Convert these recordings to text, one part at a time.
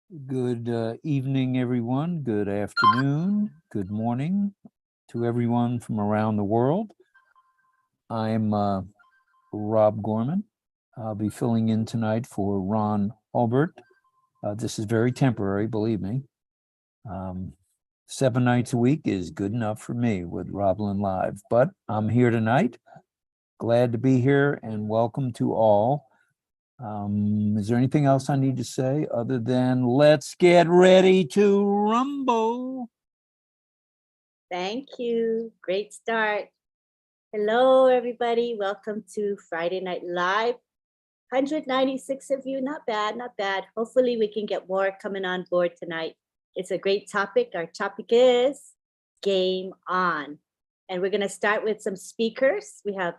Good evening, everyone. Good afternoon. Good morning to everyone from around the world. I'm Rob Gorman. I'll be filling in tonight for Ron Hulbert. This is very temporary, believe me. 7 nights a week is good enough for me with Roblin Live, but I'm here tonight. Glad to be here and welcome to all. Is there anything else I need to say other than let's get ready to rumble? Thank you. Great start. Hello, everybody. Welcome to Friday Night Live. 196 of you. Not bad, not bad. Hopefully, we can get more coming on board tonight. It's a great topic. Our topic is Game On. And we're going to start with some speakers. We have,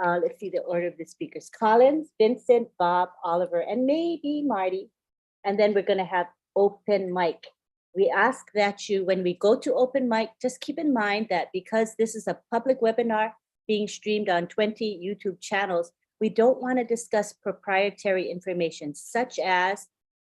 let's see the order of the speakers: Collins, Vincent, Bob, Oliver, and maybe Marty. And then we're going to have open mic. We ask that you, when we go to open mic, just keep in mind that because this is a public webinar being streamed on 20 YouTube channels, we don't want to discuss proprietary information, such as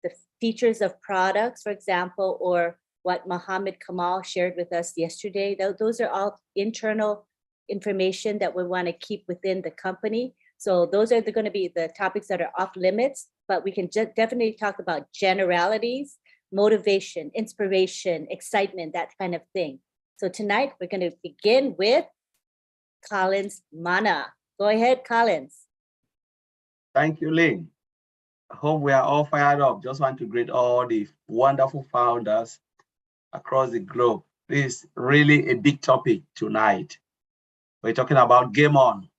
the features of products, for example, or what Mohammed Kamal shared with us yesterday. Those are all internal information that we want to keep within the company. So those are going to be the topics that are off limits, but we can definitely talk about generalities, motivation, inspiration, excitement, that kind of thing. So tonight we're going to begin with Collins Mana. Go ahead, Collins. Thank you, Lynn. I hope we are all fired up. Just want to greet all the wonderful founders across the globe. This is really a big topic tonight. We're talking about Game On.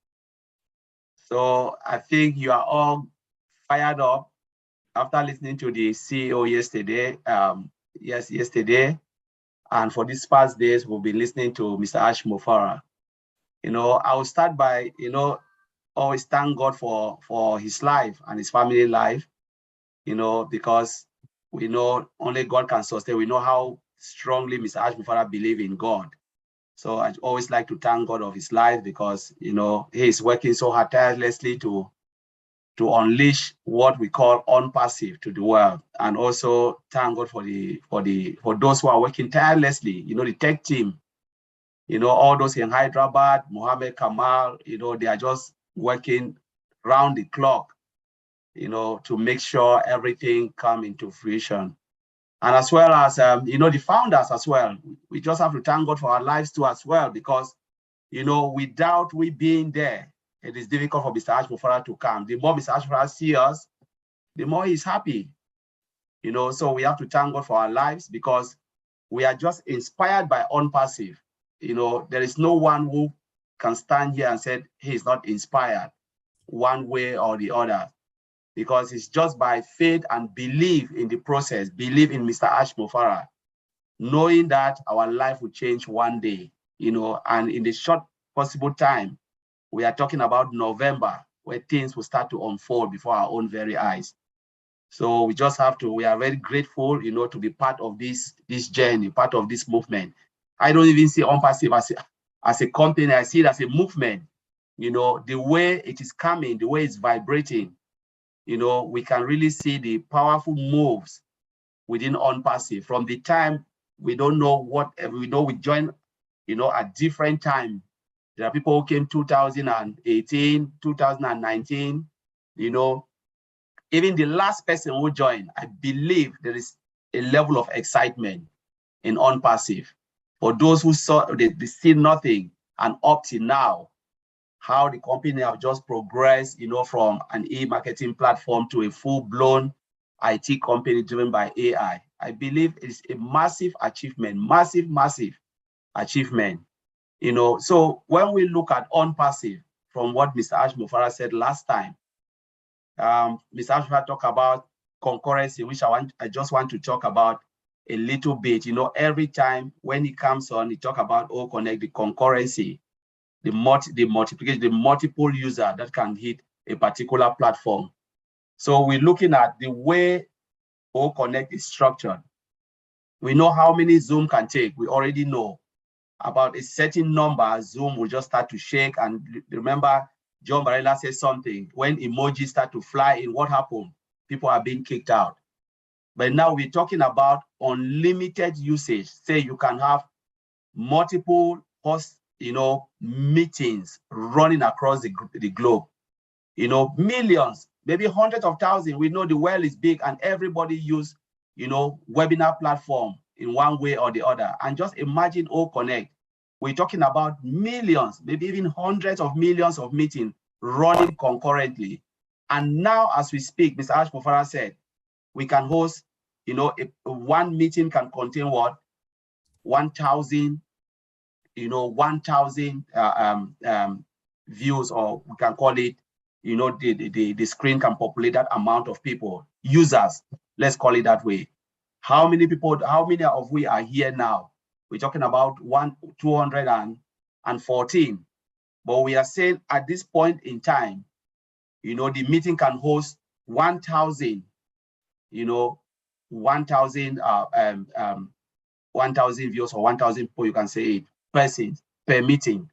So I think you are all fired up after listening to the CEO yesterday. Yesterday. And for these past days, we'll be listening to Mr. Ash Mufara. I will start by, always thank God for his life and his family life, because we know only God can sustain. We know how strongly Mr. Ash Mufara believes in God. So I always like to thank God of his life because, he is working so hard tirelessly to unleash what we call unpassive to the world. And also thank God for those who are working tirelessly, the tech team, all those in Hyderabad, Mohammed Kamal, they are just working round the clock, to make sure everything come into fruition. And as well as, the founders as well, we just have to thank God for our lives too as well, because, without we being there, it is difficult for Mr. Ash Mufara to come. The more Mr. Ash Mufara sees us, the more he's happy. So we have to thank God for our lives because we are just inspired by unpassive. There is no one who can stand here and say he is not inspired one way or the other, because it's just by faith and belief in the process, believe in Mr. Ash Mufara, knowing that our life will change one day, and in the short possible time, we are talking about November, where things will start to unfold before our own very eyes. So we just have to, we are very grateful, to be part of this journey, part of this movement. I don't even see Unpassive as a company, I see it as a movement. The way it is coming, the way it's vibrating, we can really see the powerful moves within Unpassive. From the time we don't know what, we know we join, at different time. There are people who came 2018, 2019, even the last person who joined, I believe there is a level of excitement in Unpassive. For those who saw, they see nothing, and up to now, how the company have just progressed, from an e-marketing platform to a full-blown IT company driven by AI. I believe it's a massive achievement, massive achievement. So when we look at Unpassive, from what Mr. Ash Mufara said last time, Mr. Ash Mufara talked about concurrency, which I just want to talk about a little bit. Every time when he comes on, he talk about Connect, the concurrency, the multiplication, the multiple user that can hit a particular platform. So we're looking at the way Connect is structured. We know how many Zoom can take. We already know about a certain number, Zoom will just start to shake. And remember, John Barella said something, when emojis start to fly in, what happened? People are being kicked out. But now we're talking about unlimited usage. Say you can have multiple host, meetings running across the globe. Millions, maybe hundreds of thousands. We know the world is big and everybody use, webinar platform in one way or the other. And just imagine OConnect. We're talking about millions, maybe even hundreds of millions of meetings running concurrently. And now, as we speak, Mr. Ashmofara said, we can host, one meeting can contain what? 1,000, 1,000 views, or we can call it, the screen can populate that amount of people, users, let's call it that way. How many of we are here now? We're talking about 214, but we are saying at this point in time, the meeting can host 1,000, 1,000 1,000 views or 1,000 people, you can say it, persons per meeting.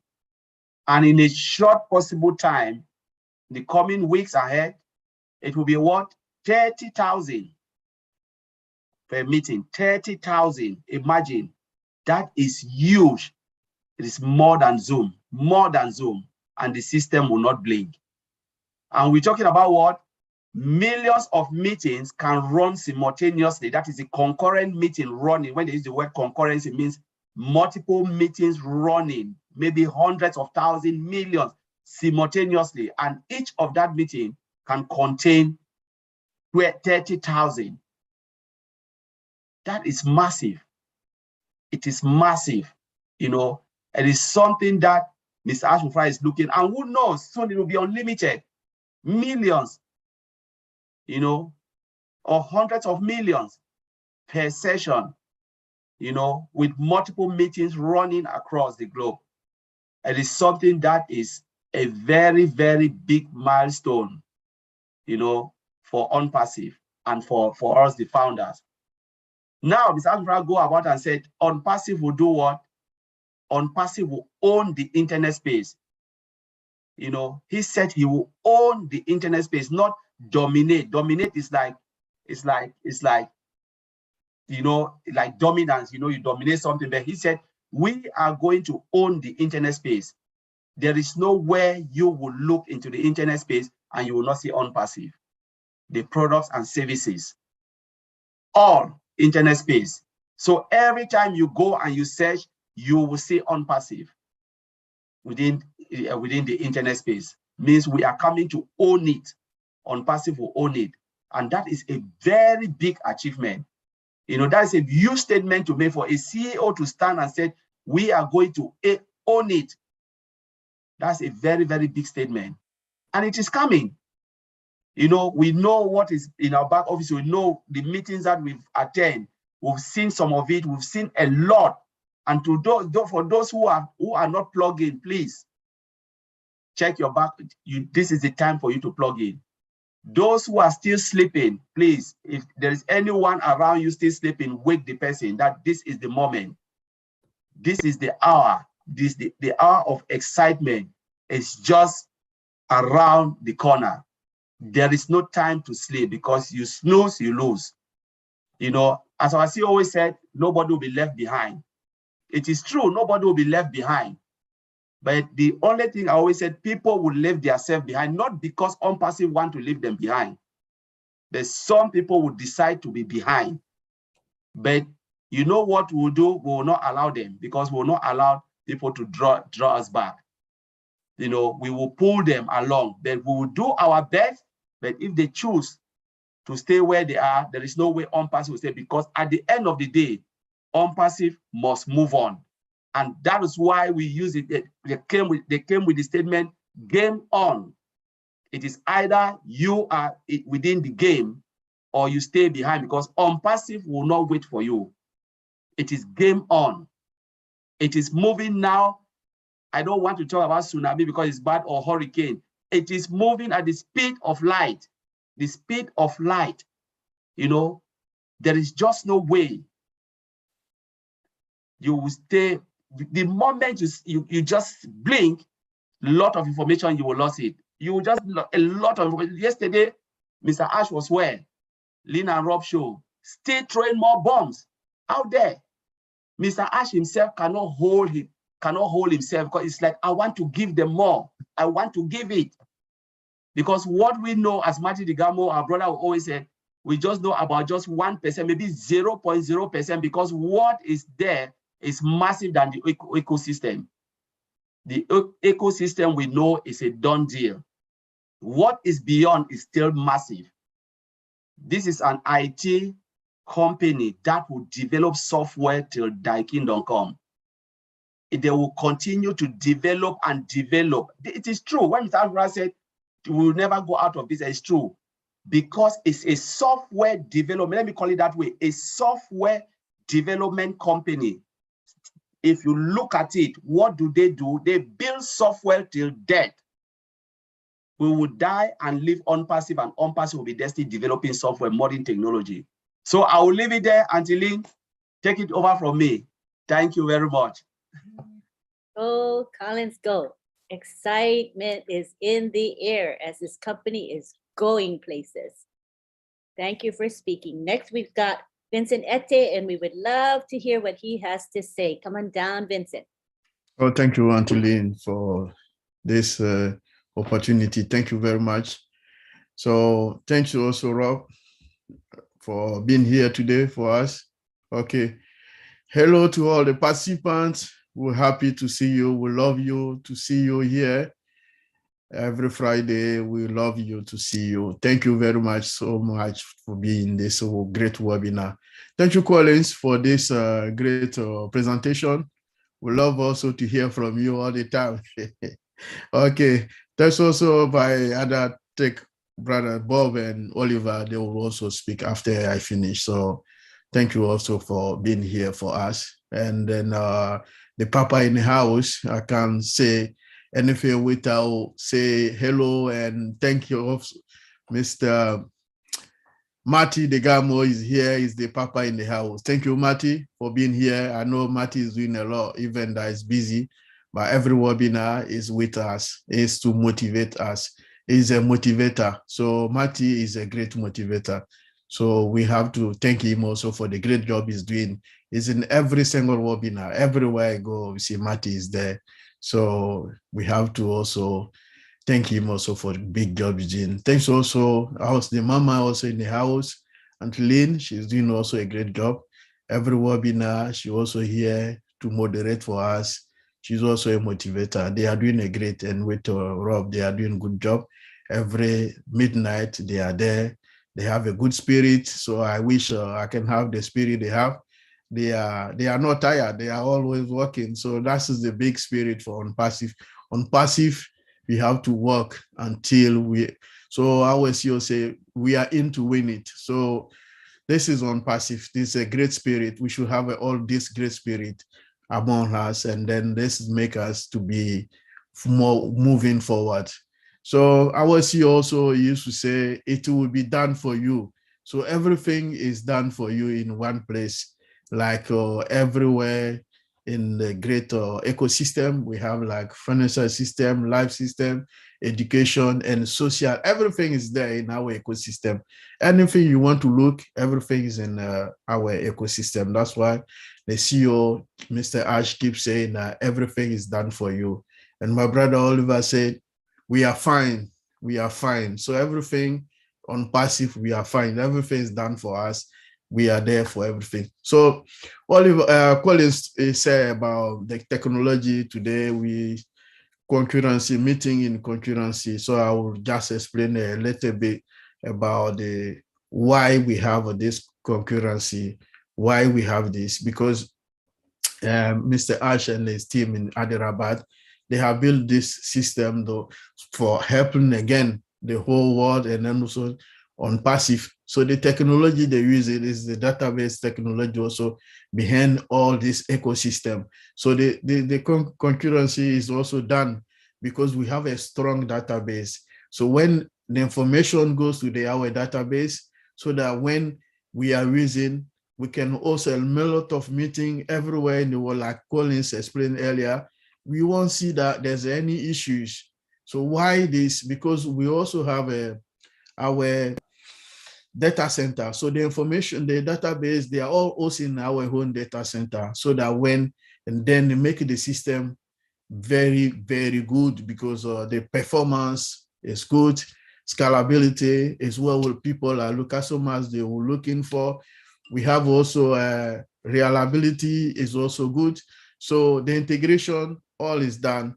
And in a short possible time, the coming weeks ahead, it will be what? 30,000 per meeting, 30,000. Imagine, that is huge. It is more than Zoom, and the system will not blink. And we're talking about what? Millions of meetings can run simultaneously. That is a concurrent meeting running. When they use the word concurrency, it means multiple meetings running, maybe hundreds of thousands, millions simultaneously. And each of that meeting can contain 30,000. That is massive. It is massive. It is something that Mr. Ashmofara is looking, and who knows, soon it will be unlimited. Millions, or hundreds of millions per session, with multiple meetings running across the globe. It is something that is a very, very big milestone, for OnPassive and for us, the founders. Now, Mr. Ashmofara go about and said, OnPassive will do what? OnPassive will own the internet space. He said he will own the internet space, not dominate. Dominate is like dominance, you dominate something. But he said, we are going to own the internet space. There is nowhere you will look into the internet space and you will not see OnPassive. The products and services, all internet space. So every time you go and you search, you will see OnPassive within the internet space. Means we are coming to own it. OnPassive will own it. And that is a very big achievement. That is a huge statement to make for a CEO to stand and say, we are going to own it. That's a very, very big statement. And it is coming. We know what is in our back office. We know the meetings that we've attended. We've seen some of it. We've seen a lot. And for those who are not plugged in, please check your back. This is the time for you to plug in. Those who are still sleeping, please, if there is anyone around you still sleeping, wake the person that this is the moment. This is the hour. The hour of excitement is just around the corner. There is no time to sleep, because you snooze, you lose. As our CEO always said, nobody will be left behind. It is true, nobody will be left behind. But the only thing I always said, people will leave themselves behind, not because OnPassive want to leave them behind. But some people will decide to be behind. But you know what we'll do? We will not allow them, because we will not allow people to draw us back. We will pull them along. But we will do our best. But if they choose to stay where they are, there is no way OnPassive will stay, because at the end of the day, OnPassive must move on. And that is why we use it. They came with the statement, game on. It is either you are within the game or you stay behind, because OnPassive will not wait for you. It is game on. It is moving now. I don't want to talk about tsunami because it's bad, or hurricane. It is moving at the speed of light. The speed of light. There is just no way you will stay. The moment you just blink, a lot of information, you will lose it. You will just a lot of information. Yesterday, Mr. Ash was where? Lynn and Rob show. still throwing more bombs out there. Mr. Ash himself cannot hold himself, because it's like, I want to give them more. I want to give it. Because what we know, as Marty DeGamo, our brother, always said, we just know about just 1%, maybe 0.0%, because what is there is massive than the ecosystem. The ecosystem we know is a done deal. What is beyond is still massive. This is an IT company that will develop software till thy kingdom come. They will continue to develop and develop. It is true. When Mr. Alvarez said, we will never go out of this, it's true. Because it's a software development, let me call it that way, a software development company. If you look at it, what do? They build software till death. We will die and live on passive, and on passive will be destined developing software, modern technology. So I will leave it there until Lynn, take it over from me. Thank you very much. Go, Collins, go. Excitement is in the air as this company is going places. Thank you for speaking. Next, we've got Vincent Ete, and we would love to hear what he has to say. Come on down, Vincent. Oh, thank you, Auntie Lynn, for this opportunity. Thank you very much. So thanks also, Rob, for being here today for us. Okay. Hello to all the participants. We're happy to see you. We love you to see you here every Friday. We love you to see you. Thank you very much so much for being in this great webinar. Thank you, Collins, for this great presentation. We love also to hear from you all the time. Okay, that's also by other tech brother Bob and Oliver. They will also speak after I finish. So thank you also for being here for us. And then the Papa in the house, I can't say anything without say hello and thank you also. Mr. Marty DeGamo is here, is the Papa in the house. Thank you, Marty, for being here. I know Marty is doing a lot, even though he's busy, but every webinar is with us, is to motivate us. He's a motivator. So Marty is a great motivator. So we have to thank him also for the great job he's doing. He's in every single webinar. Everywhere I go, we see Marty is there. So we have to also thank him also for the big job he's doing. Thanks also, the mama also in the house, and Lynn, she's doing also a great job. Every webinar, she also here to moderate for us. She's also a motivator. They are doing a great, and with Rob, they are doing a good job. Every midnight, they are there. They have a good spirit. So I wish I can have the spirit they have. They are not tired. They are always working. So that is the big spirit for OnPassive. OnPassive, we have to work until we, so our CEO say, we are in to win it. So this is OnPassive. This is a great spirit. We should have all this great spirit among us, and then this make us to be more moving forward. So our CEO also used to say, it will be done for you. So everything is done for you in one place, like everywhere in the great ecosystem. We have like financial system, life system, education, and social. Everything is there in our ecosystem. Anything you want to look, everything is in our ecosystem. That's why the CEO, Mr. Ash, keeps saying that everything is done for you. And my brother Oliver said, we are fine. We are fine. So everything OnPassive, we are fine. Everything is done for us. We are there for everything. So Oliver Collins said about the technology today, we concurrency, meeting in concurrency. So I will just explain a little bit about the why we have this concurrency, why we have this, because Mr. Ash and his team in Hyderabad, they have built this system though for helping again the whole world, and then also OnPassive. So the technology they use it is the database technology also behind all this ecosystem. So the concurrency is also done because we have a strong database. So when the information goes to our database, so that when we are using, we can also a lot of meeting everywhere in the world, like Collins explained earlier. We won't see that there's any issues. So why this? Because we also have our data center. So the information, the database, they are all also in our own data center, so that and then they make the system very, very good, because the performance is good, scalability is what people are customers they were looking for. We have also reliability is also good. So the integration all is done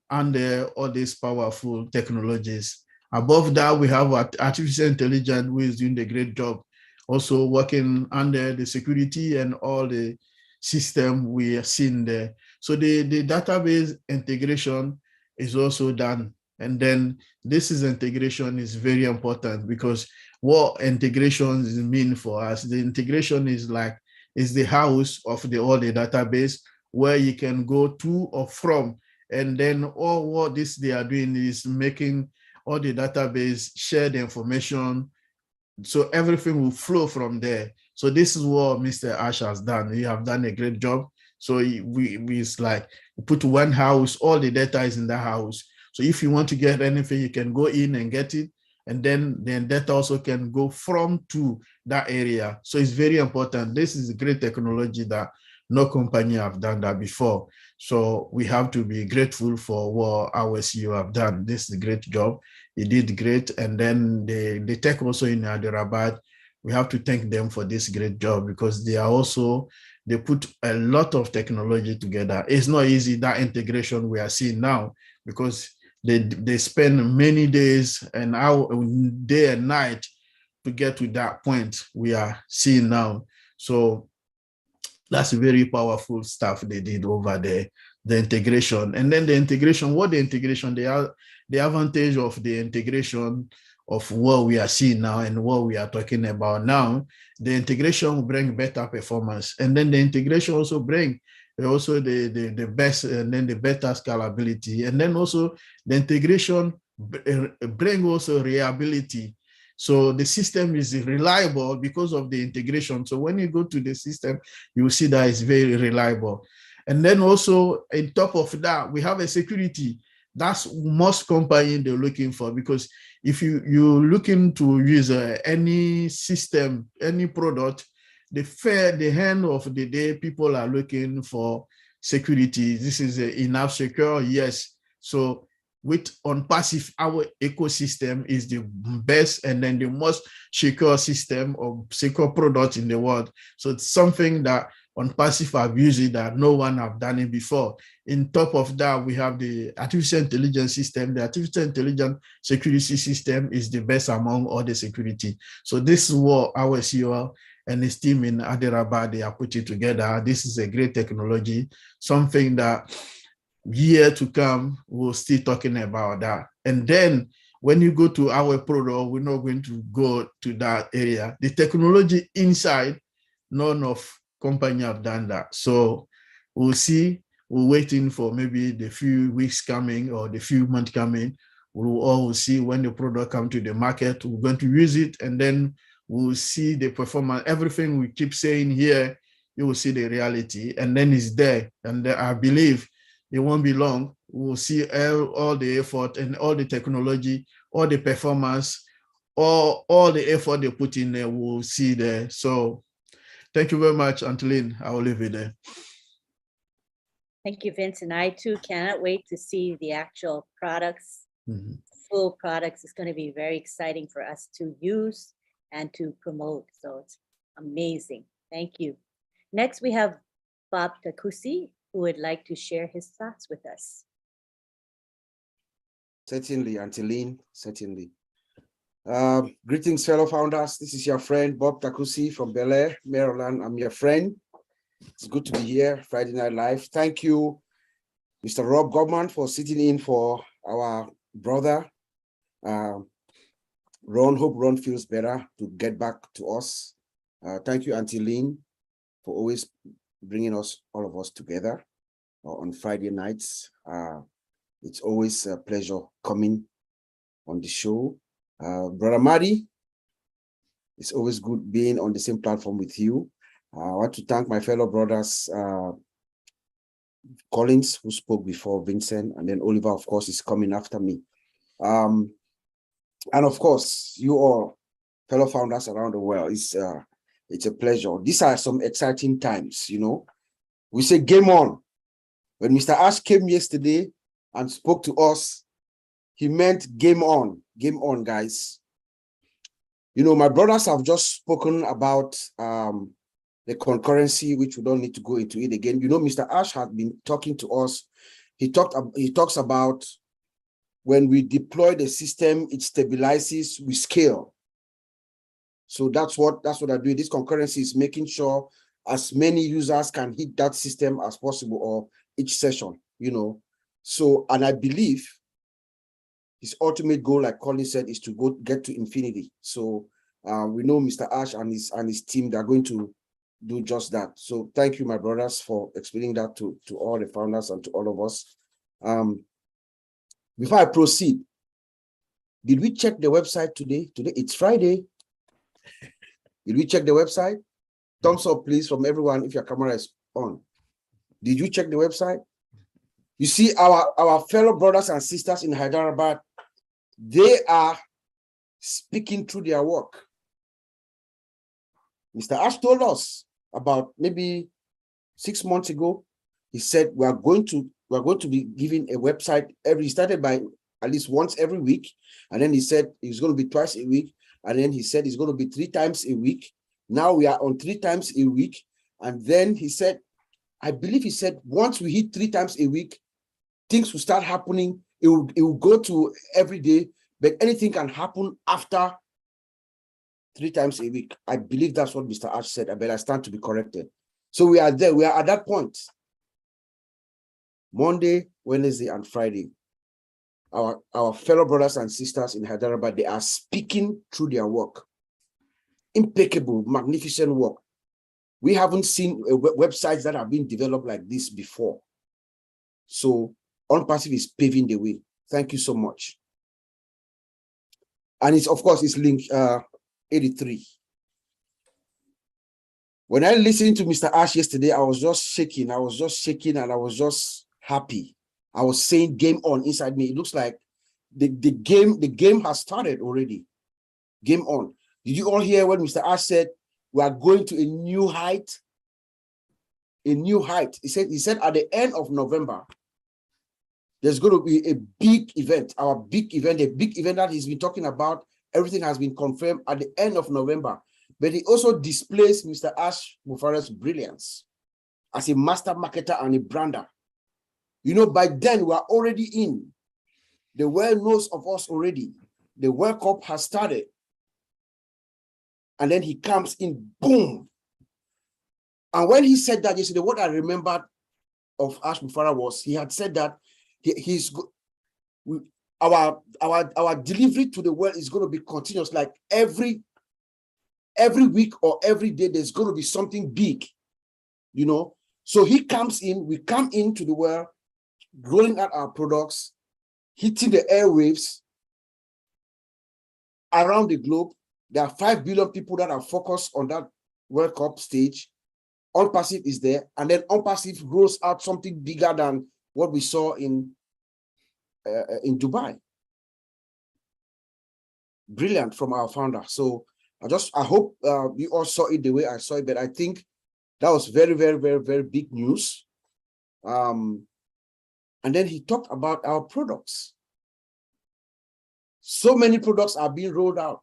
under all these powerful technologies. Above that, we have artificial intelligence, who is doing a great job, also working under the security and all the system we are seeing there. So the database integration is also done. And then integration is very important, because what integration mean for us, the integration is the house of all the database, where you can go to or from. And then all what they are doing is making all the database share the information, so everything will flow from there. So this is what Mr. Ash has done. He have done a great job. So we put one house, all the data is in the house. So if you want to get anything, you can go in and get it. And then data also can go from to that area. So it's very important. This is a great technology that no company have done that before. So we have to be grateful for what our CEO have done. This is a great job. He did great. And then the tech also in Hyderabad, we have to thank them for this great job, because they put a lot of technology together. It's not easy, that integration we are seeing now, because they spend many days and day and night to get to that point we are seeing now. So that's very powerful stuff they did over there, the integration. And then the integration, the advantage of the integration of what we are seeing now and what we are talking about now, the integration will bring better performance. And then the integration also bring the best, and then the better scalability. And then also the integration bring also reliability. So the system is reliable because of the integration. So when you go to the system, you will see that it's very reliable. And then also on top of that, we have a security. That's most companies they're looking for, because if you're looking to use any system, any product, the end of the day, people are looking for security. This is enough secure, yes. So on passive, our ecosystem is the best and then the most secure system of secure products in the world. So it's something that on passive I've used it that no one have done it before. In top of that, we have the artificial intelligence system. The artificial intelligence security system is the best among all the security. So this is what our CEO and his team in Hyderabad, they are putting together. This is a great technology, something that year to come, we'll still talking about that. And then when you go to our product, we're not going to go to that area. The technology inside, none of company have done that. So we'll see. We're waiting for maybe the few weeks coming or the few months coming. We'll all see when the product come to the market. We're going to use it, and then we'll see the performance. Everything we keep saying here, you will see the reality, and then it's there. And I believe it won't be long. We'll see all the effort and all the technology, all the performance, all the effort they put in there, we'll see there. So thank you very much, Antolin. I will leave it there. Thank you, Vince. And I too cannot wait to see the actual products, full products. It's going to be very exciting for us to use and to promote. So it's amazing. Thank you. Next, we have Bob Takusi, who would like to share his thoughts with us. Certainly, Antolin, certainly. Greetings, fellow founders. This is your friend, Bob Takusi from Bel Air, Maryland. I'm your friend. It's good to be here, Friday Night Live. Thank you, Mr. Rob Gorman, for sitting in for our brother. Hope Ron feels better to get back to us. Thank you, Antolin, for always bringing all of us together on Friday nights. It's always a pleasure coming on the show. Brother Madi, it's always good being on the same platform with you. I want to thank my fellow brothers, Collins, who spoke before Vincent, and then Oliver, of course, is coming after me. And of course, you all, fellow founders around the world. It's a pleasure. These are some exciting times, you know. We say game on. When Mr. Ash came yesterday and spoke to us, he meant game on, guys. You know, my brothers have just spoken about the concurrency, which we don't need to go into it again. You know, Mr. Ash has been talking to us. He talks about when we deploy the system, it stabilizes, we scale. So that's what I do. This concurrency is making sure as many users can hit that system as possible, or each session, you know. So, and I believe his ultimate goal, like Colin said, is to get to infinity. So we know Mr. Ash and his team, they're going to do just that. So thank you, my brothers, for explaining that to all the founders and to all of us. Before I proceed, did we check the website today? Today, it's Friday. Did we check the website? Thumbs up, please, from everyone if your camera is on. Did you check the website? You see, our fellow brothers and sisters in Hyderabad, they are speaking through their work. Mr. Ash told us about maybe 6 months ago. He said we are going to be giving a website he started by at least once every week, and then he said it's going to be twice a week, and then he said it's going to be 3 times a week. Now we are on 3 times a week, and then he said, I believe he said, once we hit 3 times a week, things will start happening. It will go to every day, but anything can happen after 3 times a week. I believe that's what Mr. Ash said, but I stand to be corrected. So we are there. We are at that point. Monday, Wednesday, and Friday. Our fellow brothers and sisters in Hyderabad, they are speaking through their work. Impeccable, magnificent work. We haven't seen websites that have been developed like this before. So OnPassive is paving the way. Thank you so much. And it's, of course, it's link 83. When I listened to Mr. Ash yesterday, I was just shaking. I was just shaking and I was just happy. I was saying game on inside me. It looks like the game has started already. Game on. Did you all hear when Mr. Ash said we are going to a new height? A new height. He said at the end of November, there's going to be a big event, our big event, a big event that he's been talking about. Everything has been confirmed at the end of November. But he also displays Mr. Ash Mufara's brilliance as a master marketer and a brander. You know, by then we are already in. The world knows of us already. The World Cup has started. And then he comes in, boom. And when he said that yesterday, what I remembered of Ash Mufara was he had said that our delivery to the world is going to be continuous. Like every week or every day, there's going to be something big, you know. So he comes in, we come into the world, rolling out our products, hitting the airwaves around the globe. There are 5 billion people that are focused on that World Cup stage. OnPassive is there, and then OnPassive rolls out something bigger than what we saw in Dubai. Brilliant from our founder. So I hope you all saw it the way I saw it, but I think that was very, very, very, very big news. And then he talked about our products. So many products are being rolled out.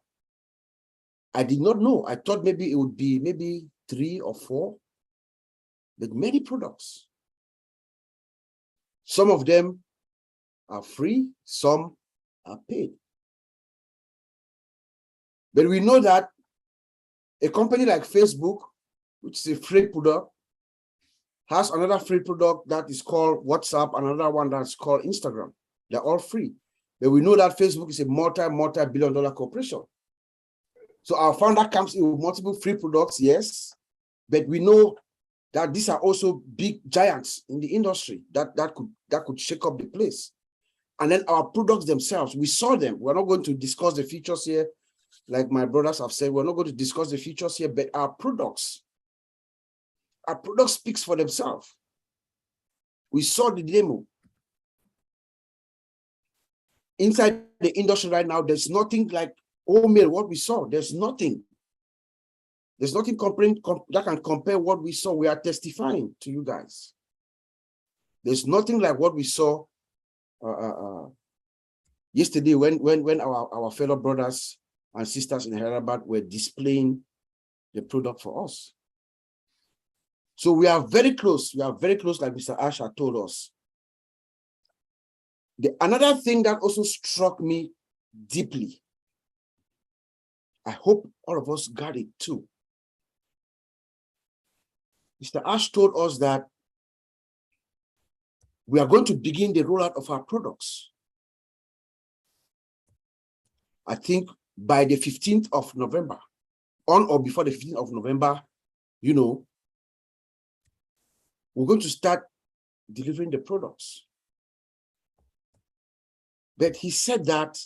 I did not know. I thought maybe it would be 3 or 4, but many products. Some of them are free, some are paid. But we know that a company like Facebook, which is a free product, has another free product that is called WhatsApp, another one that's called Instagram. They're all free. But we know that Facebook is a multi-billion-dollar corporation. So our founder comes in with multiple free products, yes, but we know that these are also big giants in the industry that could shake up the place. And then our products themselves, we saw them. We're not going to discuss the features here, like my brothers have said. We're not going to discuss the features here, but our products speaks for themselves. We saw the demo. Inside the industry right now, there's nothing like Omer, what we saw, there's nothing. There's nothing that can compare what we saw. We are testifying to you guys. There's nothing like what we saw yesterday when our fellow brothers and sisters in Hyderabad were displaying the product for us. So we are very close. We are very close, like Mr. Asha told us. Another thing that also struck me deeply, I hope all of us got it too. Mr. Ash told us that we are going to begin the rollout of our products. I think by the 15th of November, on or before the 15th of November, you know, we're going to start delivering the products. But he said that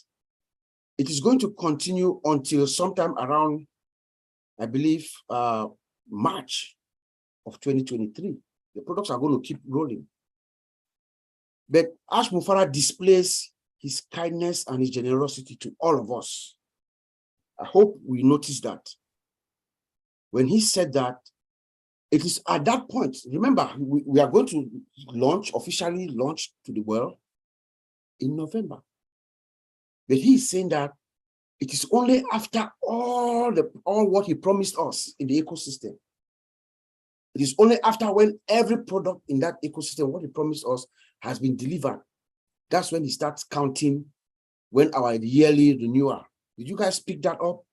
it is going to continue until sometime around, I believe, March of 2023. The products are going to keep rolling. But Ash Mufarah displays his kindness and his generosity to all of us. I hope we notice that. When he said that, it is at that point, remember, we are going to officially launch to the world in November. But he is saying that it is only after all what he promised us in the ecosystem. It is only after when every product in that ecosystem, what he promised us, has been delivered. That's when he starts counting when our yearly renewal. Did you guys pick that up?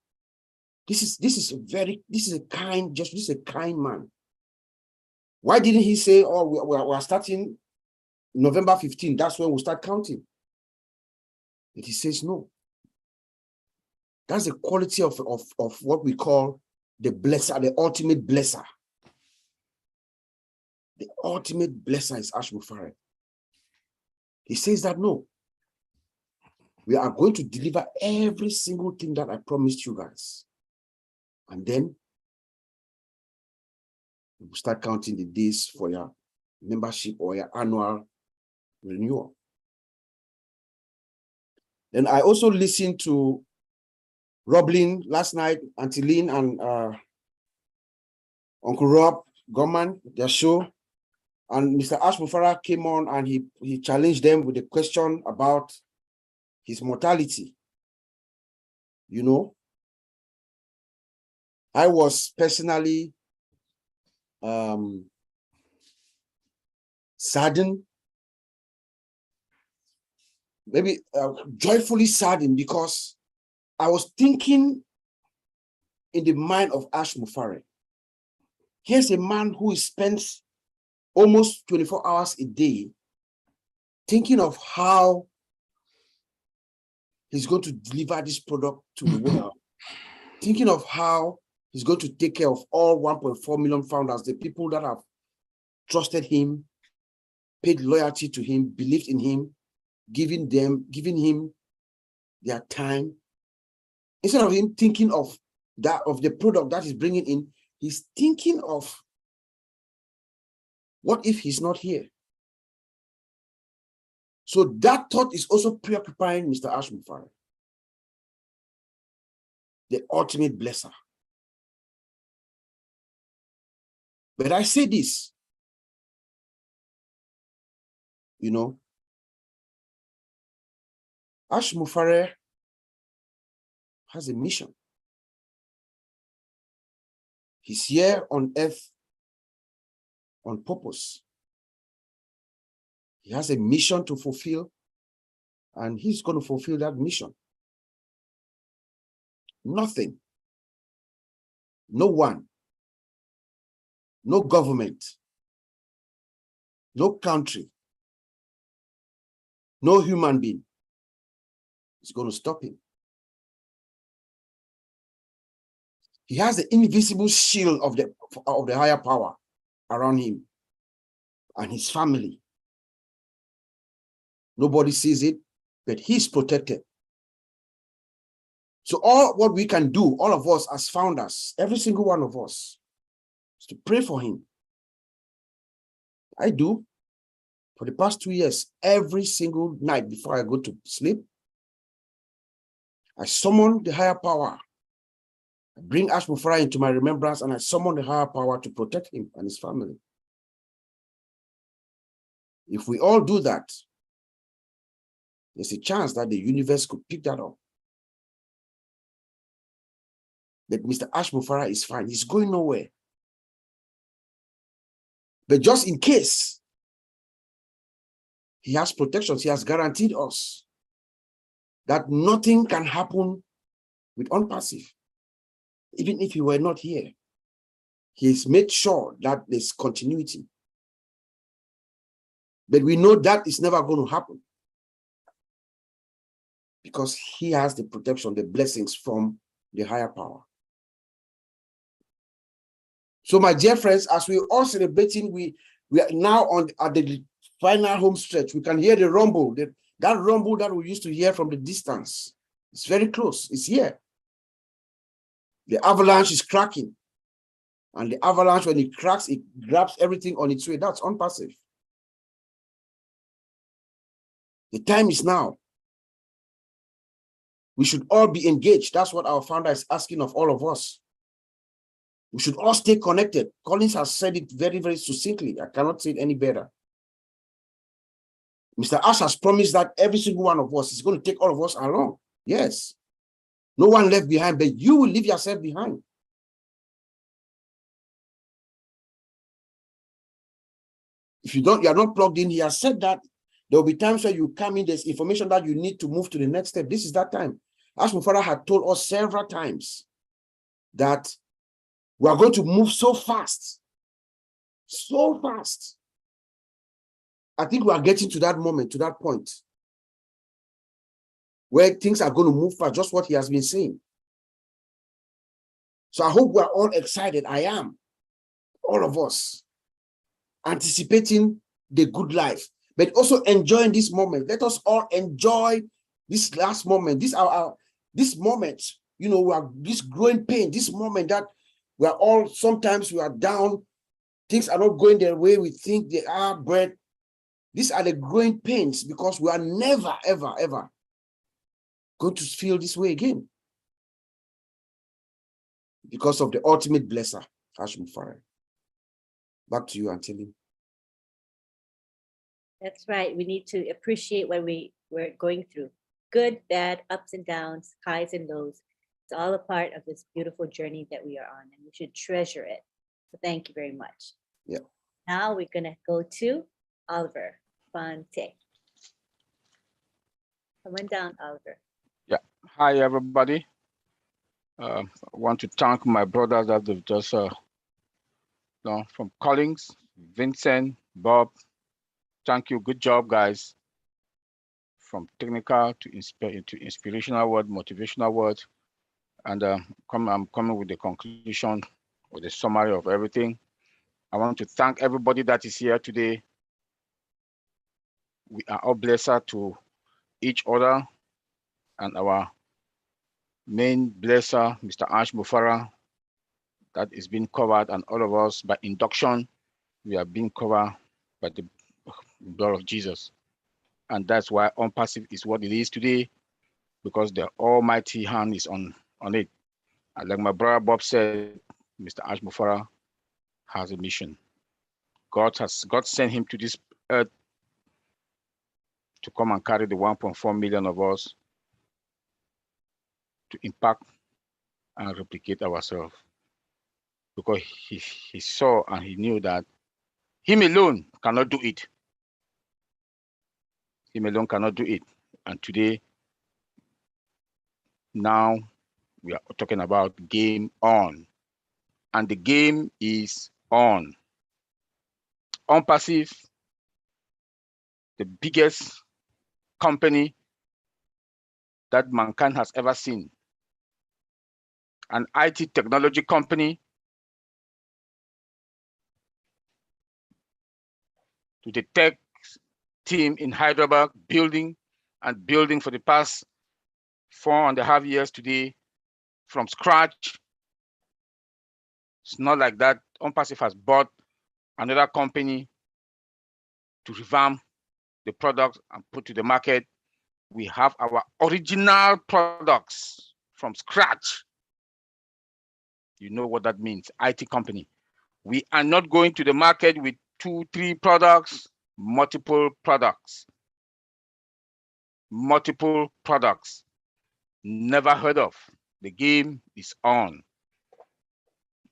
This is a kind man. Why didn't he say, oh, we're starting November 15, that's when we'll start counting? But he says no. That's the quality of what we call the blesser, the ultimate blesser. The ultimate blesser is Ash Mufarah. He says that no, we are going to deliver every single thing that I promised you guys. And then we'll start counting the days for your membership or your annual renewal. Then I also listened to Roblin last night, Auntie Lynn and Uncle Rob Gorman, their show. And Mr. Ash Mufarah came on and he challenged them with a question about his mortality. You know, I was personally saddened, maybe joyfully saddened, because I was thinking in the mind of Ash Mufarah. Here's a man who spends almost 24 hours a day thinking of how he's going to deliver this product to the world, thinking of how he's going to take care of all 1.4 million founders, the people that have trusted him, paid loyalty to him, believed in him, giving him their time. Instead of him thinking of the product that he's bringing in, he's thinking of what if he's not here? So that thought is also preoccupying Mr. Ash Mufarah, the ultimate blesser. But I say this, you know, Ash Mufarah has a mission. He's here on earth on purpose. He has a mission to fulfill, and he's going to fulfill that mission. Nothing, no one, no government, no country, no human being is going to stop him. He has the invisible shield of the higher power around him and his family. Nobody sees it, but he's protected. So all what we can do, all of us as founders, every single one of us, is to pray for him. I do. For the past 2 years, every single night before I go to sleep, I summon the higher power. I bring Ash Mufara into my remembrance, and I summon the higher power to protect him and his family. If we all do that, there's a chance that the universe could pick that up. But Mr. Ash Mufara is fine. He's going nowhere. But just in case, he has protections. He has guaranteed us that nothing can happen with OnPassive. Even if he were not here, he's made sure that there's continuity. But we know that is never going to happen because he has the protection, the blessings from the higher power. So my dear friends, as we're all celebrating, we are now at the final home stretch. We can hear the rumble, that rumble that we used to hear from the distance. It's very close. It's here. The avalanche is cracking. And the avalanche, when it cracks, it grabs everything on its way. That's OnPassive. The time is now. We should all be engaged. That's what our founder is asking of all of us. We should all stay connected. Collins has said it very, very succinctly. I cannot say it any better. Mr. Ash has promised that every single one of us is going to take all of us along. Yes. No one left behind, but you will leave yourself behind. If you are not plugged in, he has said that there will be times where you come in, there's information that you need to move to the next step. This is that time. Ash Mufara had told us several times that we are going to move so fast. So fast. I think we are getting to that moment, to that point, where things are going to move fast, just what he has been saying. So I hope we are all excited. I am. All of us. Anticipating the good life, but also enjoying this moment. Let us all enjoy this last moment. This moment, we are this growing pain, this moment that we are all, sometimes we are down, things are not going the way we think they are, but these are the growing pains because we are never, ever, ever going to feel this way again because of the ultimate blesser, Ash Mufara. Back to you, Antili. That's right. We need to appreciate what we're going through. Good, bad, ups and downs, highs and lows. It's all a part of this beautiful journey that we are on, and we should treasure it. So thank you very much. Yeah. Now we're going to go to Oliver Fonte. Come on down, Oliver. Yeah. Hi, everybody. I want to thank my brothers that they've just, from Collins, Vincent, Bob. Thank you. Good job, guys. From technical to inspirational word, motivational word. And I'm coming with the conclusion or the summary of everything. I want to thank everybody that is here today. We are all blessed to each other, and our main blesser, Mr. Ash Mufara, that is being covered, and all of us by induction, we are being covered by the blood of Jesus. And that's why OnPassive is what it is today, because the almighty hand is on it. And like my brother Bob said, Mr. Ash Mufara has a mission. God sent him to this earth to come and carry the 1.4 million of us to impact and replicate ourselves. Because he saw and he knew that him alone cannot do it. Him alone cannot do it. And today, now we are talking about game on. And the game is on. OnPassive, the biggest company that mankind has ever seen. An IT technology company to the tech team in Hyderabad building for the past 4.5 years today from scratch. It's not like that. OnPassive has bought another company to revamp the product and put to the market. We have our original products from scratch. You know what that means, IT company. We are not going to the market with 2, 3 products, multiple products. Multiple products. Never heard of. The game is on.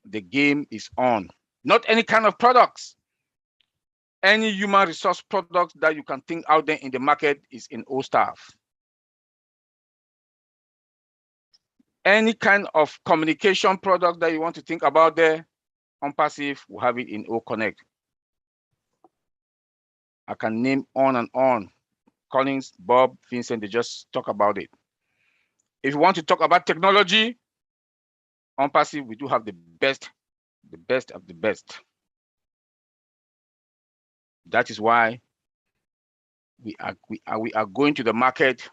The game is on. Not any kind of products. Any human resource product that you can think out there in the market is in OSTAF. Any kind of communication product that you want to think about there, OnPassive, we have it in OConnect. I can name on and on. Collins, Bob, Vincent, they just talk about it. If you want to talk about technology, OnPassive, we do have the best of the best. That is why we are going to the market,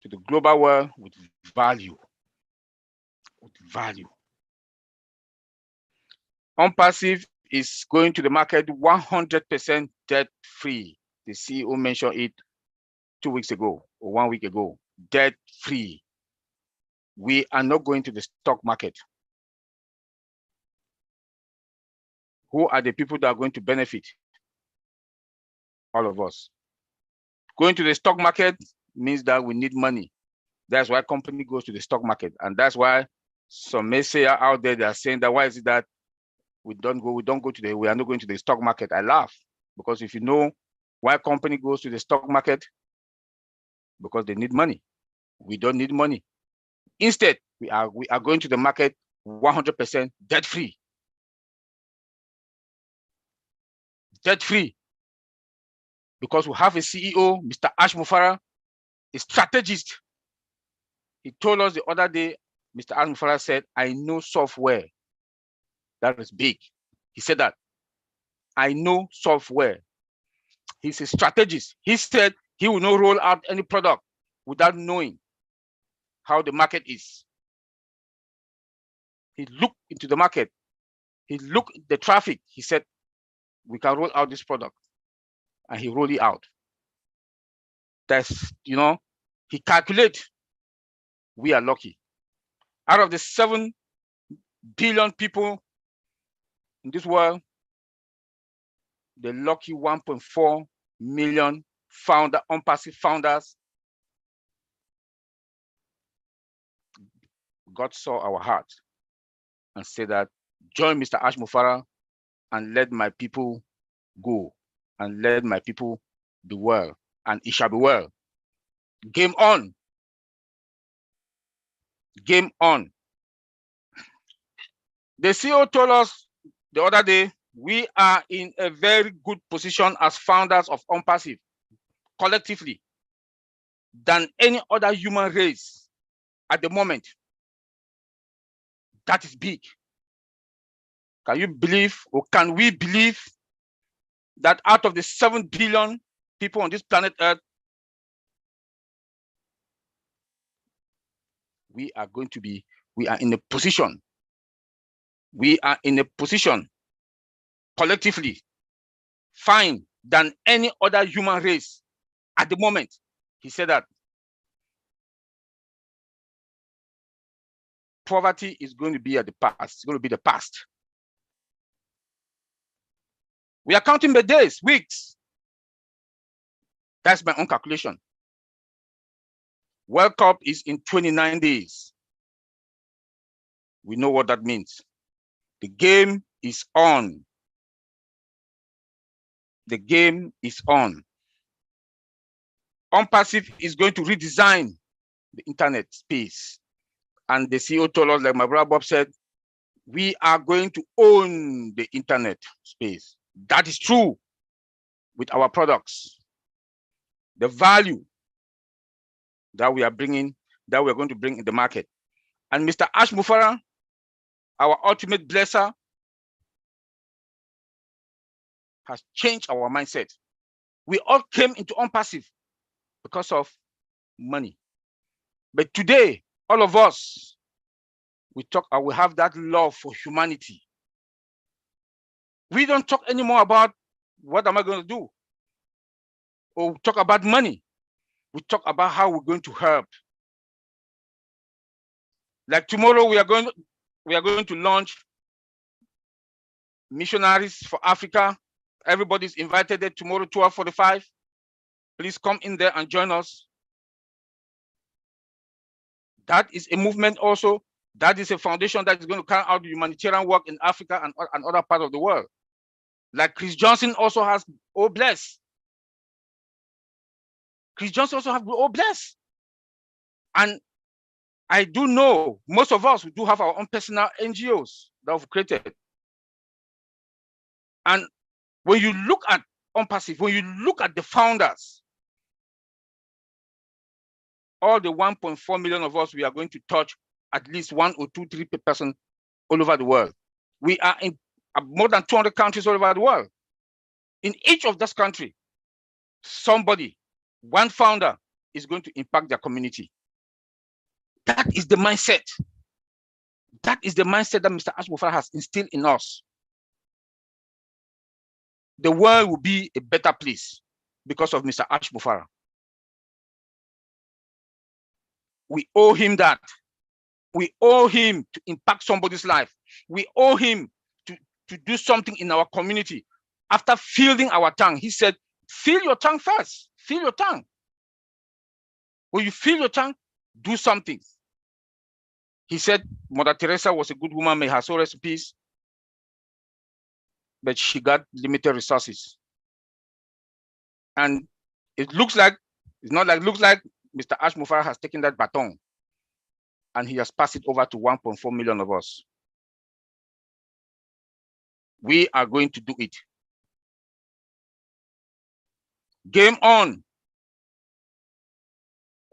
to the global world with value. With value. OnPassive is going to the market 100% debt-free. The CEO mentioned it 2 weeks ago or 1 week ago. Debt-free. We are not going to the stock market. Who are the people that are going to benefit? All of us. Going to the stock market means that we need money. That's why company goes to the stock market. And that's why some messiah out there, they are saying that why is it that we are not going to the stock market? I laugh, because if you know why company goes to the stock market, because they need money. We don't need money. Instead, we are going to the market 100% debt-free. Debt-free. Because we have a CEO, Mr. Ash Mufarah, a strategist. He told us the other day, Mr. Ash Mufarah said, I know software. That is big. He said that. I know software. He's a strategist. He said he will not roll out any product without knowing how the market is. He looked into the market. He looked at the traffic. He said, we can roll out this product. And he rolled it out. That's, he calculates. We are lucky. Out of the 7 billion people in this world, the lucky 1.4 million OnPassive founders, God saw our heart and said that, join Mr. Ash Mufarah and let my people go and let my people be well, and it shall be well. Game on. Game on. The CEO told us the other day, we are in a very good position as founders of OnPassive, collectively, than any other human race at the moment. That is big. Can you believe, or can we believe, that out of the 7 billion people on this planet Earth, we are in a position, collectively, fine than any other human race at the moment. He said that poverty is going to be at the past. It's going to be the past. We are counting the days, weeks. That's my own calculation. World Cup is in 29 days. We know what that means. The game is on. The game is on. OnPassive is going to redesign the internet space. And the CEO told us, like my brother Bob said, we are going to own the internet space. That is true with our products. The value that we are bringing, that we are going to bring in the market. And Mr. Ash Mufarah, our ultimate blesser, has changed our mindset. We all came into OnPassive because of money. But today, all of us, we have that love for humanity. We don't talk anymore about what am I going to do, or talk about money. We talk about how we're going to help. Like tomorrow, we are going to launch missionaries for Africa. Everybody's invited there tomorrow, 12:45. Please come in there and join us. That is a movement also. That is a foundation that is going to carry out humanitarian work in Africa and other parts of the world. Like Chris Johnson also has Oh Bless. Chris Johnson also has Oh Bless. And I do know most of us, we do have our own personal NGOs that we've created. And when you look at OnPassive, when you look at the founders, all the 1.4 million of us, we are going to touch at least 1 or 2, 3 per person all over the world. We are in more than 200 countries all over the world. In each of those countries, somebody, one founder is going to impact their community. That is the mindset. That is the mindset that Mr. Ash Mufara has instilled in us. The world will be a better place because of Mr. Ash Mufara. We owe him that. We owe him to impact somebody's life. We owe him to do something in our community. After filling our tongue, he said, fill your tongue first. Fill your tongue. When you fill your tongue, do something. He said Mother Teresa was a good woman, may her soul rest in peace, but she got limited resources. And it looks like, it's not like, looks like Mr. Ash Mufara has taken that baton and he has passed it over to 1.4 million of us. We are going to do it. Game on.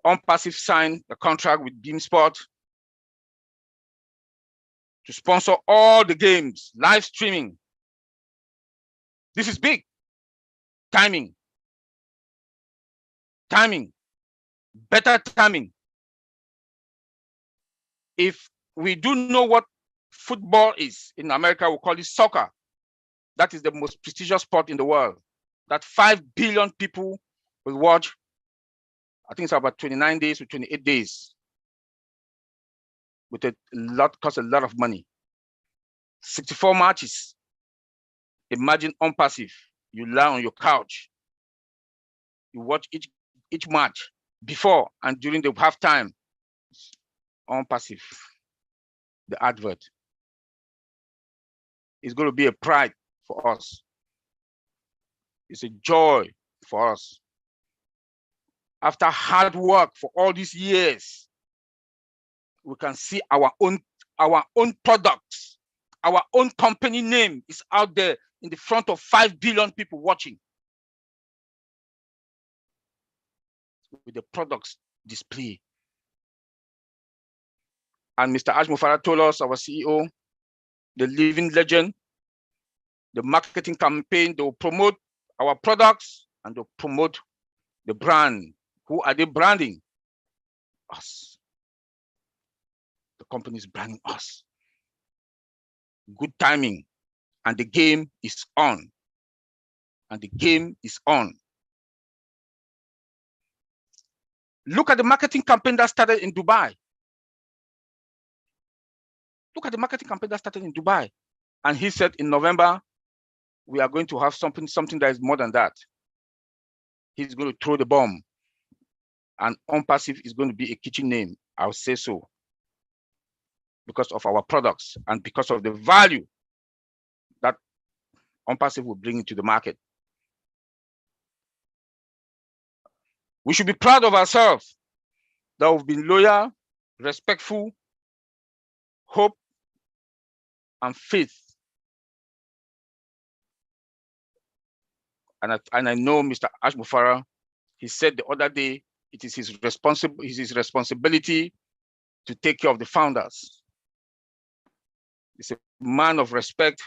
OnPassive signed a contract with BeamSport to sponsor all the games, live streaming. This is big. Timing. Timing. Better timing. If we do know what football is in America, we call it soccer. That is the most prestigious sport in the world. That 5 billion people will watch. I think it's about 29 days or 28 days. With a lot, costs a lot of money. 64 matches. Imagine OnPassive. You lie on your couch. You watch each match before and during the halftime. OnPassive, the advert. It's going to be a pride for us. It's a joy for us. After hard work for all these years, we can see our own products, our own company name is out there in the front of 5 billion people watching. With the products display. And Mr. Ash Mufara told us, our CEO, the living legend, the marketing campaign, they will promote our products and they'll promote the brand. Who are they branding? Us. The company is branding us. Good timing. And the game is on. And the game is on. Look at the marketing campaign that started in Dubai. Look at the marketing campaign that started in Dubai. And he said in November, we are going to have something that is more than that. He's going to throw the bomb. And OnPassive is going to be a kitchen name. I'll say so. Because of our products and because of the value that OnPassive will bring into the market. We should be proud of ourselves that we've been loyal, respectful, hope, and faith. And I know Mr. Ash Mufara, he said the other day, it is his responsibility to take care of the founders. He's a man of respect.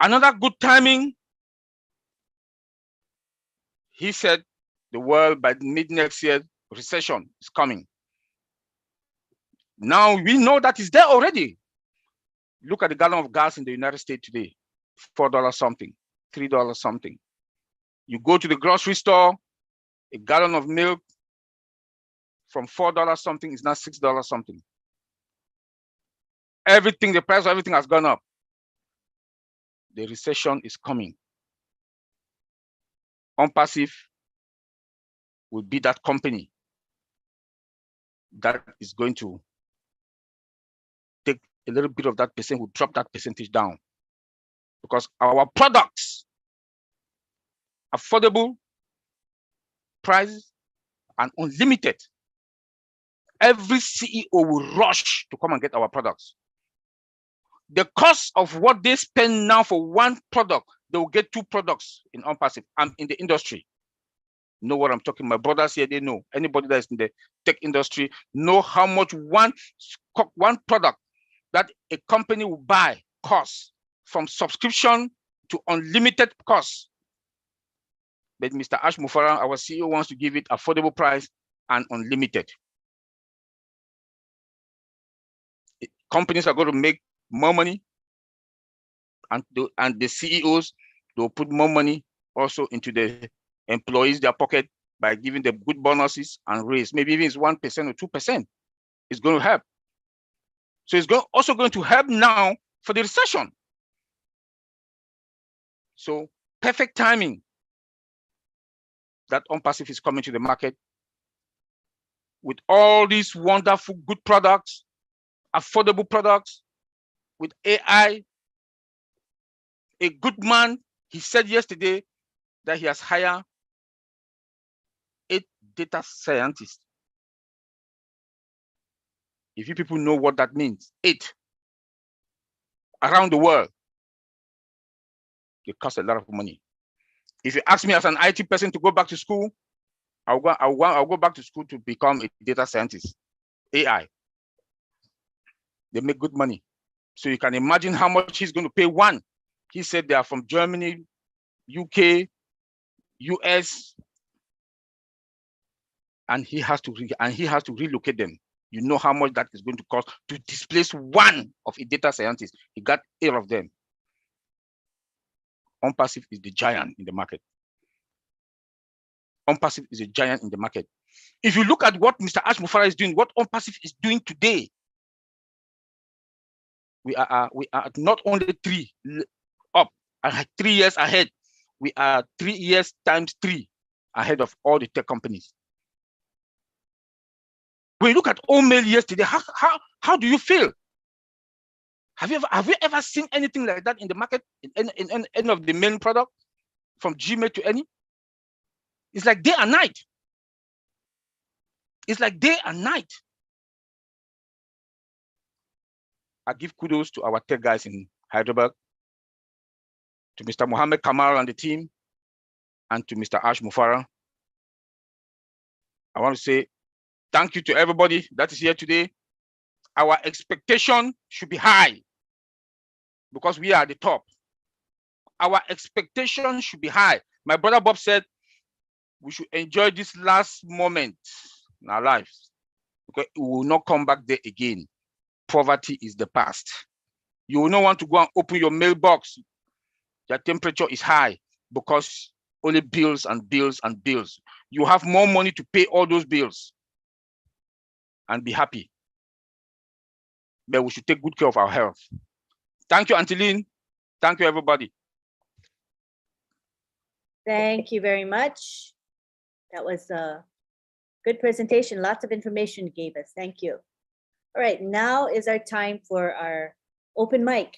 Another good timing, he said the world by mid next year, recession is coming. Now we know that is there already. Look at the gallon of gas in the United States today, $4 something, $3 something. You go to the grocery store, a gallon of milk from $4 something is now $6 something. Everything, the price of everything has gone up. The recession is coming. OnPassive will be that company that is going to take a little bit of that percent, will drop that percentage down. Because our products, affordable prices and unlimited. Every CEO will rush to come and get our products. The cost of what they spend now for one product, they will get two products in OnPassive. I'm in the industry. Know what I'm talking. My brothers here, they know. Anybody that is in the tech industry know how much one product that a company will buy costs, from subscription to unlimited costs. But Mr. Ash Mufarah, our CEO, wants to give it affordable price and unlimited. Companies are going to make more money, and the CEOs, they'll put more money also into the employees, their pocket, by giving them good bonuses and raise. Maybe even it's 1% or 2%. It's going to help. So it's also going to help now for the recession. So perfect timing that OnPassive is coming to the market with all these wonderful, good products, affordable products, with AI. A good man, he said yesterday that he has hired 8 data scientists. If you people know what that means, 8 around the world. It costs a lot of money. If you ask me as an IT person to go back to school, I'll go back to school to become a data scientist. AI. They make good money. So you can imagine how much he's going to pay one. He said they are from Germany, UK, US, and he has to relocate them. You know how much that is going to cost to displace one of a data scientist. He got 8 of them. OnPassive is the giant in the market. OnPassive is a giant in the market. If you look at what Mr. Ash Mufarah is doing, what OnPassive is doing today, we are not only 3 up, 3 years ahead. We are 3 years times 3 ahead of all the tech companies. When you look at OMail yesterday, how do you feel? Have you ever seen anything like that in the market, in any of the main product, from Gmail to any? It's like day and night. It's like day and night. I give kudos to our tech guys in Hyderabad, to Mr. Mohammed Kamal and the team, and to Mr. Ash Mufarah. I want to say thank you to everybody that is here today. Our expectation should be high because we are at the top. Our expectation should be high. My brother Bob said we should enjoy this last moment in our lives because we will not come back there again. Poverty is the past. You will not want to go and open your mailbox. Your temperature is high because only bills and bills and bills. You have more money to pay all those bills and be happy. But we should take good care of our health. Thank you, Auntie Lynn. Thank you, everybody. Thank you very much. That was a good presentation. Lots of information you gave us. Thank you. All right, now is our time for our open mic.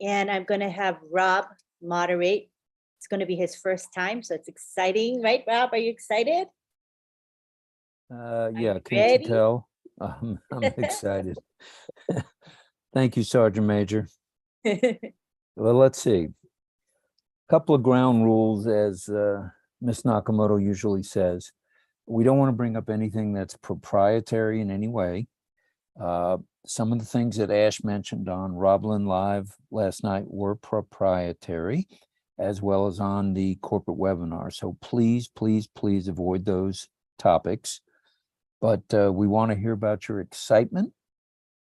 And I'm going to have Rob moderate. It's going to be his first time, so it's exciting, right, Rob? Are you excited? Yeah, can't ready? you tell? I'm excited. Thank you, Sergeant Major. Well, let's see. Couple of ground rules, as Ms. Nakamoto usually says. We don't want to bring up anything that's proprietary in any way. Some of the things that Ash mentioned on Roblin Live last night were proprietary, as well as on the corporate webinar. So please, please, please avoid those topics. But we want to hear about your excitement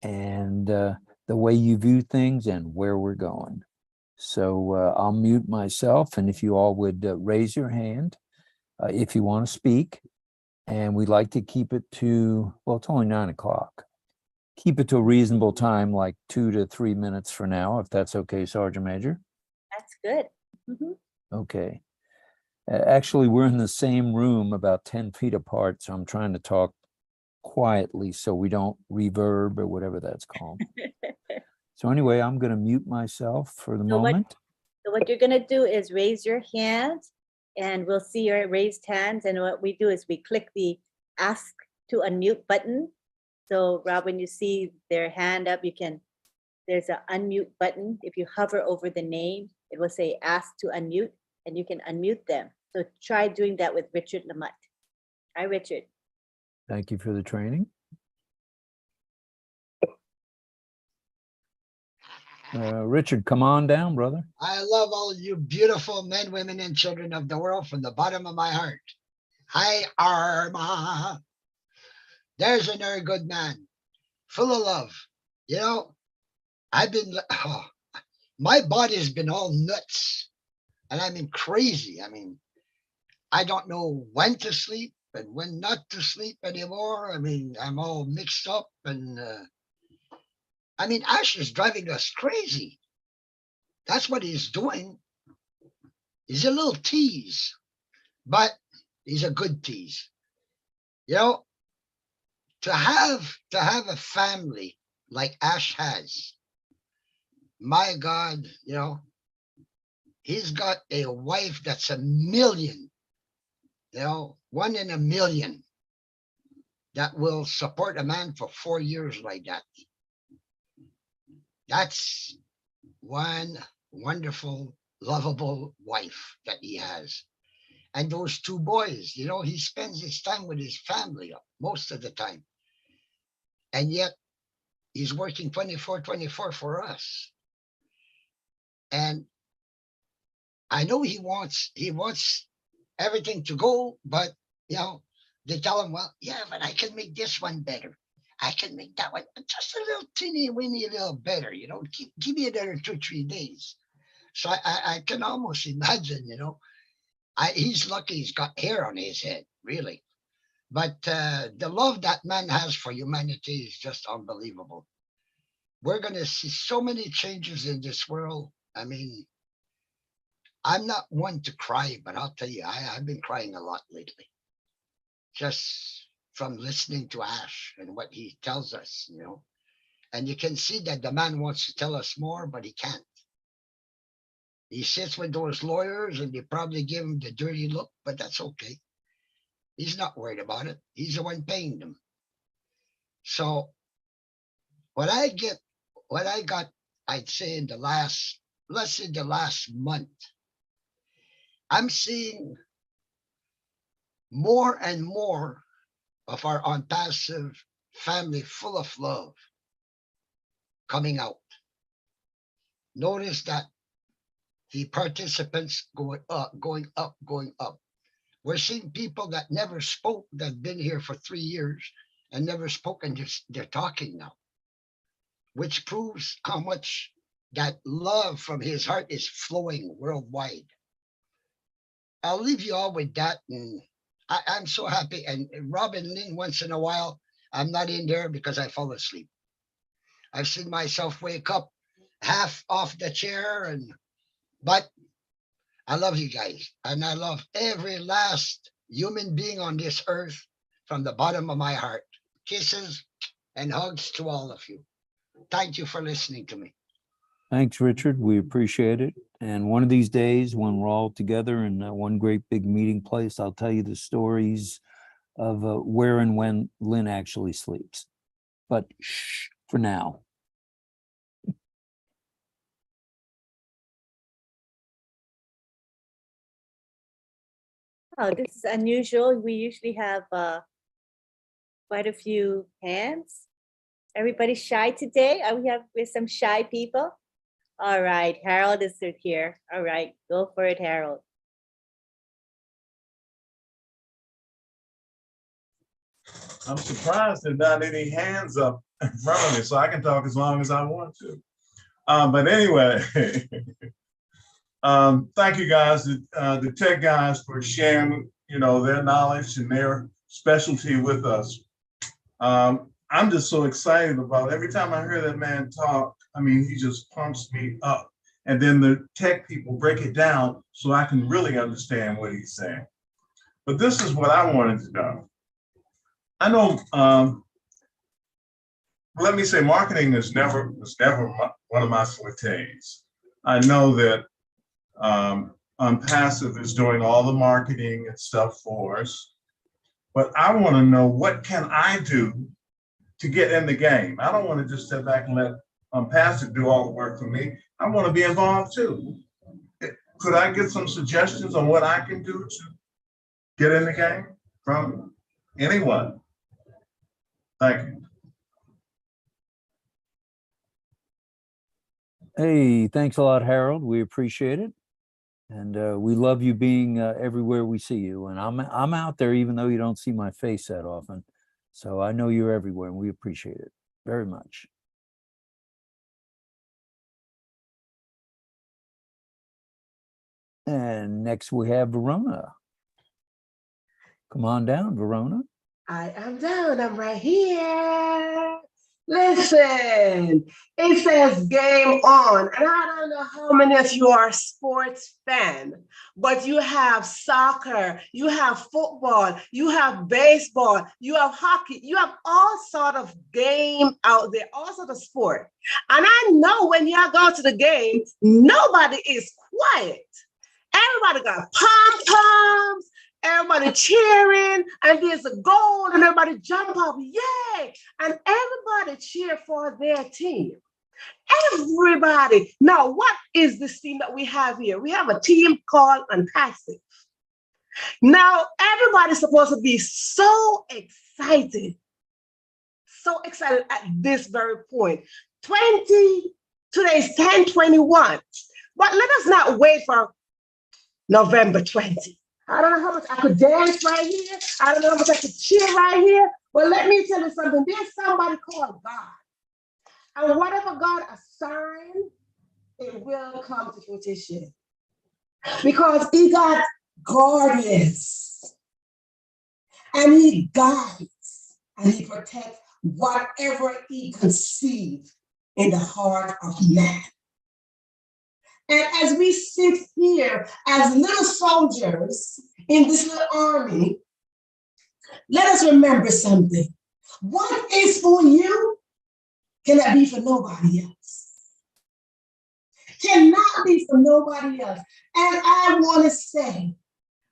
and the way you view things and where we're going. So I'll mute myself, and if you all would raise your hand if you want to speak. And we'd like to keep it to, well, it's only 9 o'clock. Keep it to a reasonable time, like 2 to 3 minutes for now, if that's okay, Sergeant Major. That's good. Mhm. Okay. Actually, we're in the same room about 10 feet apart, so I'm trying to talk quietly so we don't reverb or whatever that's called. So anyway, I'm going to mute myself for the So moment. what you're gonna do is raise your hand and we'll see your raised hands. And what we do is we click the ask to unmute button. So Rob, when you see their hand up, there's an unmute button. If you hover over the name, it will say ask to unmute and you can unmute them. So try doing that with Richard Lamott. Hi, Richard. Thank you for the training. Richard, come on down, brother. I love all you beautiful men, women, and children of the world from the bottom of my heart. Hi, Arma. There's another good man, full of love. You know, my body's been all nuts and I've been crazy. I mean, I don't know when to sleep and when not to sleep anymore. I mean, I'm all mixed up and I mean, Ash is driving us crazy. That's what he's doing. He's a little tease, but he's a good tease. You know, to have a family like Ash has, my God, you know, he's got a wife that's a million, you know, 1 in a million that will support a man for 4 years like that. That's one wonderful, lovable wife that he has. And those 2 boys, you know, he spends his time with his family most of the time. And yet he's working 24/24 for us. And I know he wants everything to go, but you know, they tell him, well, yeah, but I can make this one better. I can make that one just a little teeny weeny little better, you know, give me another 2-3 days. So I can almost imagine, you know, he's lucky he's got hair on his head, really. But the love that man has for humanity is just unbelievable. We're going to see so many changes in this world. I mean, I'm not one to cry, but I'll tell you, I've been crying a lot lately. Just from listening to Ash and what he tells us, you know. And you can see that the man wants to tell us more, but he can't. He sits with those lawyers and they probably give him the dirty look, but that's okay. He's not worried about it. He's the one paying them. So what I got, I'd say in the last, let's say the last month, I'm seeing more and more of our OnPassive family full of love coming out. Notice that the participants going up. We're seeing people that never spoke, that have been here for 3 years and never spoke, and they're talking now, which proves how much that love from his heart is flowing worldwide. I'll leave you all with that. And I'm so happy. And Robin Lynn, once in a while, I'm not in there because I fall asleep. I've seen myself wake up half off the chair, but I love you guys. And I love every last human being on this earth from the bottom of my heart. Kisses and hugs to all of you. Thank you for listening to me. Thanks, Richard. We appreciate it. And one of these days, when we're all together in one great big meeting place, I'll tell you the stories of where and when Lynn actually sleeps. But shh, for now. Oh, this is unusual. We usually have quite a few hands. Everybody shy today? We have with some shy people. All right, Harold is here. All right, go for it, Harold. I'm surprised there's not any hands up in front of me, so I can talk as long as I want to. But anyway, Thank you guys, the tech guys, for sharing, their knowledge and their specialty with us. I'm just so excited about it. Every time I hear that man talk, I mean, he just pumps me up. And then the tech people break it down so I can really understand what he's saying. But this is what I wanted to know. I know, let me say, marketing was never one of my fortes. I know that Unpassive is doing all the marketing and stuff for us, but I want to know, what can I do to get in the game? I don't want to just sit back and let Unpassive do all the work for me. I want to be involved too. Could I get some suggestions on what I can do to get in the game from anyone? Thank you. Hey, thanks a lot, Harold. We appreciate it. And we love you being everywhere we see you. And I'm out there, even though you don't see my face that often. So I know you're everywhere, and we appreciate it very much. And next we have Verona. Come on down, Verona. I am down. I'm right here. Listen, it says game on. And I don't know how many of you are sports fan, but you have soccer, you have football, you have baseball, you have hockey, you have all sort of game out there, all sort of sport. And I know when y'all go to the game, nobody is quiet. Everybody got pom-poms, everybody cheering, and there's a goal, and everybody jump up, yay! And everybody cheer for their team. Everybody. Now, what is this team that we have here? We have a team called Unpassive. Now, everybody's supposed to be so excited at this very point. Today's 10/21, but let us not wait for November 20. I don't know how much I could dance right here. I don't know how much I could cheer right here. But let me tell you something. There's somebody called God. And whatever God assigned, it will come to fruition. Because he got guardians. And he guides. And he protects whatever he conceives in the heart of man. And as we sit here as little soldiers in this little army, let us remember something. What is for you cannot be for nobody else. Cannot be for nobody else. And I want to say,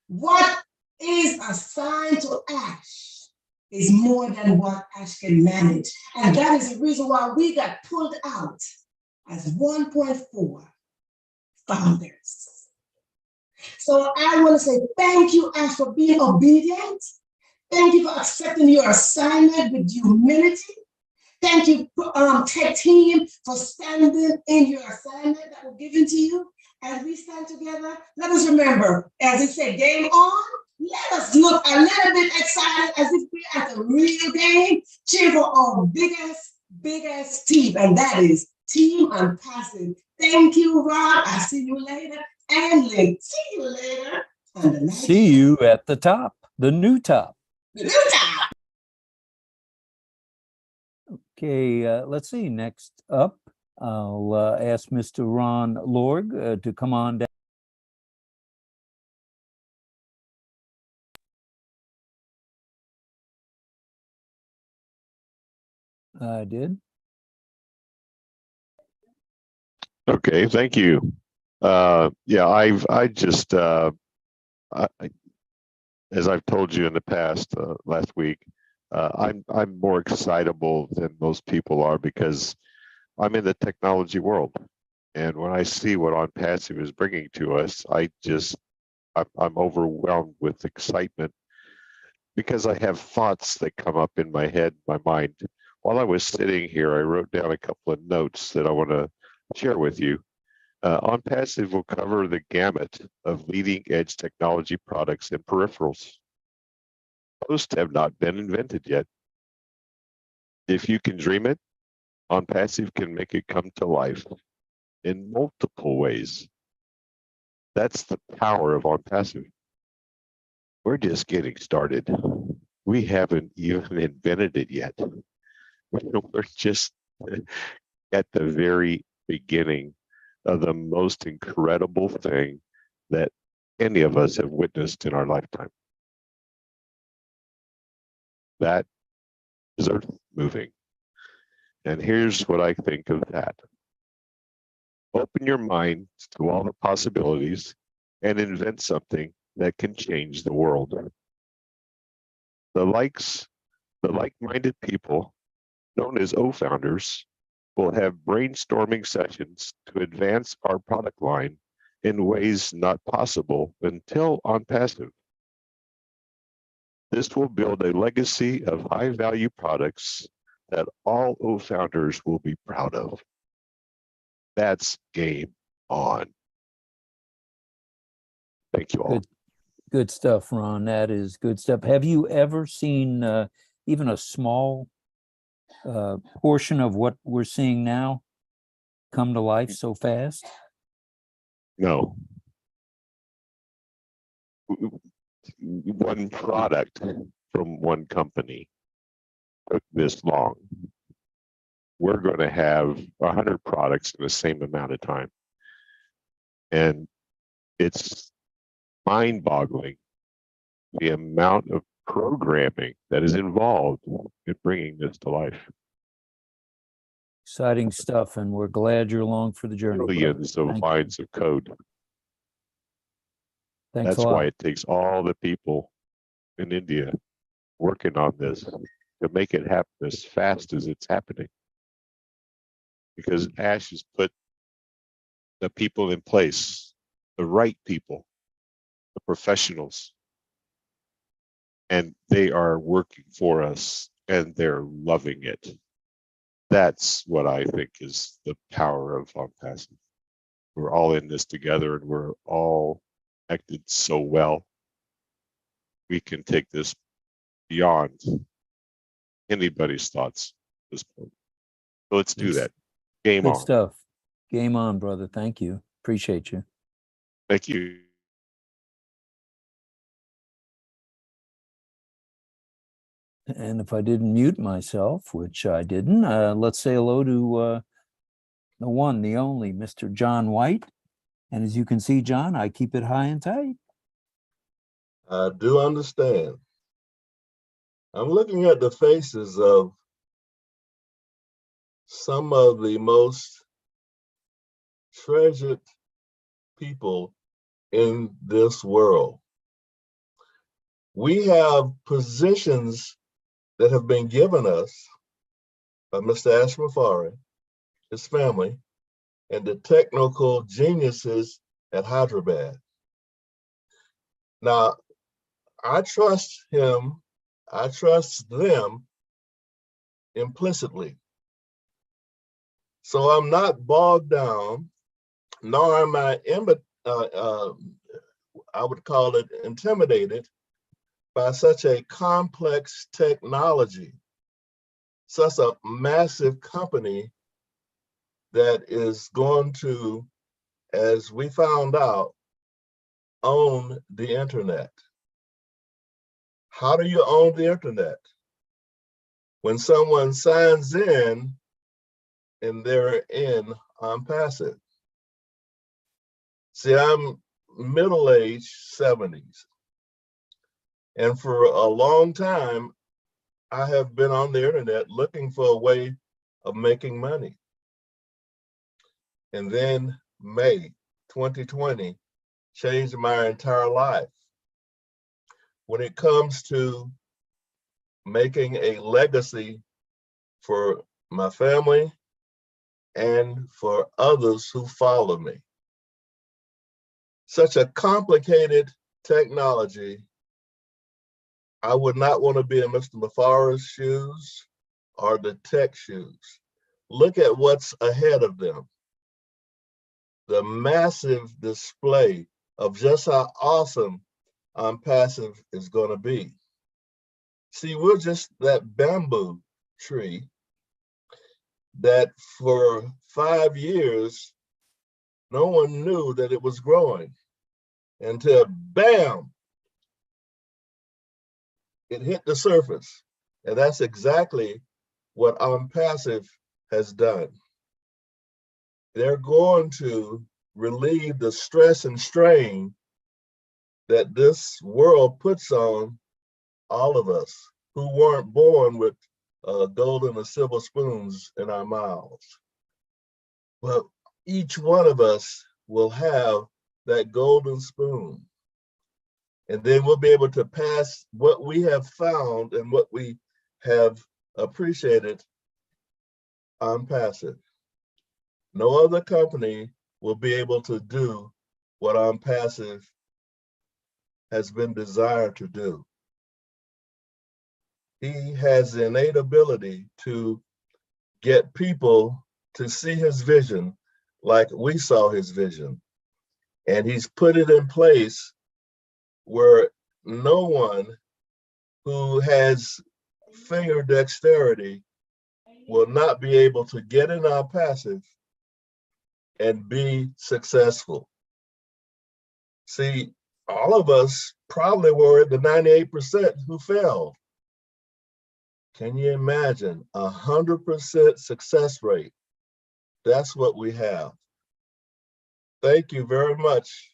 what is assigned to Ash is more than what Ash can manage. And that is the reason why we got pulled out as 1.4 founders. So I want to say thank you, Ash, for being obedient. Thank you for accepting your assignment with humility. Thank you, tech team, for standing in your assignment that was given to you. As we stand together, let us remember, as it said, game on. Let us look a little bit excited as if we're at a real game. Cheer for our biggest team, and that is Team Unpassive. Thank you, Rob. I'll see you later. And Lynn, see you later. See you at the top, the new top. The new top. Okay, let's see. Next up, I'll ask Mr. Ron Lorg to come on down. I did. Okay, thank you. Yeah, I just, as I've told you in the past, last week, I'm more excitable than most people are because I'm in the technology world, and when I see what Unpassive is bringing to us, I'm overwhelmed with excitement because I have thoughts that come up in my head, my mind. While I was sitting here, I wrote down a couple of notes that I want to share with you. Unpassive will cover the gamut of leading edge technology products and peripherals. Most have not been invented yet. If you can dream it, Unpassive can make it come to life in multiple ways. That's the power of OnPassive. We're just getting started. We haven't even invented it yet. We're just at the very beginning of the most incredible thing that any of us have witnessed in our lifetime. That is earth moving. And here's what I think of that. Open your mind to all the possibilities and invent something that can change the world. The like-minded people, known as O-founders, will have brainstorming sessions to advance our product line in ways not possible until OnPassive. This will build a legacy of high-value products that all O-founders will be proud of. That's game on. Thank you all. Good stuff, Ron. That is good stuff. Have you ever seen even a small portion of what we're seeing now come to life so fast? No. One product from one company took this long. We're going to have 100 products in the same amount of time. And it's mind-boggling the amount of programming that is involved in bringing this to life. Exciting stuff, and we're glad you're along for the journey. Billions of lines of code. Thanks That's a lot. why it takes all the people in India working on this to make it happen as fast as it's happening. Because Ash has put the people in place, the right people, the professionals, and they are working for us and they're loving it. That's what I think is the power of OnPassive. We're all in this together and we're all connected so well. We can take this beyond anybody's thoughts at this point. So let's do that. Game Good on. stuff. Game on, brother. Thank you. Appreciate you. Thank you. And if I didn't mute myself, which I didn't, let's say hello to the one, the only, Mr. John White. And as you can see, John, I keep it high and tight. I do understand. I'm looking at the faces of some of the most treasured people in this world. We have positions that have been given us by Mr. Ash Mufareh, his family, and the technical geniuses at Hyderabad. Now, I trust him, I trust them implicitly. So I'm not bogged down, nor am I, I would call it intimidated by such a complex technology, such a massive company that is going to, as we found out, own the internet. How do you own the internet? When someone signs in and they're in OnPassive. See, I'm middle-aged, 70s. And for a long time, I have been on the internet looking for a way of making money. And then May 2020 changed my entire life. When it comes to making a legacy for my family and for others who follow me. Such a complicated technology, I would not want to be in Mr. Mufareh's shoes or the tech shoes. Look at what's ahead of them. The massive display of just how awesome OnPassive is going to be. See, we're just that bamboo tree that for 5 years, no one knew that it was growing. until bam, it hit the surface. And that's exactly what OnPassive has done. They're going to relieve the stress and strain that this world puts on all of us who weren't born with golden or silver spoons in our mouths. But each one of us will have that golden spoon. And then we'll be able to pass what we have found and what we have appreciated OnPassive. No other company will be able to do what OnPassive has been desired to do. He has the innate ability to get people to see his vision like we saw his vision. And he's put it in place where no one who has finger dexterity will not be able to get in OnPassive and be successful. See, all of us probably were the 98% who failed. Can you imagine 100% success rate? That's what we have. Thank you very much.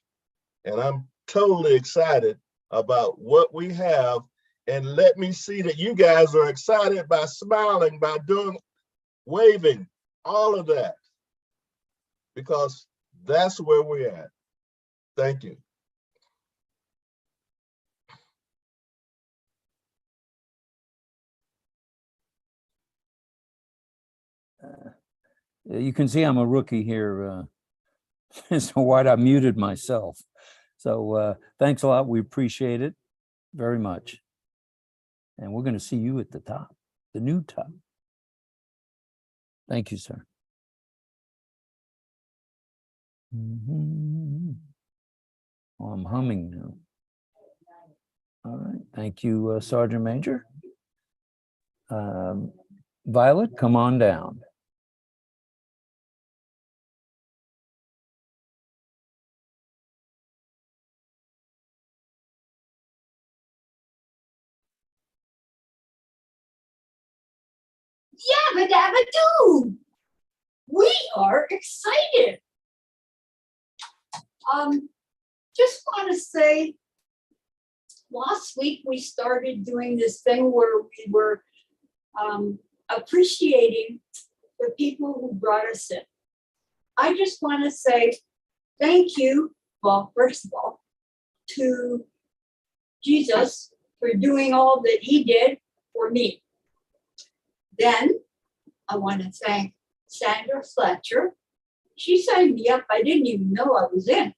And I'm totally excited about what we have. And let me see that you guys are excited by smiling, by doing, waving, all of that, because that's where we're at. Thank you. You can see I'm a rookie here, Mr. White. I muted myself. So thanks a lot. We appreciate it very much. And we're going to see you at the top, the new top. Thank you, sir. Oh, I'm humming now. All right. Thank you, Sergeant Major. Violet, come on down. Yabba dabba doo! We are excited. Just want to say, last week we started doing this thing where we were appreciating the people who brought us in. I just want to say thank you, well, first of all, to Jesus for doing all that he did for me. Then I want to thank Sandra Fletcher. She signed me up. I didn't even know I was in.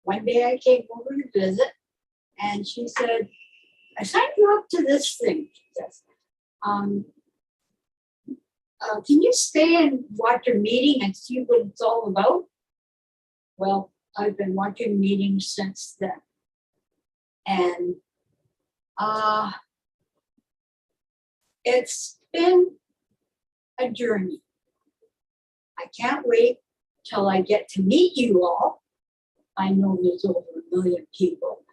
One day I came over to visit and she said, I signed you up to this thing. She says, can you stay and watch your meeting and see what it's all about? Well, I've been watching meetings since then. And it's been a journey. I can't wait till I get to meet you all. I know there's over 1 million people,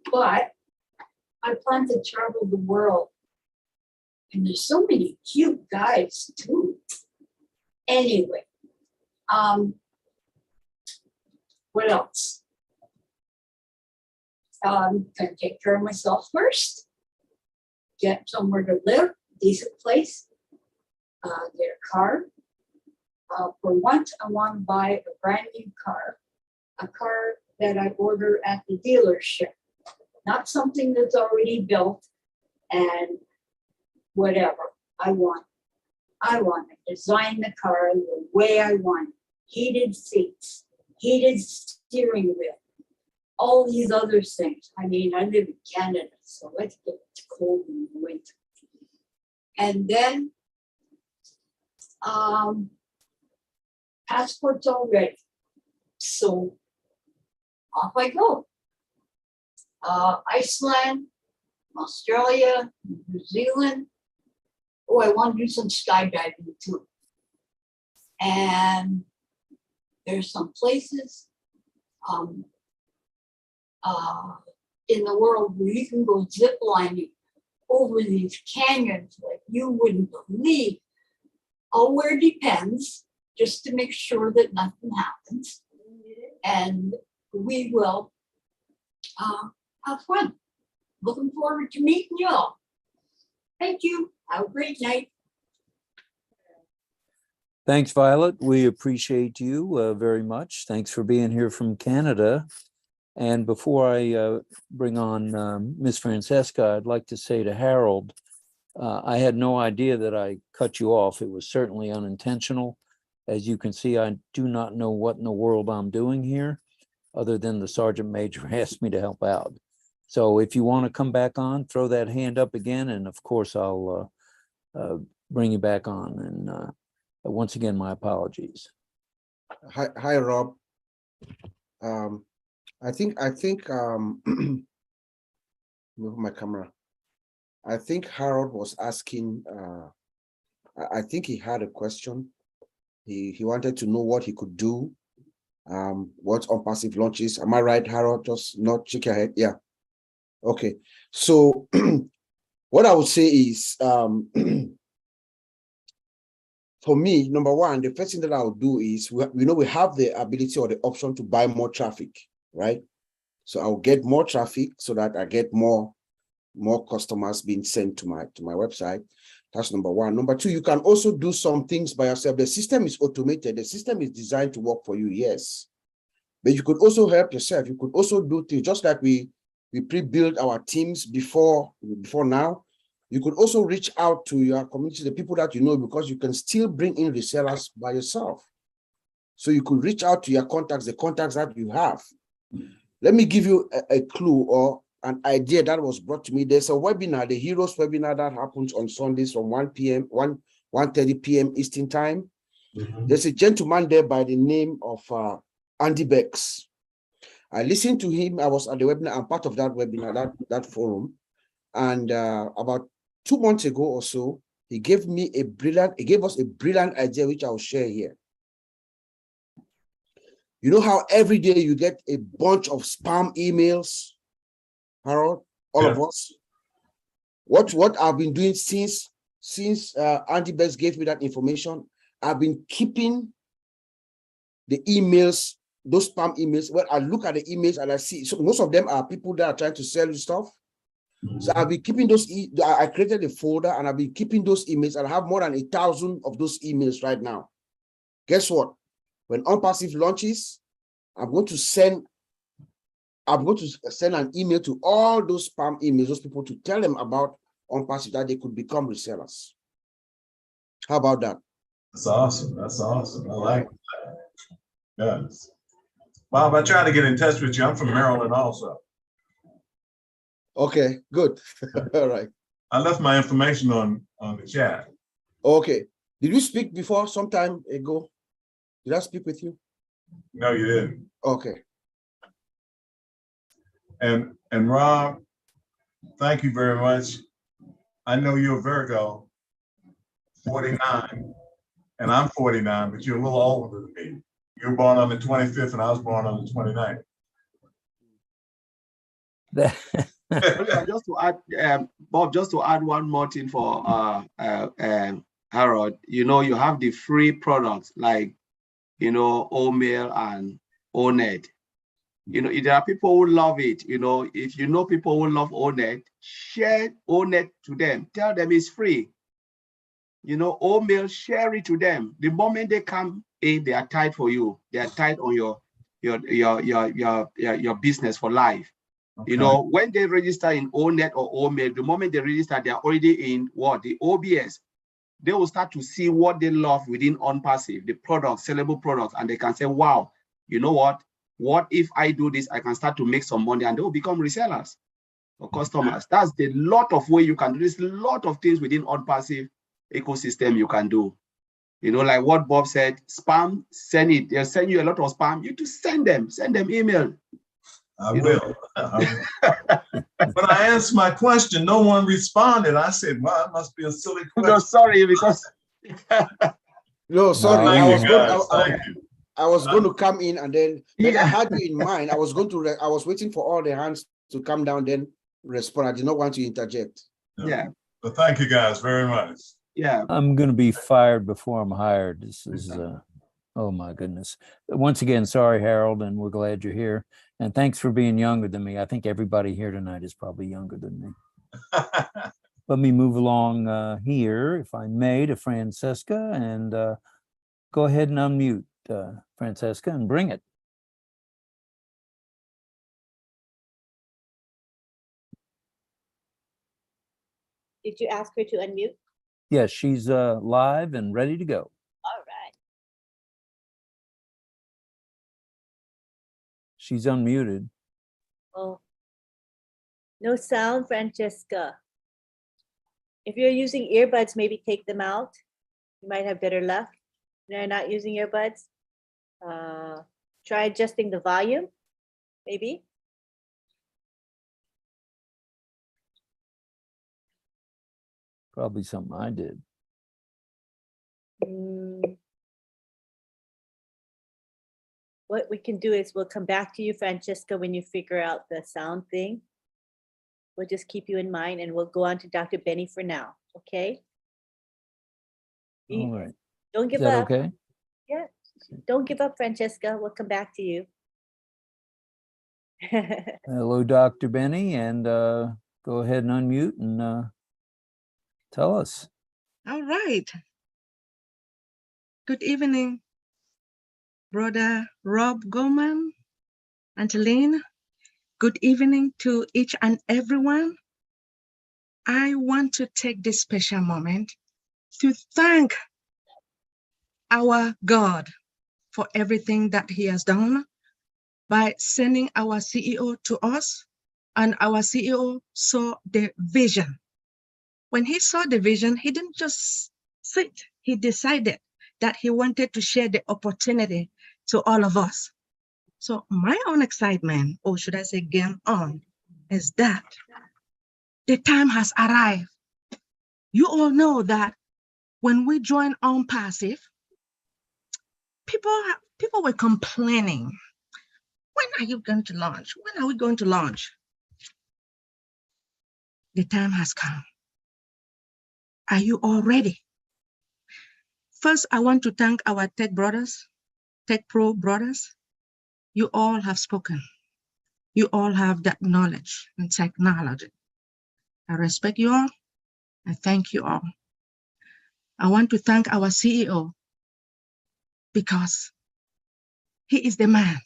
but I plan to travel the world. And there's so many cute guys too. Anyway, what else? I'm gonna take care of myself first, get somewhere to live, decent place, get a car. For once, I want to buy a brand new car, a car that I order at the dealership, not something that's already built and whatever. I want to design the car the way I want it. Heated seats, heated steering wheel, all these other things. I mean, I live in Canada, so it's cold in the winter. And then, passport's all ready. So off I go. Iceland, Australia, New Zealand. Oh, I want to do some skydiving too. And there's some places in the world where you can go zip lining over these canyons like you wouldn't believe. All where depends, just to make sure that nothing happens. And we will have fun. Looking forward to meeting you all. Thank you. Have a great night. Thanks, Violet. We appreciate you very much. Thanks for being here from Canada. And before I bring on Ms. Francesca, I'd like to say to Harold, I had no idea that I cut you off. It was certainly unintentional. As you can see, I do not know what in the world I'm doing here, other than the Sergeant Major asked me to help out. So if you want to come back on, throw that hand up again, and of course I'll bring you back on. And once again, my apologies. Hi, Rob. I think move my camera. I think Harold was asking, I think he had a question. He wanted to know what he could do, what OnPassive launches. Am I right, Harold? Just not shake your head. Yeah. Okay. So what I would say is, for me, number one, the first thing that I would do is, we have the ability or the option to buy more traffic, right? So I'll get more traffic so that I get more customers being sent to my website. That's number one. Number two, you can also do some things by yourself. The system is automated. The system is designed to work for you, yes. But you could also help yourself. You could also do things just like we pre-build our teams before now. You could also reach out to your community, the people that you know, because you can still bring in resellers by yourself. So you could reach out to your contacts, the contacts that you have. Let me give you a clue or an idea that was brought to me. There's a webinar, the Heroes webinar, that happens on Sundays from 1:30 p.m. Eastern time. There's a gentleman there by the name of Andy Bex. I listened to him. I was at the webinar. I'm part of that webinar, that forum. And about 2 months ago or so, he gave us a brilliant idea, which I'll share here. You know how every day you get a bunch of spam emails, Harold, all of us? What I've been doing since Andy Bex gave me that information, I've been keeping the emails, those spam emails. Well, I look at the emails and I see, so most of them are people that are trying to sell you stuff. So I've been keeping those, I created a folder and I've been keeping those emails, and I have more than 1,000 of those emails right now. Guess what? When OnPassive launches, I'm going to send an email to all those spam emails, those people, to tell them about OnPassive, that they could become resellers. How about that? That's awesome. That's awesome. I like that. Yes. Bob, I tried to get in touch with you. I'm from Maryland also. Okay, good. All right. I left my information on the chat. Okay. Did you speak before some time ago? Did I speak with you? No, you didn't. Okay. And Rob, thank you very much. I know you're Virgo, 49, and I'm 49, but you're a little older than me. You were born on the 25th and I was born on the 29th. Just to add, Bob, just to add one more thing for Harold, you have the free products like, Omail and Onet. There are people who love it. If you know people who love Onet, share Onet to them. Tell them it's free. Omail, share it to them. The moment they come in, they are tied for you. They are tied on your business for life. Okay. When they register in Onet or Omail, the moment they register, they are already in the OBS. They will start to see what they love within OnPassive, the products, sellable products, and they can say, wow, you know what? What if I do this? I can start to make some money, and they will become resellers or customers. That's the lot of way you can do this. A lot of things within OnPassive ecosystem you can do. Like what Bob said, spam, send it. They'll send you a lot of spam. You just send them email. I will. When I asked my question, no one responded. I said, well, it must be a silly question. No, sorry, because no, sorry. I was going to come in and then when I Yeah. had you in mind, I was waiting for all the hands to come down, then respond. I did not want to interject. Yeah. But thank you guys very much. Yeah. I'm going to be fired before I'm hired. This is, oh my goodness. Once again, sorry, Harold, and we're glad you're here. And thanks for being younger than me. I think everybody here tonight is probably younger than me. Let me move along here, if I may, to Francesca, and go ahead and unmute Francesca and bring it. Did you ask her to unmute? Yes, she's live and ready to go. All right. She's unmuted. Oh, no sound, Francesca. If you're using earbuds, maybe take them out. You might have better luck. You're not using earbuds. Try adjusting the volume, maybe. Probably something I did. What we can do is we'll come back to you, Francesca, when you figure out the sound thing. We'll just keep you in mind and we'll go on to Dr. Benny for now, okay? All right. Don't Is give that up. okay? Yeah, don't give up, Francesca. We'll come back to you. Hello, Dr. Benny, and go ahead and unmute and tell us. All right. Good evening, Brother Rob Gorman, Angeline. Good evening to each and everyone. I want to take this special moment to thank our God for everything that He has done by sending our CEO to us, and our CEO saw the vision. When he saw the vision, he didn't just sit, he decided that he wanted to share the opportunity to all of us. So my own excitement, or should I say game on, is that the time has arrived. You all know that when we joined OnPassive, people were complaining. When are you going to launch? When are we going to launch? The time has come. Are you all ready? First, I want to thank our tech brothers, tech pro brothers. You all have spoken. You all have that knowledge and technology. I respect you all. I thank you all. I want to thank our CEO because he is the man.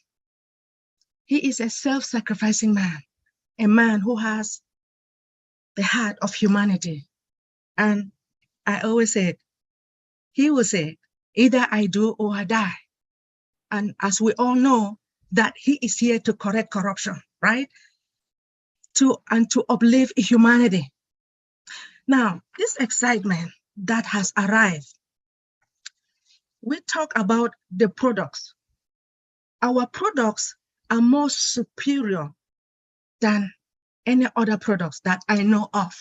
He is a self-sacrificing man, a man who has the heart of humanity. And I always said, he will say, either I do or I die. And as we all know, that he is here to correct corruption, right? To uplift humanity. Now, this excitement that has arrived, we talk about the products. Our products are more superior than any other products that I know of.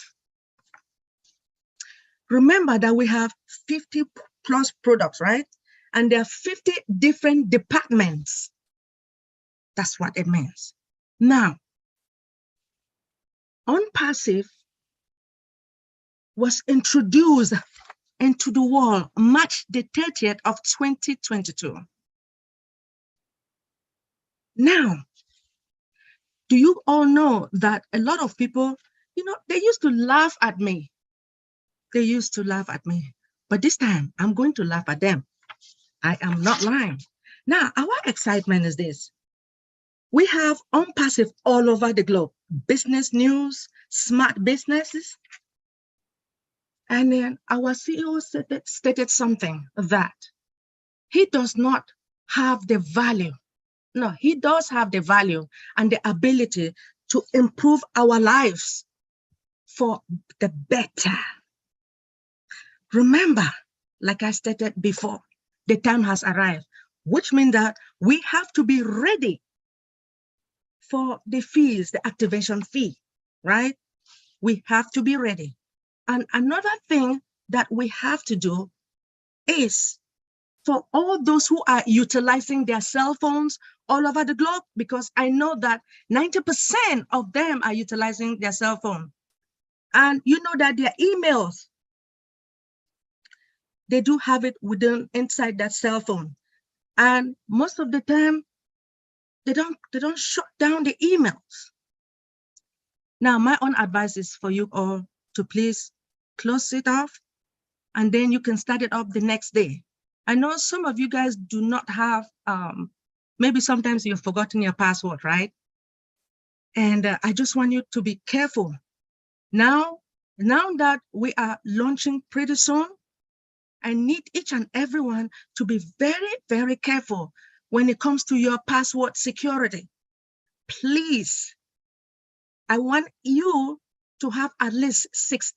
Remember that we have 50 plus products, right? And there are 50 different departments. That's what it means. Now, OnPassive was introduced into the world March the 30th of 2022. Now, do you all know that a lot of people, they used to laugh at me. They used to laugh at me, but this time I'm going to laugh at them. I am not lying. Now, our excitement is this. We have OnPassive all over the globe, business news, smart businesses. And then our CEO stated something that he does not have the value. No, he does have the value and the ability to improve our lives for the better. Remember, like I stated before, the time has arrived, which means that we have to be ready for the fees, the activation fee, right? We have to be ready. And another thing that we have to do is for all those who are utilizing their cell phones all over the globe, because I know that 90% of them are utilizing their cell phone. And you know that their emails, they do have it inside that cell phone. And most of the time, they don't shut down the emails. Now, my own advice is for you all to please close it off, and then you can start it up the next day. I know some of you guys do not have, maybe sometimes you've forgotten your password, right? And I just want you to be careful. Now that we are launching pretty soon, I need each and everyone to be very, very careful when it comes to your password security. Please, I want you to have at least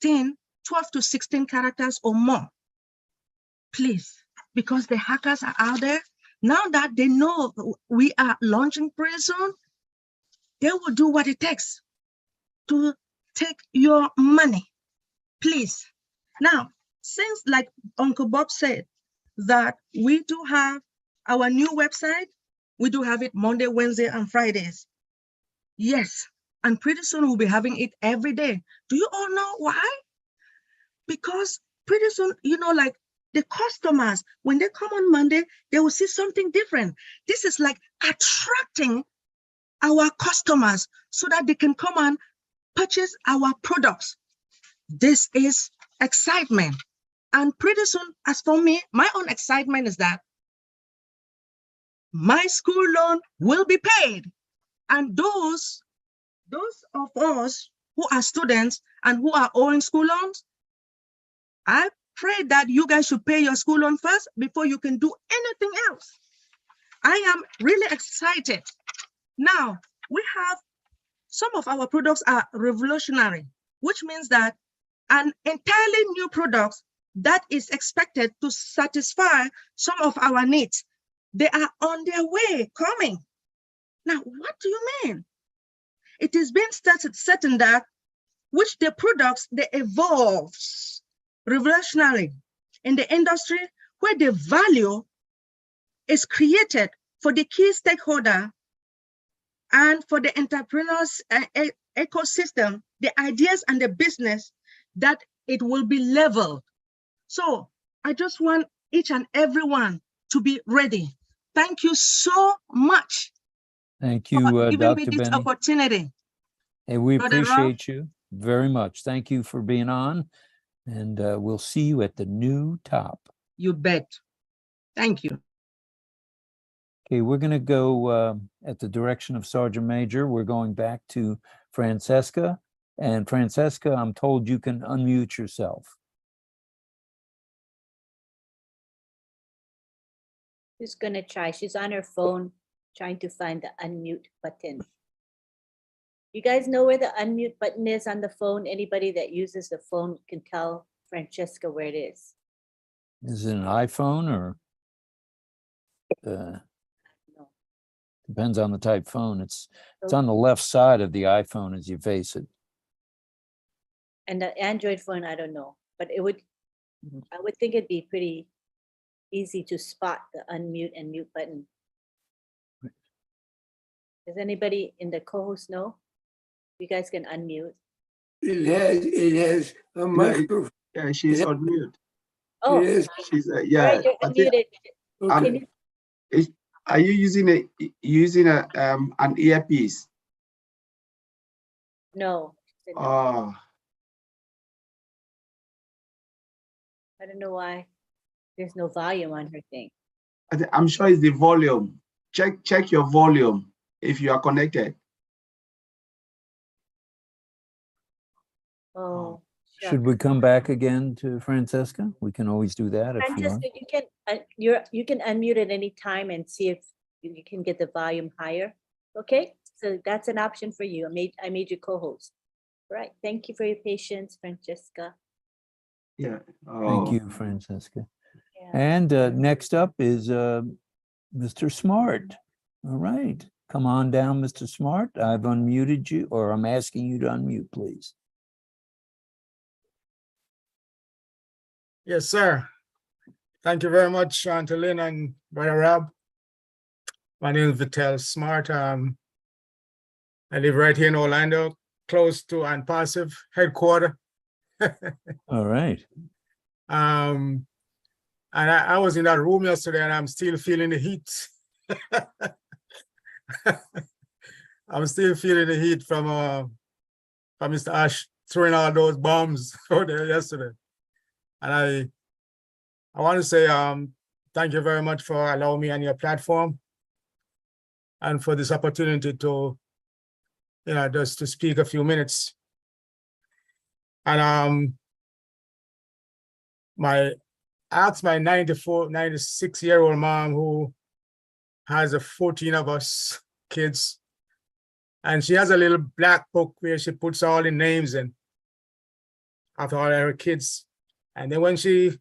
12 to 16 characters or more. Please, because the hackers are out there. Now that they know we are launching pretty soon, they will do what it takes to take your money. Please. Now, since like Uncle Bob said, that we do have our new website, we do have it Monday, Wednesday, and Fridays. Yes, and pretty soon we'll be having it every day. Do you all know why? Because pretty soon, you know, like the customers, when they come on Monday, they will see something different. This is like attracting our customers so that they can come and purchase our products. This is excitement. And pretty soon, as for me, my own excitement is that my school loan will be paid. And those of us who are students and who are owing school loans, I pray that you guys should pay your school loan first before you can do anything else. I am really excited. Now, we have some of our products are revolutionary, which means that an entirely new product that is expected to satisfy some of our needs. They are on their way, coming. Now, what do you mean? It is being certain that which the products, they evolve revolutionarily in the industry where the value is created for the key stakeholder and for the entrepreneurs ecosystem, the ideas and the business, that it will be leveled. So I just want each and everyone to be ready. Thank you so much. Thank you, for giving me Dr. this Benny. opportunity. And we Brother Rob? appreciate you very much. Thank you for being on, and we'll see you at the new top. You bet. Thank you. Okay, we're going to go at the direction of Sergeant Major. We're going back to Francesca. And Francesca, I'm told you can unmute yourself. She's gonna try. She's on her phone trying to find the unmute button. You guys know where the unmute button is on the phone? Anybody that uses the phone can tell Francesca where it is. Is it an iPhone or? No. Depends on the type phone. It's on the left side of the iPhone as you face it. And the Android phone, I don't know, but it would, I would think it'd be pretty easy to spot the unmute and mute button. Does anybody in the co-host know? You guys can unmute. It has a microphone. Yeah, she's on mute. Oh, She's all yeah. right, you're I think- unmuted. Can you- Are you using an earpiece? No. she said no. Oh, I don't know why there's no volume on her thing. I'm sure it's the volume. Check your volume if you are connected. Oh, Should we come back again to Francesca? We can always do that if you want. Francesca, you can unmute at any time and see if you can get the volume higher. Okay, so that's an option for you. I made you co-host. Right. Thank you for your patience, Francesca. Yeah. Thank you, Francesca. And next up is Mr. Smart. All right, come on down, Mr. Smart. I've unmuted you, or I'm asking you to unmute, please. Yes, sir. Thank you very much, Chantalyn and Brother Rob. My name is Vitel Smart. I live right here in Orlando, close to Anpassive headquarters. All right. And I was in that room yesterday and I'm still feeling the heat. I'm still feeling the heat from Mr. Ash throwing all those bombs out there yesterday. And I want to say thank you very much for allowing me on your platform and for this opportunity to, just to speak a few minutes. And I asked my 96-year-old mom, who has 14 of us kids, and she has a little black book where she puts all the names in of all her kids. And then when she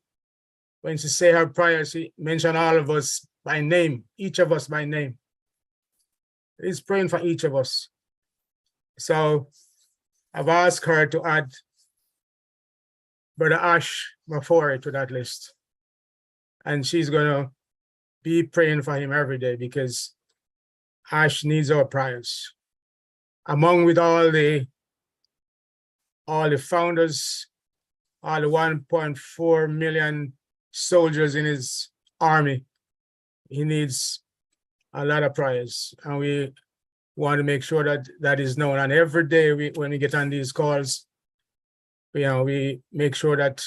say her prayer, she mentioned all of us by name, each of us by name. He's praying for each of us. So I've asked her to add Brother Ash Mafori to that list. And she's gonna be praying for him every day because Ash needs our prayers. Among with all the founders, all the 1.4 million soldiers in his army, he needs a lot of prayers. And we want to make sure that that is known. And every day when we get on these calls, we make sure that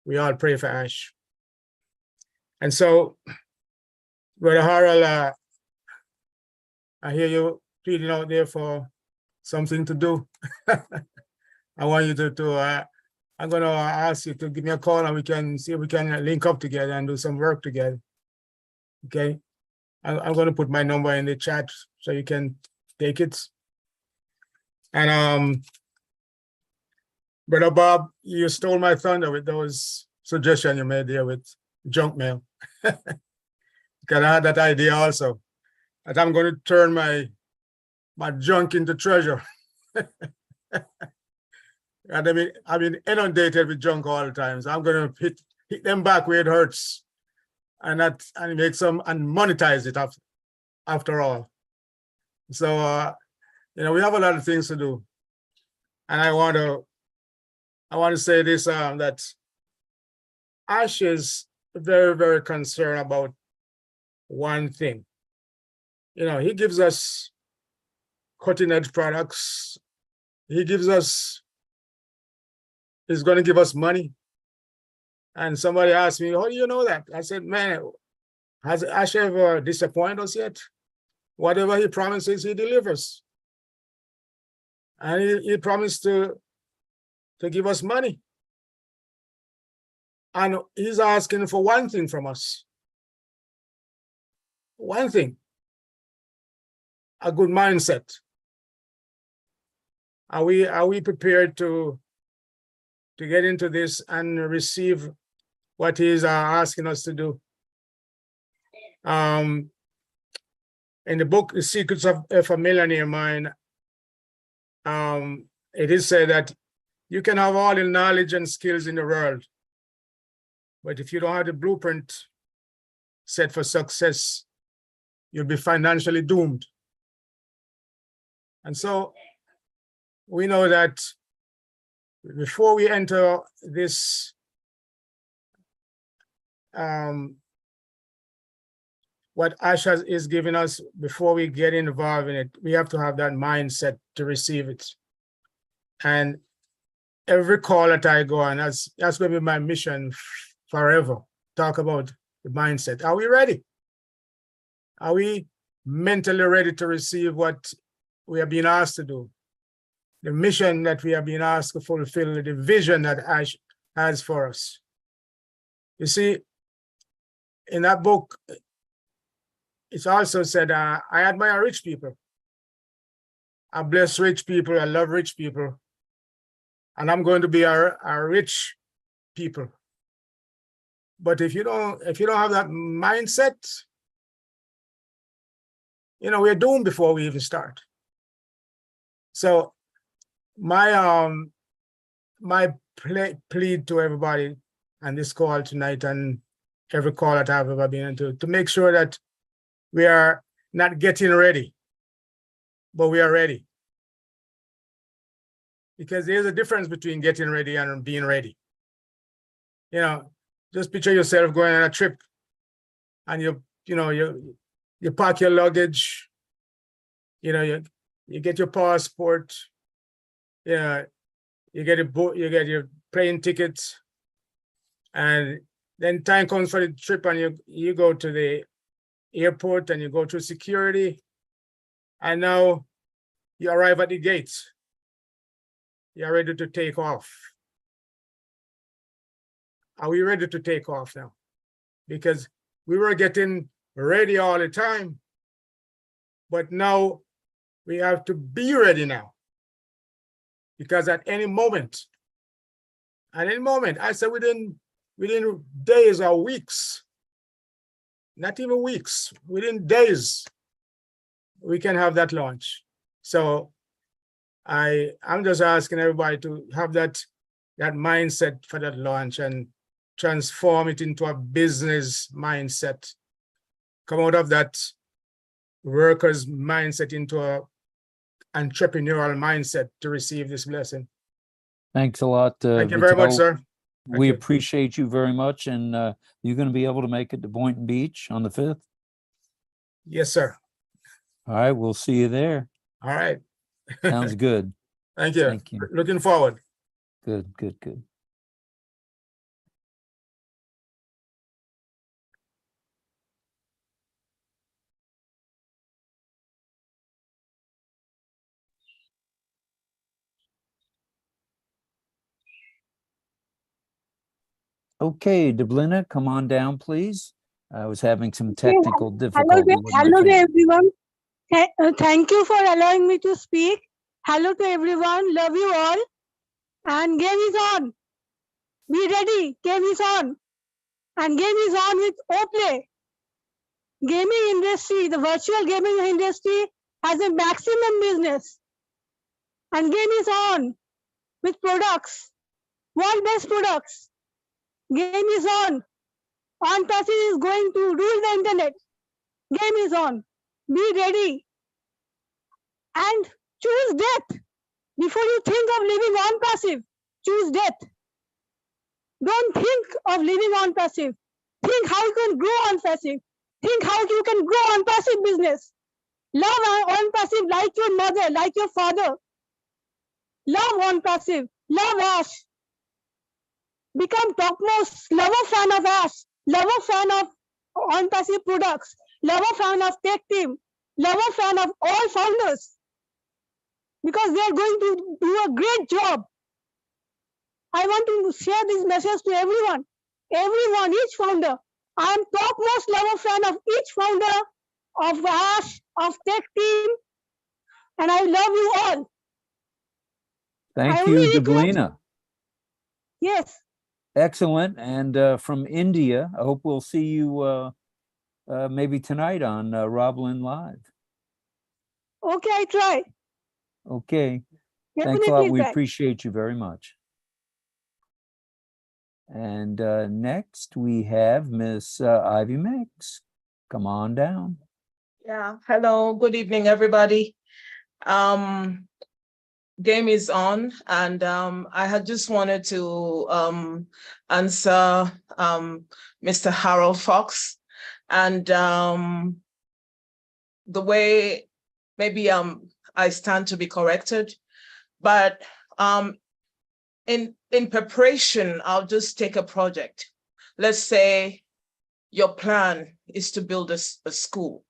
we all pray for Ash. And so, Brother Harold, I hear you pleading out there for something to do. I want you to I'm gonna ask you to give me a call and we can see if we can link up together and do some work together. Okay? I'm gonna put my number in the chat so you can take it. And Brother Bob, you stole my thunder with those suggestions you made there with junk mail. Because I had that idea also, that I'm going to turn my junk into treasure. And I've been inundated with junk all the time, so I'm going to hit them back where it hurts, and make some and monetize it after all. So we have a lot of things to do, and I want to say this that Ash is very, very concerned about one thing. He gives us cutting edge products. He's going to give us money. And somebody asked me, how do you know that? I said, man, has Ash ever disappointed us yet? Whatever he promises, he delivers. And he promised to give us money. And he's asking for one thing from us. One thing. A good mindset. Are we prepared to get into this and receive what he's asking us to do? In the book, The Secrets of a Millionaire Mind, it is said that you can have all the knowledge and skills in the world, but if you don't have the blueprint set for success, you'll be financially doomed. And so we know that before we enter this what Ash is giving us, before we get involved in it, we have to have that mindset to receive it. And every call that I go on, that's going to be my mission forever. Talk about the mindset. Are we ready? Are we mentally ready to receive what we are being asked to do? The mission that we are being asked to fulfill, the vision that Ash has for us. You see, in that book, it's also said, I admire rich people. I bless rich people, I love rich people. And I'm going to be a rich people. But if you don't have that mindset, we're doomed before we even start. So my plea to everybody on this call tonight and every call that I've ever been into, to make sure that we are not getting ready, but we are ready. Because there's a difference between getting ready and being ready. You know, just picture yourself going on a trip and you pack your luggage, you get your passport, you get a boat, you get your plane tickets, and then time comes for the trip and you go to the airport and you go through security, and now you arrive at the gates. You're ready to take off. Are we ready to take off now? Because we were getting ready all the time, but now we have to be ready now. Because at any moment, I said within days or weeks, not even weeks, within days, we can have that launch. So I'm just asking everybody to have that mindset for that launch and transform it into a business mindset. Come out of that worker's mindset into a entrepreneurial mindset to receive this blessing. Thanks a lot. Thank you very much, Vito. sir. We you. appreciate you very much. And you're going to be able to make it to Boynton Beach on the 5th? Yes, sir. All right, we'll see you there. All right. Sounds good. Thank you. Thank you. Looking forward. Good, good, good. Okay, Deblina, come on down, please. I was having some technical difficulty with my hello to phone. everyone. Thank you for allowing me to speak. Hello to everyone. Love you all. And game is on. Be ready. Game is on. And game is on with Oplay. Gaming industry, the virtual gaming industry has a maximum business. And game is on with products. World-best products. Game is on. OnPassive is going to rule the internet. Game is on. Be ready. And choose death. Before you think of living OnPassive, choose death. Don't think of living OnPassive. Think how you can grow OnPassive. Think how you can grow OnPassive business. Love OnPassive like your mother, like your father. Love OnPassive. Love Ash. Become topmost lover fan of Ash. Lover fan of OnPassive products. Lover fan of Tech Team. Lover fan of all founders. Because they are going to do a great job. I want to share this message to everyone. Everyone, each founder. I am topmost lover fan of each founder of Ash, of Tech Team, and I love you all. Thank you, Deblina. Yes. Excellent. And from India, I hope we'll see you maybe tonight on Roblin Live. Okay, I try. Okay. Thanks a Definitely lot. We try. appreciate you very much. And next we have Miss Ivy Mix. Come on down. Yeah, hello, good evening, everybody. Game is on, and I had just wanted to answer Mr. Harold Fox, and the way maybe I stand to be corrected, but in preparation, I'll just take a project. Let's say your plan is to build a school.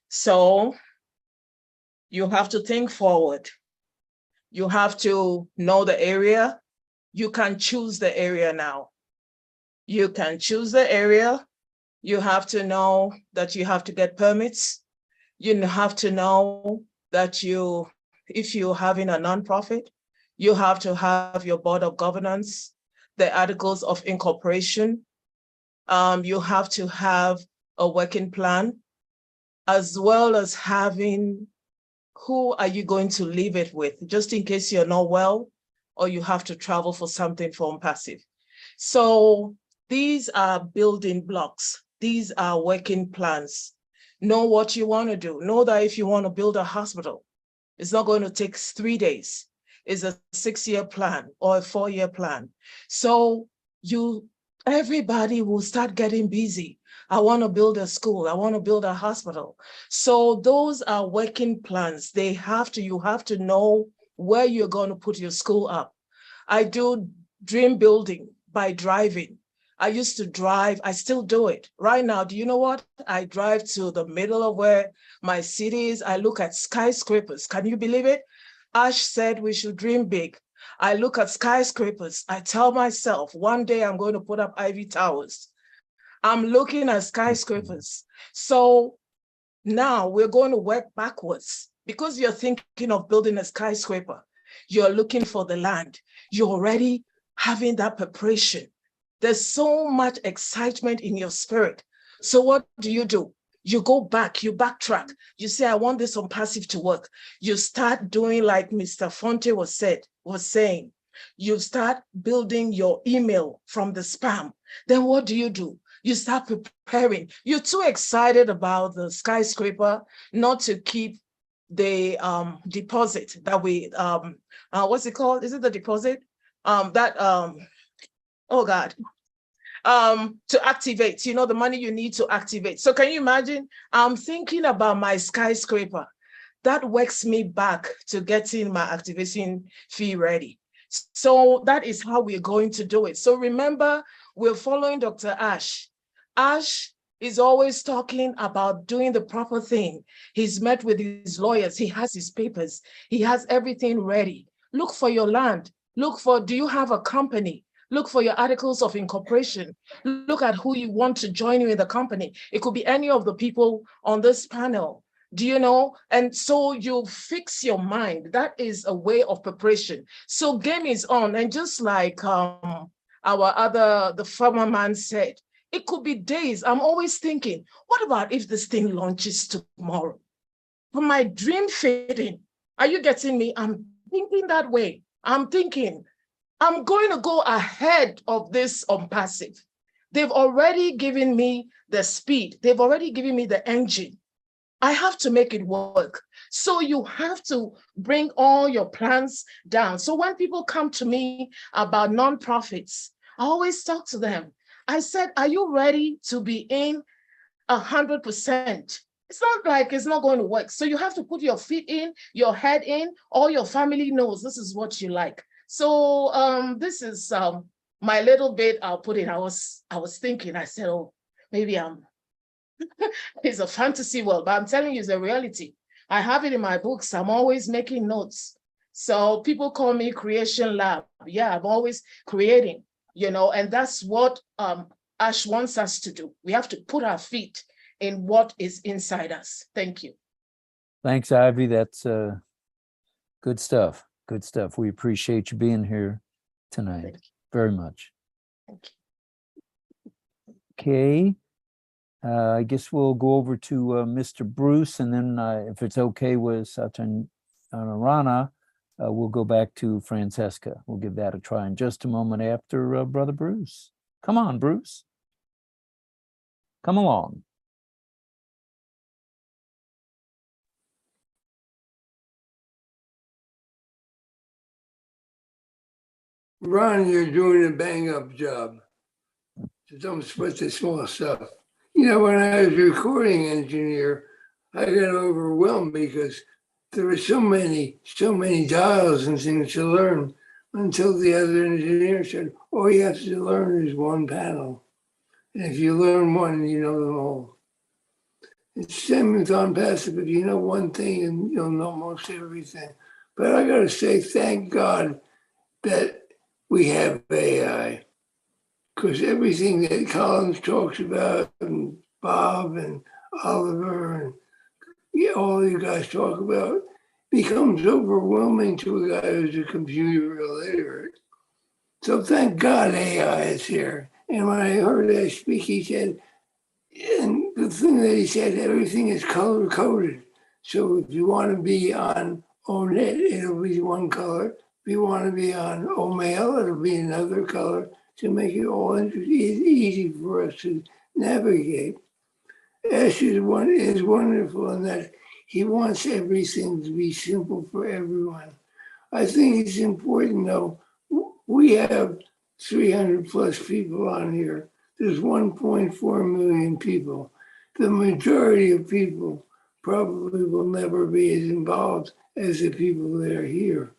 So you have to think forward. You have to know the area. You can choose the area now. You can choose the area. You have to know that you have to get permits. You have to know that if you're having a nonprofit, you have to have your board of governance, the articles of incorporation. You have to have a working plan, as well as having who are you going to leave it with, just in case you're not well or you have to travel for something for OnPassive. So These are building blocks. These are working plans. Know what you want to do. Know that if you want to build a hospital, it's not going to take 3 days. It's a 6-year plan or a 4-year plan. So everybody will start getting busy. I want to build a school. I want to build a hospital. So those are working plans. You have to know where you're going to put your school up. I do dream building by driving. I used to drive, I still do it. Right now, do you know what? I drive to the middle of where my city is. I look at skyscrapers. Can you believe it? Ash said we should dream big. I look at skyscrapers. I tell myself, one day I'm going to put up Ivy Towers. I'm looking at skyscrapers. So now we're going to work backwards. Because you're thinking of building a skyscraper, you're looking for the land. You're already having that preparation. There's so much excitement in your spirit. So what do? You go back, you backtrack. You say, I want this on passive to work. You start doing like Mr. Fonte was saying. You start building your email from the spam. Then what do? You start preparing. You're too excited about the skyscraper not to keep the deposit that we, what's it called? Is it the deposit? Oh God, to activate, the money you need to activate. So can you imagine? I'm thinking about my skyscraper. That works me back to getting my activation fee ready. So that is how we're going to do it. So remember, we're following Dr. Ash. Ash is always talking about doing the proper thing. He's met with his lawyers. He has his papers. He has everything ready. Look for your land. Do you have a company? Look for your articles of incorporation. Look at who you want to join you in the company. It could be any of the people on this panel. Do you know? And so you fix your mind. That is a way of preparation. So game is on. And just like the farmer man said, it could be days. I'm always thinking, what about if this thing launches tomorrow? For my dream fitting, are you getting me? I'm thinking that way. I'm thinking, I'm going to go ahead of this on passive. They've already given me the speed. They've already given me the engine. I have to make it work. So you have to bring all your plans down. So when people come to me about nonprofits, I always talk to them. I said, are you ready to be in 100%? It's not like it's not going to work. So you have to put your feet in, your head in, all your family knows this is what you like. So this is my little bit I'll put in. I was thinking, I said, oh, maybe it's a fantasy world, but I'm telling you, it's a reality. I have it in my books. I'm always making notes. So people call me Creation Lab. Yeah, I'm always creating, and that's what Ash wants us to do. We have to put our feet in what is inside us. Thank you. Thanks, Ivy. That's good stuff. Good stuff. We appreciate you being here tonight very much. Thank you. Okay. I guess we'll go over to Mr. Bruce, and then if it's okay with Satyanarayana, we'll go back to Francesca. We'll give that a try in just a moment after Brother Bruce. Come on, Bruce. Come along. Ron, you're doing a bang-up job. So don't sweat the small stuff. When I was recording engineer, I got overwhelmed because there were so many dials and things to learn until the other engineer said, all you have to learn is one panel. And if you learn one, you know them all. It's same with on passive. If you know one thing, and you'll know most everything. But I got to say, thank God that we have AI. Because everything that Collins talks about, and Bob and Oliver and all you guys talk about, becomes overwhelming to a guy who's a computer illiterate. So thank God AI is here. And when I heard Ash speak, he said, and the thing that he said, everything is color coded. So if you want to be on ONET, it'll be one color. If you want to be on OMail, it'll be another color. to make it all easy for us to navigate. Ash is wonderful in that he wants everything to be simple for everyone. I think it's important though, we have 300 plus people on here. There's 1.4 million people. The majority of people probably will never be as involved as the people that are here.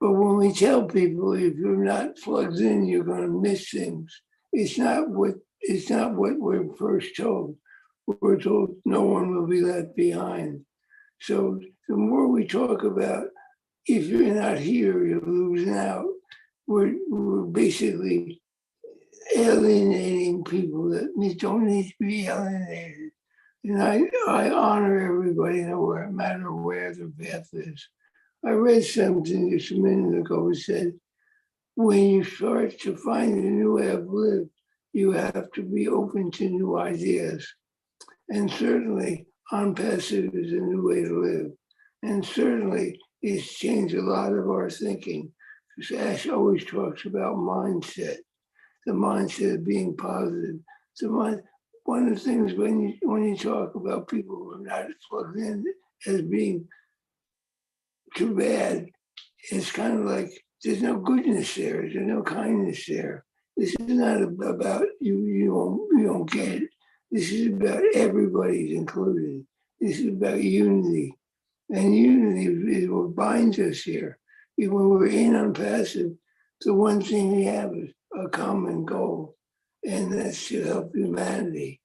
But when we tell people, if you're not plugged in, you're going to miss things. It's not what we're first told. We're told no one will be left behind. So the more we talk about, if you're not here, you're losing out. We're basically alienating people that don't need to be alienated. And I honor everybody, no matter where their path is. I read something just a minute ago that said, when you start to find a new way of live, you have to be open to new ideas. And certainly, OnPassive is a new way to live. And certainly, it's changed a lot of our thinking. Because Ash always talks about mindset, the mindset of being positive. So one of the things when you talk about people who are not plugged in as being too bad, it's kind of like there's no goodness there, there's no kindness there. This is not about you don't get it. This is about everybody's included. This is about unity. And unity is what binds us here. When we're in OnPassive, the one thing we have is a common goal, and that's to help humanity.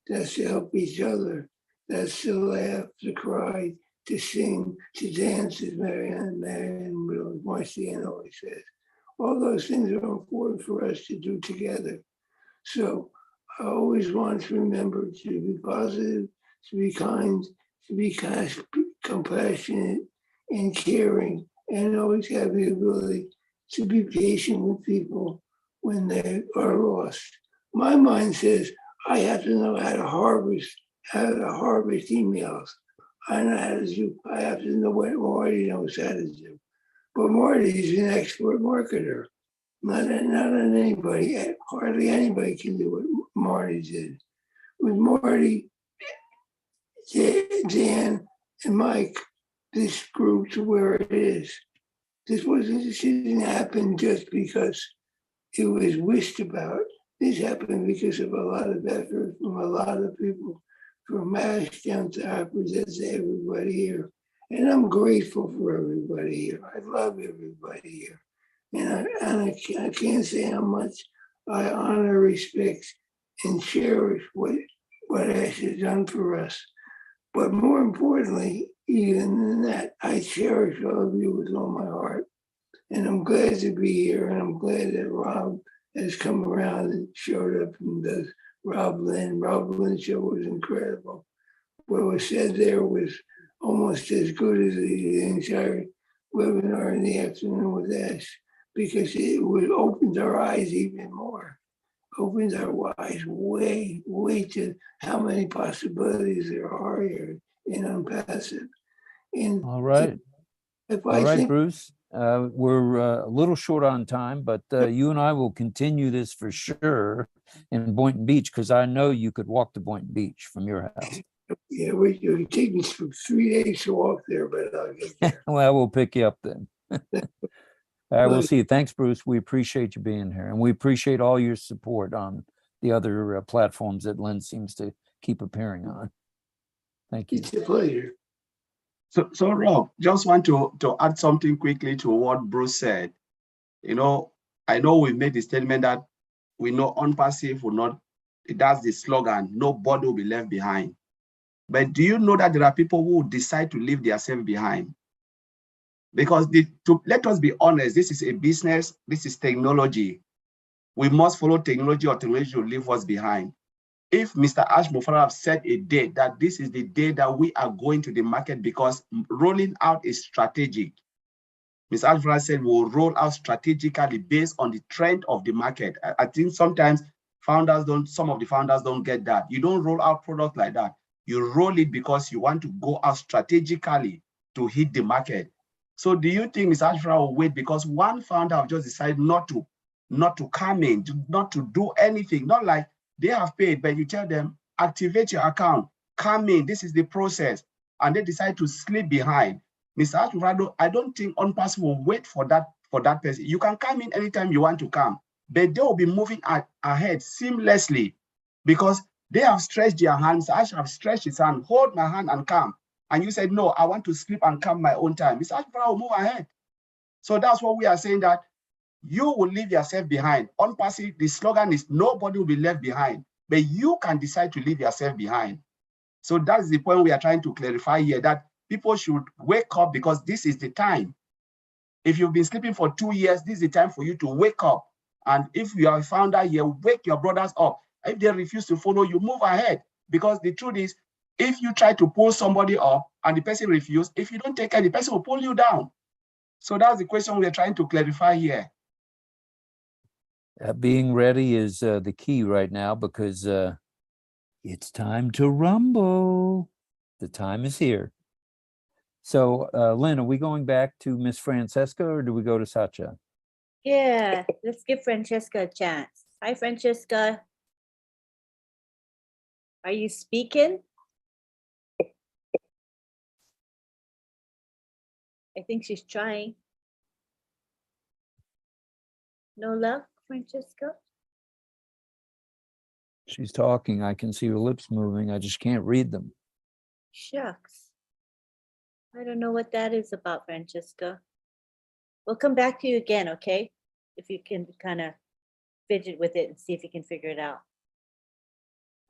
That's to help each other. That's to laugh, to cry, to sing, to dance, as Marianne Marciano always says. All those things are important for us to do together. So I always want to remember to be positive, to be kind, to be compassionate and caring, and always have the ability to be patient with people when they are lost. My mind says I have to know how to harvest emails. I know how to do. I have to know what Marty knows how to do. But Marty's an expert marketer. Not anybody. Hardly anybody can do what Marty did. With Marty, Dan, and Mike, this grew to where it is. This didn't happen just because it was wished about. This happened because of a lot of effort from a lot of people, from Ash down to represents everybody here. And I'm grateful for everybody here. I love everybody here. And I can't say how much I honor, respect, and cherish what Ash has done for us. But more importantly, even than that, I cherish all of you with all my heart. And I'm glad to be here, and I'm glad that Rob has come around and showed up and does Rob Lynn. Rob Lynn's show was incredible. What was said there was almost as good as the entire webinar in the afternoon with Ash, because it opened our eyes even more. Opens our eyes way to how many possibilities there are here in OnPassive. And All right. All right, Bruce. We're a little short on time, but you and I will continue this for sure in Boynton Beach, because I know you could walk to Boynton Beach from your house. Yeah, it takes me 3 days to walk there, but I'll get there. Well, we'll pick you up then. All right, we'll see you. Thanks, Bruce. We appreciate you being here, and we appreciate all your support on the other platforms that Lynn seems to keep appearing on. Thank you. It's a pleasure. So Rob, just want to add something quickly to what Bruce said. You know, I know we made the statement that we know OnPassive will not, that's the slogan, nobody will be left behind. But do you know that there are people who decide to leave themselves behind? Because let us be honest, this is a business, this is technology. We must follow technology, or technology will leave us behind. If Mr. Ash Mufara set a date that this is the day that we are going to the market because rolling out is strategic. Mr. Ash Mufara said we'll roll out strategically based on the trend of the market. I think sometimes some of the founders don't get that. You don't roll out product like that. You roll it because you want to go out strategically to hit the market. So do you think Mr. Ash Mufara will wait because one founder have just decided not to not to come in, not to do anything, not like they have paid, but you tell them, activate your account, come in, this is the process, and they decide to slip behind. Mr. Alvarado, I don't think ONPAS will wait for that person. You can come in anytime you want to come, but they will be moving ahead seamlessly because they have stretched their hands. Ash have stretched his hand, hold my hand and come. And you said, no, I want to sleep and come my own time. Mr. Alvarado will move ahead. So that's what we are saying, that you will leave yourself behind. ONPAS, the slogan is nobody will be left behind, but you can decide to leave yourself behind. So that's the point we are trying to clarify here, that people should wake up because this is the time. If you've been sleeping for 2 years, this is the time for you to wake up. And if you are a founder here, wake your brothers up. If they refuse to follow you, move ahead. Because the truth is, if you try to pull somebody up and the person refuses, if you don't take care, the person will pull you down. So that's the question we're trying to clarify here. Being ready is the key right now because it's time to rumble. The time is here. So, Lynn, are we going back to Miss Francesca or do we go to Sacha? Yeah, let's give Francesca a chance. Hi, Francesca. Are you speaking? I think she's trying. No luck, Francesca? She's talking. I can see her lips moving. I just can't read them. Shucks. I don't know what that is about, Francesca. We'll come back to you again, okay? If you can kind of fidget with it and see if you can figure it out.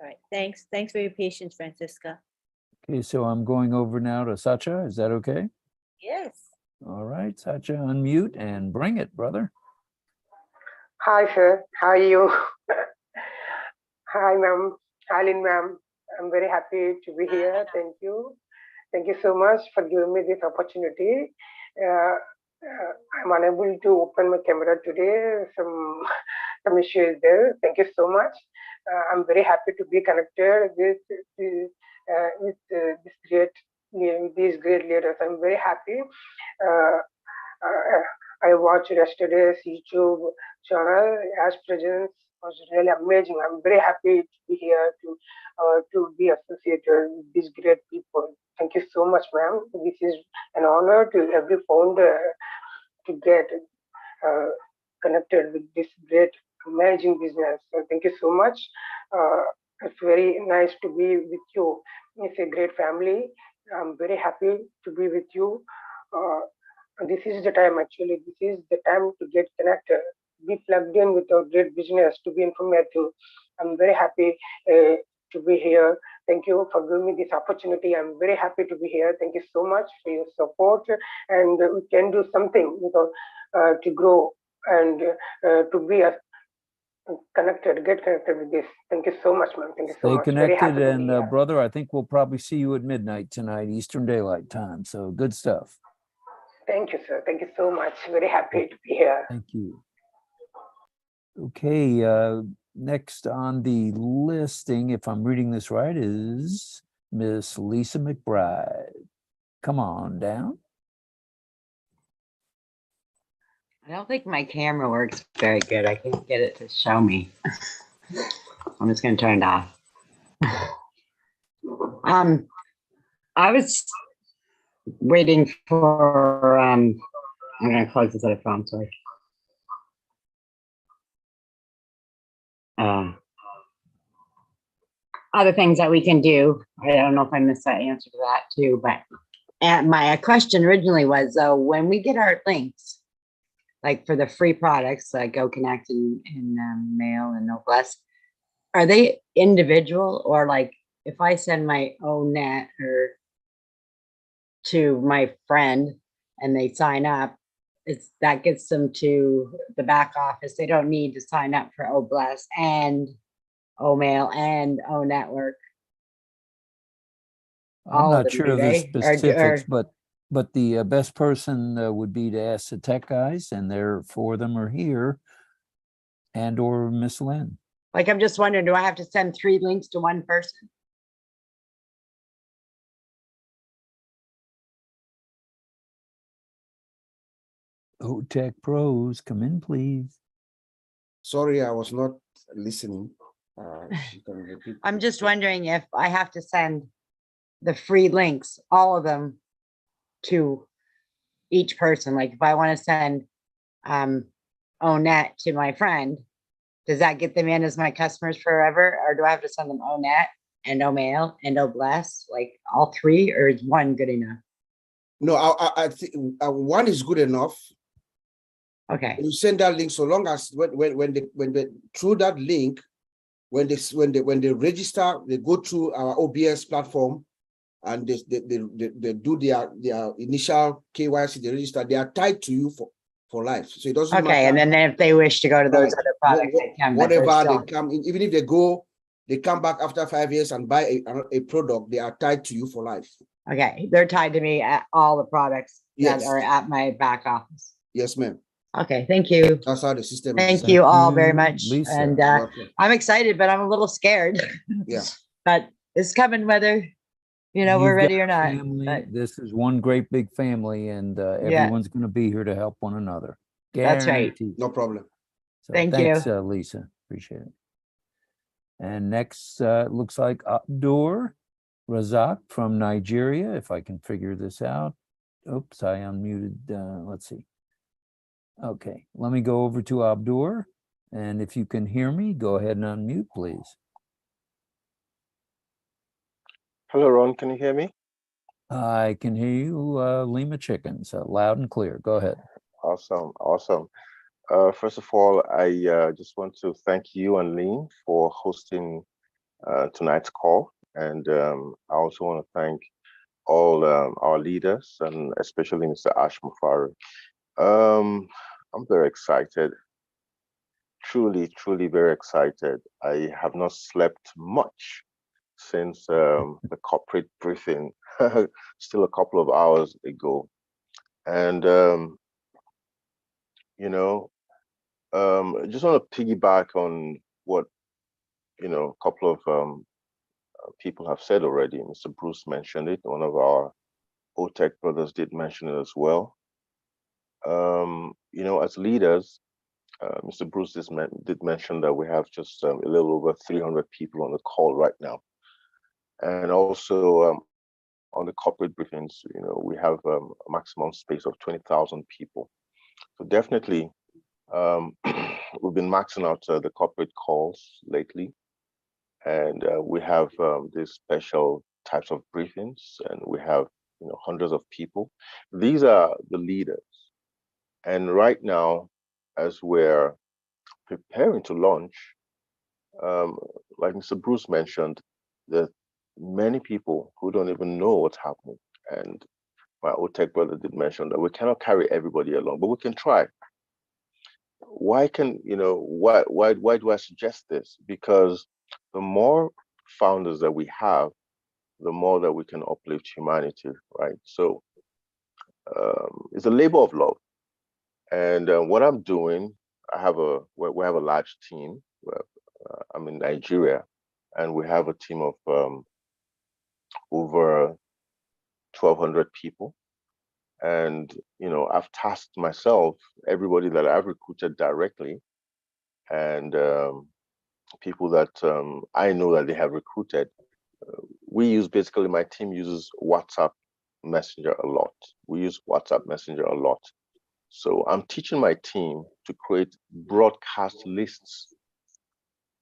All right, thanks. Thanks for your patience, Francesca. Okay, so I'm going over now to Sacha. Is that okay? Yes. All right, Sacha, unmute and bring it, brother. Hi, sir. How are you? Hi, ma'am. Hi, Lynn, ma'am. I'm very happy to be here. Thank you. Thank you so much for giving me this opportunity. I'm unable to open my camera today. Some issue is there. Thank you so much. I'm very happy to be connected with these great leaders. I'm very happy. I watched yesterday's YouTube channel. Ash presence was really amazing. I'm very happy to be here to be associated with these great people. Thank you so much, ma'am. This is an honor to every founder to get connected with this great, amazing business. So thank you so much. It's very nice to be with you. It's a great family. I'm very happy to be with you. This is the time, actually. This is the time to get connected, be plugged in with our great business, to be informative. I'm very happy to be here. Thank you for giving me this opportunity. I'm very happy to be here. Thank you so much for your support. And we can do something to grow and to be connected, get connected with this. Thank you so much, man. Thank you so Stay much. Very happy connected, to be here. and brother, I think we'll probably see you at midnight tonight, Eastern Daylight Time. So good stuff. Thank you, sir. Thank you so much. Very happy to be here. Thank you. Okay, next on the listing, if I'm reading this right, is Miss Lisa McBride. Come on down. I don't think my camera works very good. I can't get it to show me. I'm just going to turn it off. I was waiting for, I'm going to close this other phone, sorry. Other things that we can do. I don't know if I missed that answer to that too, but my question originally was, when we get our links, like for the free products like Go Connect and Mail and Noblesse, are they individual, or like if I send my own net or to my friend and they sign up, that gets them to the back office. They don't need to sign up for Noblesse and Mail and Network. I'm not sure of the specifics, but the best person would be to ask the tech guys, and they're four of them are here, and or Miss Lynn. Like, I'm just wondering, do I have to send 3 links to one person? Oh, Tech Pros, come in, please. Sorry, I was not listening. She can repeat. I'm just wondering if I have to send the free links, all of them, to each person. Like if I want to send Onet to my friend, does that get them in as my customers forever? Or do I have to send them Onet and Omail and Obless, like all three, or is one good enough? No, I think one is good enough. Okay. You send that link so long as when they through that link, when they register, they go through our OBS platform and they do their initial KYC, they register, they are tied to you for life. So it doesn't matter. Okay, and then if they wish to go to those other products, they can, but they're whatever still- they come in, even if they come back after 5 years and buy a product, they are tied to you for life. Okay, they're tied to me at all the products that Yes. are at my back office. Yes, ma'am. Okay, thank you. That's how the system is. Thank you all very much. Lisa. And Welcome. I'm excited, but I'm a little scared. Yeah. But it's coming whether, we're You've ready got or not. family. But This is one great big family, and everyone's going to be here to help one another. That's right. Guaranteed. No problem. So Thank thanks, you. Lisa. Appreciate it. And next, looks like Abdur Razak from Nigeria, if I can figure this out. Oops, I unmuted. Let's see. Okay, let me go over to Abdur. And if you can hear me, go ahead and unmute, please. Hello, Ron. Can you hear me? I can hear you, Lima Chickens, loud and clear. Go ahead. Awesome. Awesome. First of all, I just want to thank you and Lean for hosting tonight's call. And I also want to thank all our leaders and especially Mr. Ash Mufari. I'm very excited. Truly, truly very excited. I have not slept much since the corporate briefing, still a couple of hours ago. And, I just want to piggyback on what, a couple of people have said already. Mr. Bruce mentioned it. One of our OTech brothers did mention it as well. As leaders, Mr. Bruce did mention that we have just a little over 300 people on the call right now. And also on the corporate briefings, we have a maximum space of 20,000 people. So definitely, we've been maxing out the corporate calls lately. And we have these special types of briefings, and we have hundreds of people. These are the leaders. And right now, as we're preparing to launch, like Mr. Bruce mentioned, there are many people who don't even know what's happening. And my OTech brother did mention that we cannot carry everybody along, but we can try. Why do I suggest this? Because the more founders that we have, the more that we can uplift humanity, right? So it's a labor of love. And what I'm doing, we have a large team. I'm in Nigeria, and we have a team of over 1,200 people. And I've tasked myself, everybody that I've recruited directly, and people that I know that they have recruited. Basically my team uses WhatsApp Messenger a lot. We use WhatsApp Messenger a lot. So I'm teaching my team to create broadcast lists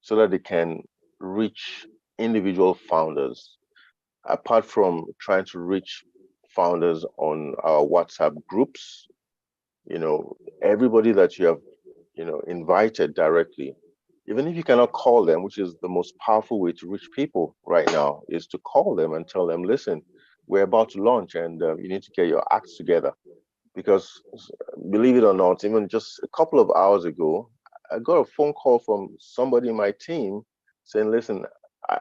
so that they can reach individual founders. Apart from trying to reach founders on our WhatsApp groups, everybody that you have, invited directly, even if you cannot call them, which is the most powerful way to reach people right now, is to call them and tell them, listen, we're about to launch and you need to get your acts together. Because believe it or not, even just a couple of hours ago, I got a phone call from somebody in my team saying, listen,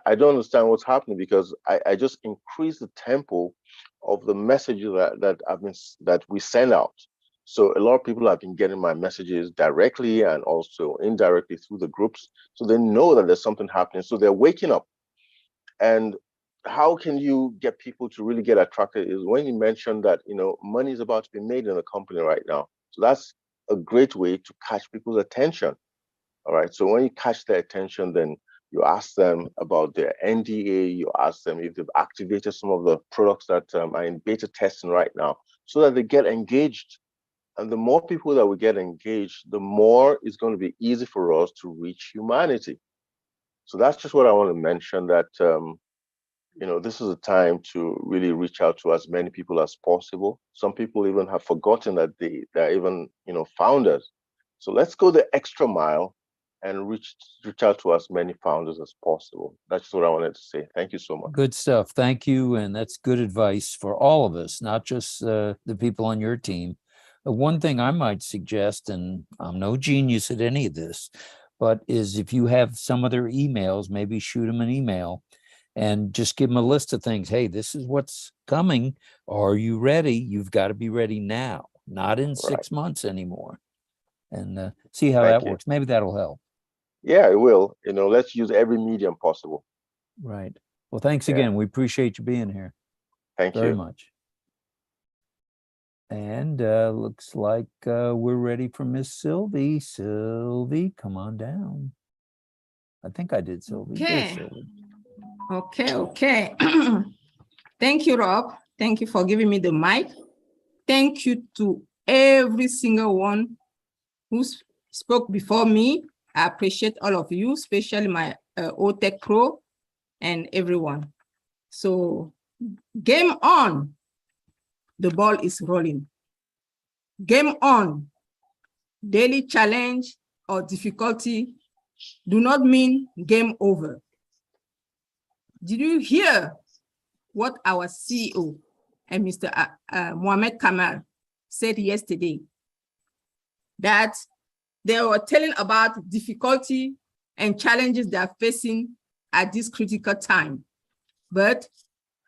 I don't understand what's happening because I just increased the tempo of the messages that we send out. So a lot of people have been getting my messages directly and also indirectly through the groups. So they know that there's something happening. So they're waking up. And how can you get people to really get attracted is when you mention that, money is about to be made in the company right now. So that's a great way to catch people's attention. All right. So when you catch their attention, then you ask them about their NDA. You ask them if they've activated some of the products that are in beta testing right now, so that they get engaged. And the more people that we get engaged, the more it's going to be easy for us to reach humanity. So that's just what I want to mention, that, this is a time to really reach out to as many people as possible. Some people even have forgotten that they're even, founders. So let's go the extra mile and reach out to as many founders as possible. That's what I wanted to say. Thank you so much. Good stuff. Thank you. And that's good advice for all of us, not just the people on your team. One thing I might suggest, and I'm no genius at any of this, but is if you have some of their emails, maybe shoot them an email and just give them a list of things. Hey, this is what's coming. Are you ready? You've got to be ready now, not in 6 months anymore. And see how that works. Maybe that'll help. Yeah, it will. Let's use every medium possible. Right. Well, thanks again. We appreciate you being here. Thank you very much. And looks like we're ready for Miss Sylvie. Sylvie, come on down. I think I did, Sylvie. There's Sylvie. Okay. Thank you, Rob. Thank you for giving me the mic. Thank you to every single one who spoke before me. I appreciate all of you, especially my OTech Pro and everyone. So game on. The ball is rolling. Game on. Daily challenge or difficulty do not mean game over. Did you hear what our CEO and Mr. Mohamed Kamal said yesterday? That they were telling about difficulty and challenges they are facing at this critical time. But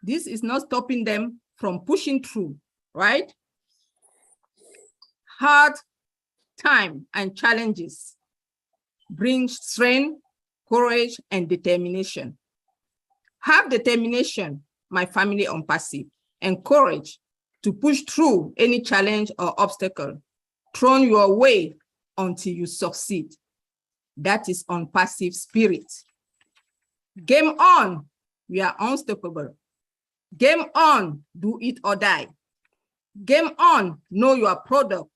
this is not stopping them from pushing through, right? Hard time and challenges bring strength, courage, and determination. Have determination, my family on passive, and courage to push through any challenge or obstacle thrown your way until you succeed. That is on passive spirit. Game on, we are unstoppable. Game on, do it or die. Game on, know your product.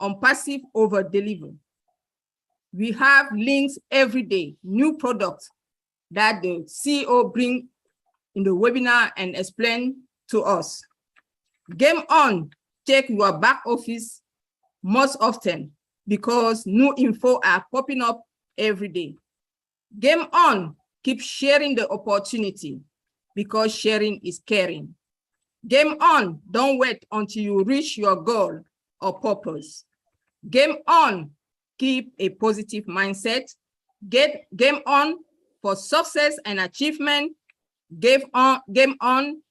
On passive, over deliver. We have links every day, new products that the CEO bring in the webinar and explain to us. Game on, check your back office most often because new info are popping up every day. Game on, keep sharing the opportunity because sharing is caring. Game on, don't wait until you reach your goal or purpose. Game on, keep a positive mindset. Game on for success and achievement. Game on,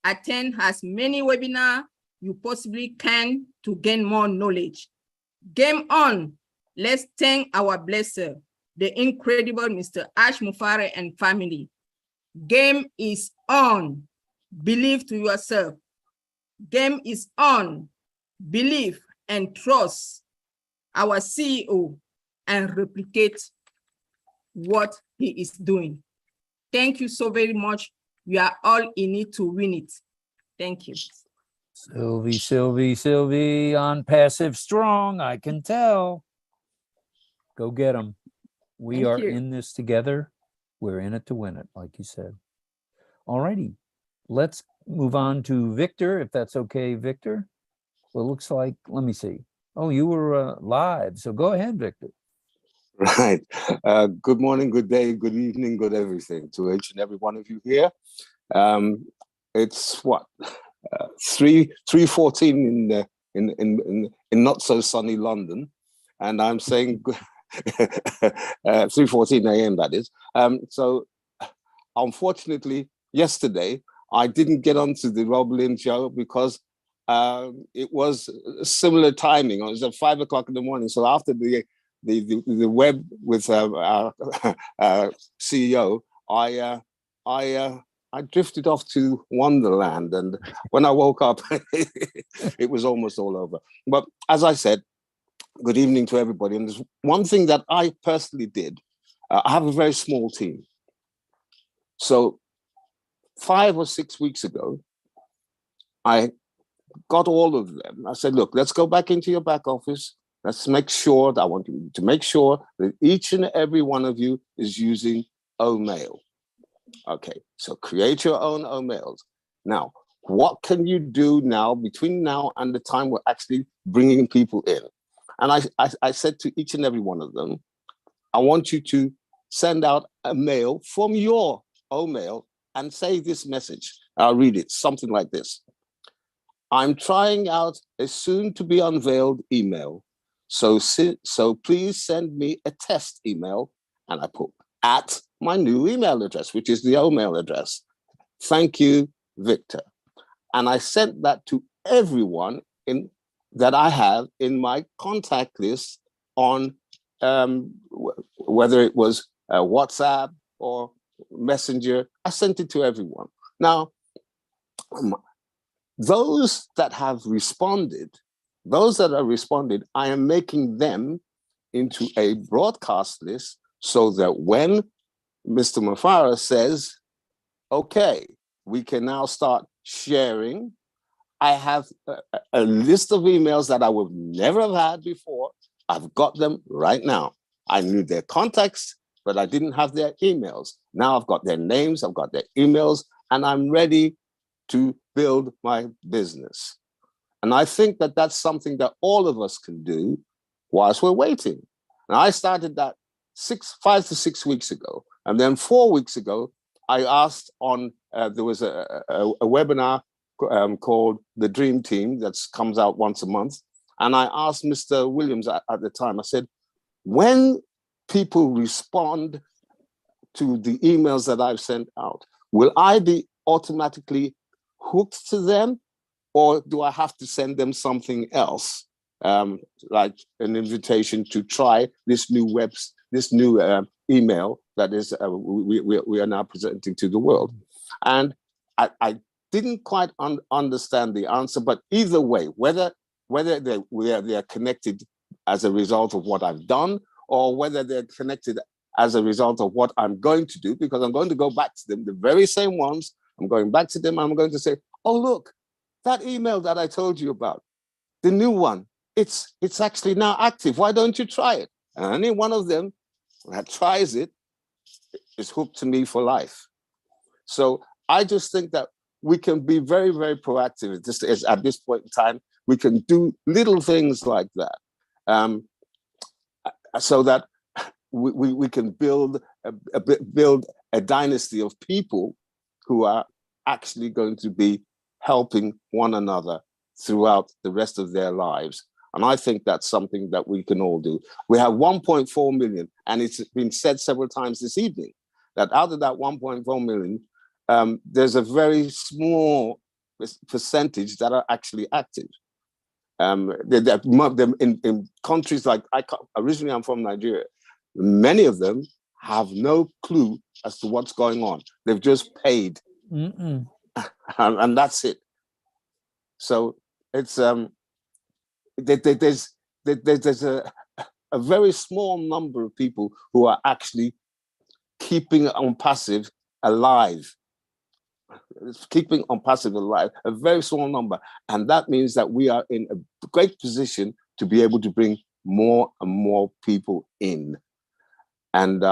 attend as many webinars you possibly can to gain more knowledge. Game on, let's thank our blesser, the incredible Mr. Ash Mufare and family. Game is on, believe to yourself. Game is on, believe and trust our CEO and replicate what he is doing. Thank you so very much. We are all in it to win it. Thank you. Sylvie on passive strong, I can tell. Go get them. We Thank are you. in this together. We're in it to win it, like you said. All righty, let's move on to Victor, if that's okay, Victor. Well, it looks like, let me see. Oh, you were live, so go ahead, Victor. Right. Good morning, good day, good evening, good everything to each and every one of you here. It's what 3:14 in not so sunny London, and I'm saying 3:14 a.m. that is. So unfortunately, yesterday I didn't get onto the Rob Lynn show because it was similar timing. It was at 5 o'clock in the morning. So after the web with our CEO, I drifted off to Wonderland, and when I woke up, it was almost all over. But as I said, good evening to everybody. And there's one thing that I personally did. I have a very small team. So 5 or 6 weeks ago, I got all of them. I said, look, let's go back into your back office. Let's make sure that I want you to make sure that each and every one of you is using OMail. Okay, so create your own OMails. Now, what can you do now between now and the time we're actually bringing people in? And I said to each and every one of them, I want you to send out a mail from your OMail and say this message. I'll read it, something like this. I'm trying out a soon to be unveiled email. So please send me a test email. And I put at my new email address, which is the OMail address. Thank you, Victor. And I sent that to everyone that I have in my contact list on whether it was WhatsApp or Messenger. I sent it to everyone. Now, those that have responded, I am making them into a broadcast list so that when Mr. Mufara says, okay, we can now start sharing, I have a list of emails that I would never have had before. I've got them right now. I knew their contacts, but I didn't have their emails. Now I've got their names, I've got their emails, and I'm ready to build my business. And I think that that's something that all of us can do whilst we're waiting. And I started that 5 to 6 weeks ago. And then 4 weeks ago, I asked on, there was a webinar called The Dream Team that comes out once a month. And I asked Mr. Williams at the time, I said, when people respond to the emails that I've sent out, will I be automatically hooked to them, or do I have to send them something else, like an invitation to try this new email that is we are now presenting to the world? And I didn't quite understand the answer, but either way, whether they are connected as a result of what I've done, or whether they're connected as a result of what I'm going to do, because I'm going to go back to them, the very same ones. I'm going back to them. I'm going to say, oh, look, that email that I told you about, the new one, it's actually now active. Why don't you try it? And any one of them that tries it is hooked to me for life. So I just think that we can be very, very proactive at this point in time. We can do little things like that, so that we can build a dynasty of people who are actually going to be helping one another throughout the rest of their lives. And I think that's something that we can all do. We have 1.4 million, and it's been said several times this evening that out of that 1.4 million, there's a very small percentage that are actually active. In countries like, originally I'm from Nigeria, many of them have no clue as to what's going on. They've just paid. And that's it. So it's there's a very small number of people who are actually keeping OnPassive alive. It's keeping OnPassive alive, a very small number. And that means that we are in a great position to be able to bring more and more people in. And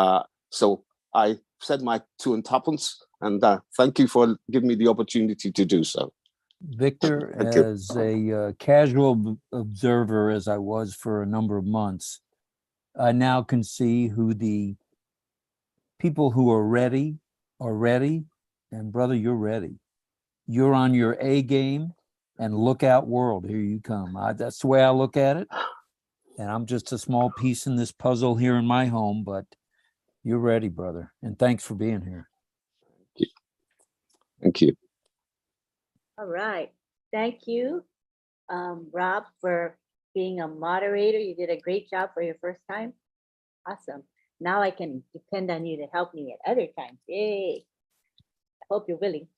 so I said my 2 and tuppence, and thank you for giving me the opportunity to do so. Victor, as a casual observer, as I was for a number of months, I now can see who the people who are ready, and brother, you're ready. You're on your A game, and look out world, here you come. That's the way I look at it. And I'm just a small piece in this puzzle here in my home, but you're ready, brother. And thanks for being here. Thank you. All right. Thank you, Rob, for being a moderator. You did a great job for your first time. Awesome. Now I can depend on you to help me at other times. Yay. I hope you're willing.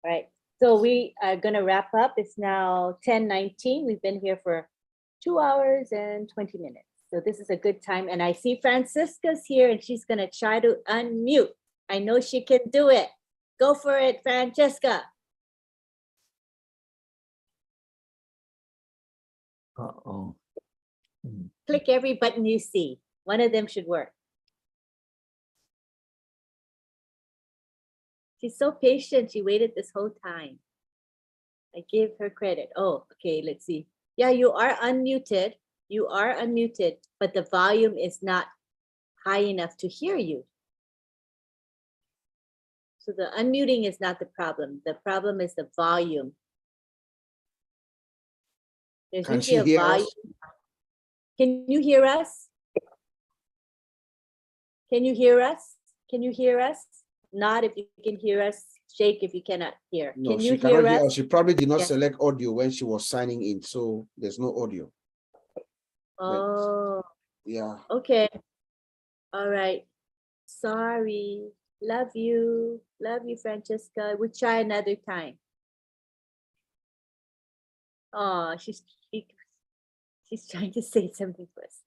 All right. So we are going to wrap up. It's now 10:19. We've been here for 2 hours and 20 minutes. So this is a good time. And I see Francisca's here and she's gonna try to unmute. I know she can do it. Go for it, Francesca. Uh-oh. Click every button you see. One of them should work. She's so patient. She waited this whole time. I give her credit. Oh, okay, let's see. Yeah, you are unmuted. You are unmuted, but the volume is not high enough to hear you. So the unmuting is not the problem. The problem is the volume. There's Can she usually a hear volume. us? Can you hear us? Can you hear us? Can you hear us? Not if you can hear us. Shake if you cannot hear. No, Can she you cannot hear hear us? us. She probably did not Yeah. select audio when she was signing in, so there's no audio. Oh, Yeah. okay. All right. Sorry. Love you. Love you, Francesca. We'll try another time. Oh, she's trying to say something for us.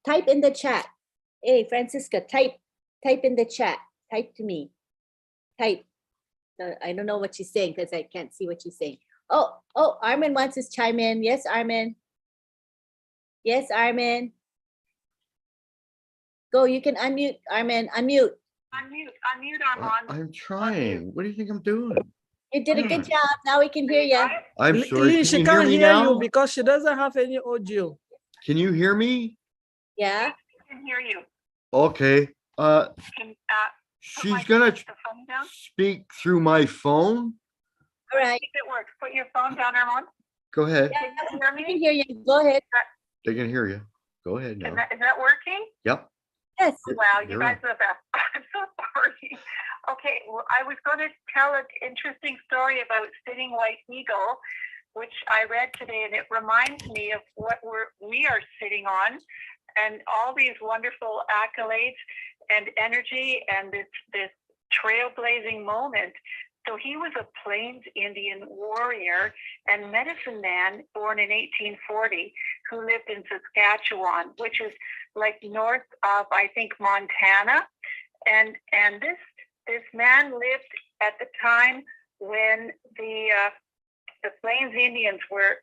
Type in the chat. Hey, Francisca, type in the chat. Type to me. Type. I don't know what she's saying because I can't see what she's saying. Oh, Armin wants to chime in. Yes, Armin. Yes, Armin. Go, you can unmute, Armin. Unmute. Unmute, Armand. I'm trying. What do you think I'm doing? You did a good job. Now we can hear you. I'm sorry. Lee, Can she you hear can't me hear you now? because she doesn't have any audio. Can you hear me? Yeah. I can hear you. Okay. Can, She's gonna the phone down? speak through my phone. All right. If it works, put your phone down, Armand. Go ahead. Can you hear me? I can hear you. Go ahead. They can hear you. Go ahead now. Is that working? Yep. Yes. Wow, you You're guys on. are the best. I'm so sorry. Okay, well, I was going to tell an interesting story about Sitting White Eagle, which I read today, and it reminds me of what we are sitting on, and all these wonderful accolades and energy, and this trailblazing moment. So he was a Plains Indian warrior and medicine man born in 1840 who lived in Saskatchewan, which is like north of, I think, Montana. And this man lived at the time when the Plains Indians were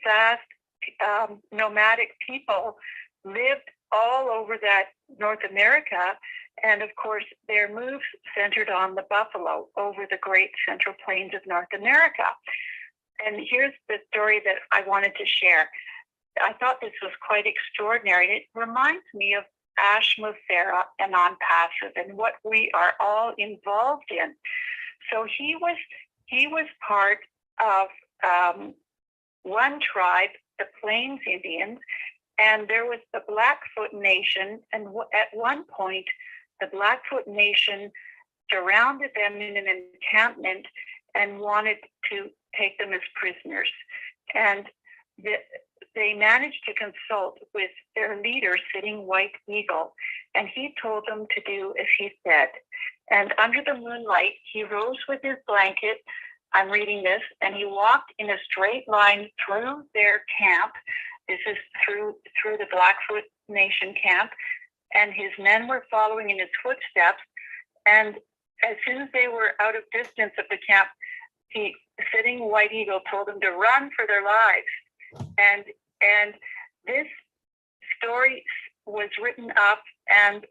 vast nomadic people, lived all over that North America. And of course, their moves centered on the buffalo over the great central plains of North America. And here's the story that I wanted to share. I thought this was quite extraordinary. It reminds me of Ash Muthera and OnPassive and what we are all involved in. So he was part of one tribe, the Plains Indians, and there was the Blackfoot Nation. And at one point, the Blackfoot Nation surrounded them in an encampment and wanted to take them as prisoners. And they managed to consult with their leader, Sitting White Eagle, and he told them to do as he said. And under the moonlight, he rose with his blanket, I'm reading this, and he walked in a straight line through their camp. This is through the Blackfoot Nation camp, and his men were following in his footsteps. And as soon as they were out of distance of the camp, Sitting White Eagle told them to run for their lives. And this story was written up, and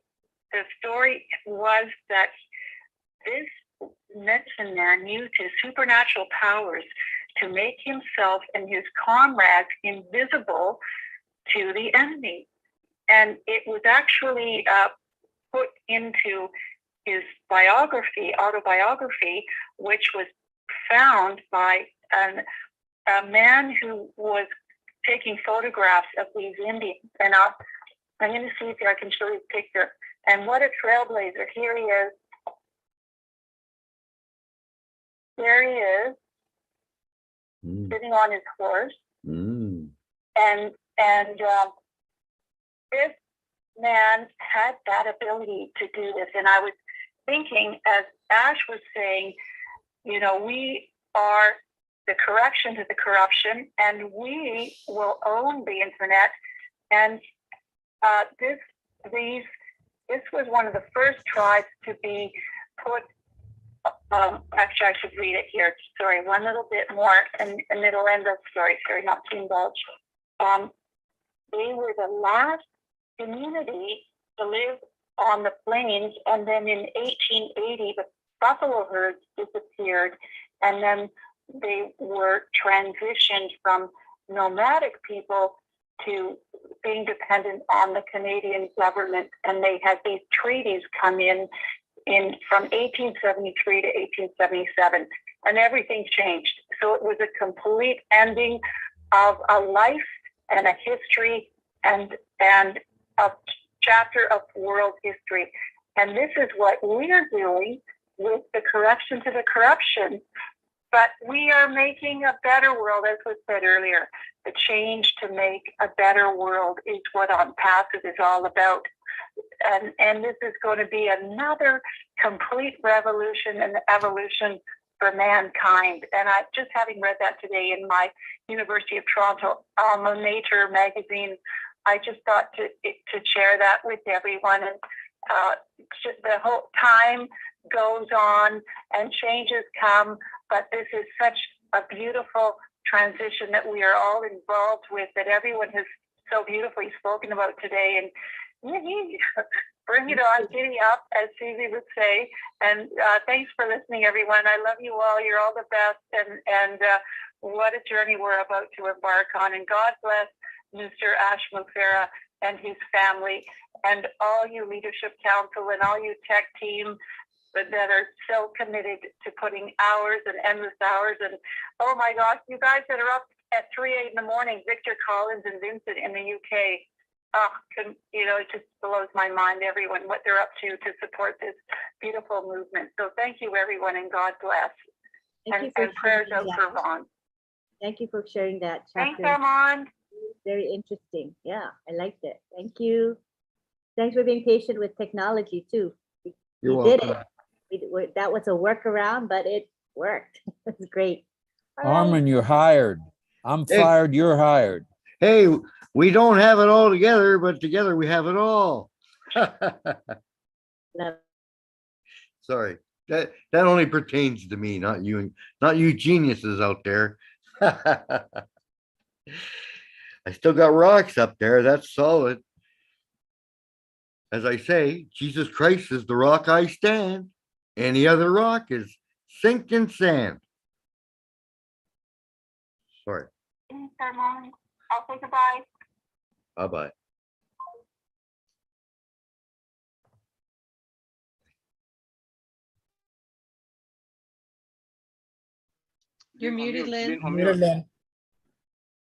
the story was that this medicine man used his supernatural powers to make himself and his comrades invisible to the enemy. And it was actually put into his autobiography, which was found by a man who was taking photographs of these Indians. And I'm going to see if I can show you a picture. And what a trailblazer. Here he is. There he is, sitting on his horse. And this man had that ability to do this. And I was thinking, as Ash was saying, you know, we are the correction to the corruption, and we will own the internet. And this was one of the first tribes to be put. Actually, I should read it here. Sorry, one little bit more, and it'll end the story. Sorry, not to indulge. They were the last community to live on the plains, and then in 1880, the buffalo herds disappeared, and then they were transitioned from nomadic people to being dependent on the Canadian government, and they had these treaties come in from 1873 to 1877, and everything changed. So it was a complete ending of a life and a history and a chapter of world history. And this is what we're doing with the correction to the corruption. But we are making a better world, as was said earlier. The change to make a better world is what On Passive is all about. And this is going to be another complete revolution and evolution for mankind. And I just having read that today in my University of Toronto Alma Mater magazine, I just thought to share that with everyone. And the whole time goes on and changes come, but this is such a beautiful transition that we are all involved with, that everyone has so beautifully spoken about today. And bring it on, giddy up, as Susie would say. And thanks for listening, everyone. I love you all. You're all the best. And what a journey we're about to embark on. And God bless Mr. Ash Mufera and his family, and all you Leadership Council and all you tech team that are so committed to putting hours and endless hours. And oh my gosh, you guys that are up at 3 in the morning, Victor Collins and Vincent in the UK. It just blows my mind, everyone, what they're up to support this beautiful movement. So thank you, everyone, and God bless. And prayers out for Ron. Thank you for sharing that chapter. Thanks, Armand. Very interesting. Yeah, I liked it. Thank you. Thanks for being patient with technology too. You're We did welcome. it. That was a workaround, but it worked. It's great. Armin, you're hired. I'm fired, you're hired. Hey, we don't have it all together, but together we have it all. Sorry, that only pertains to me, not you geniuses out there. I still got rocks up there. That's solid. As I say, Jesus Christ is the rock I stand. Any other rock is sinking sand. Sorry. Thanks, Armand. I'll say goodbye. Bye-bye. You're muted, Lynn.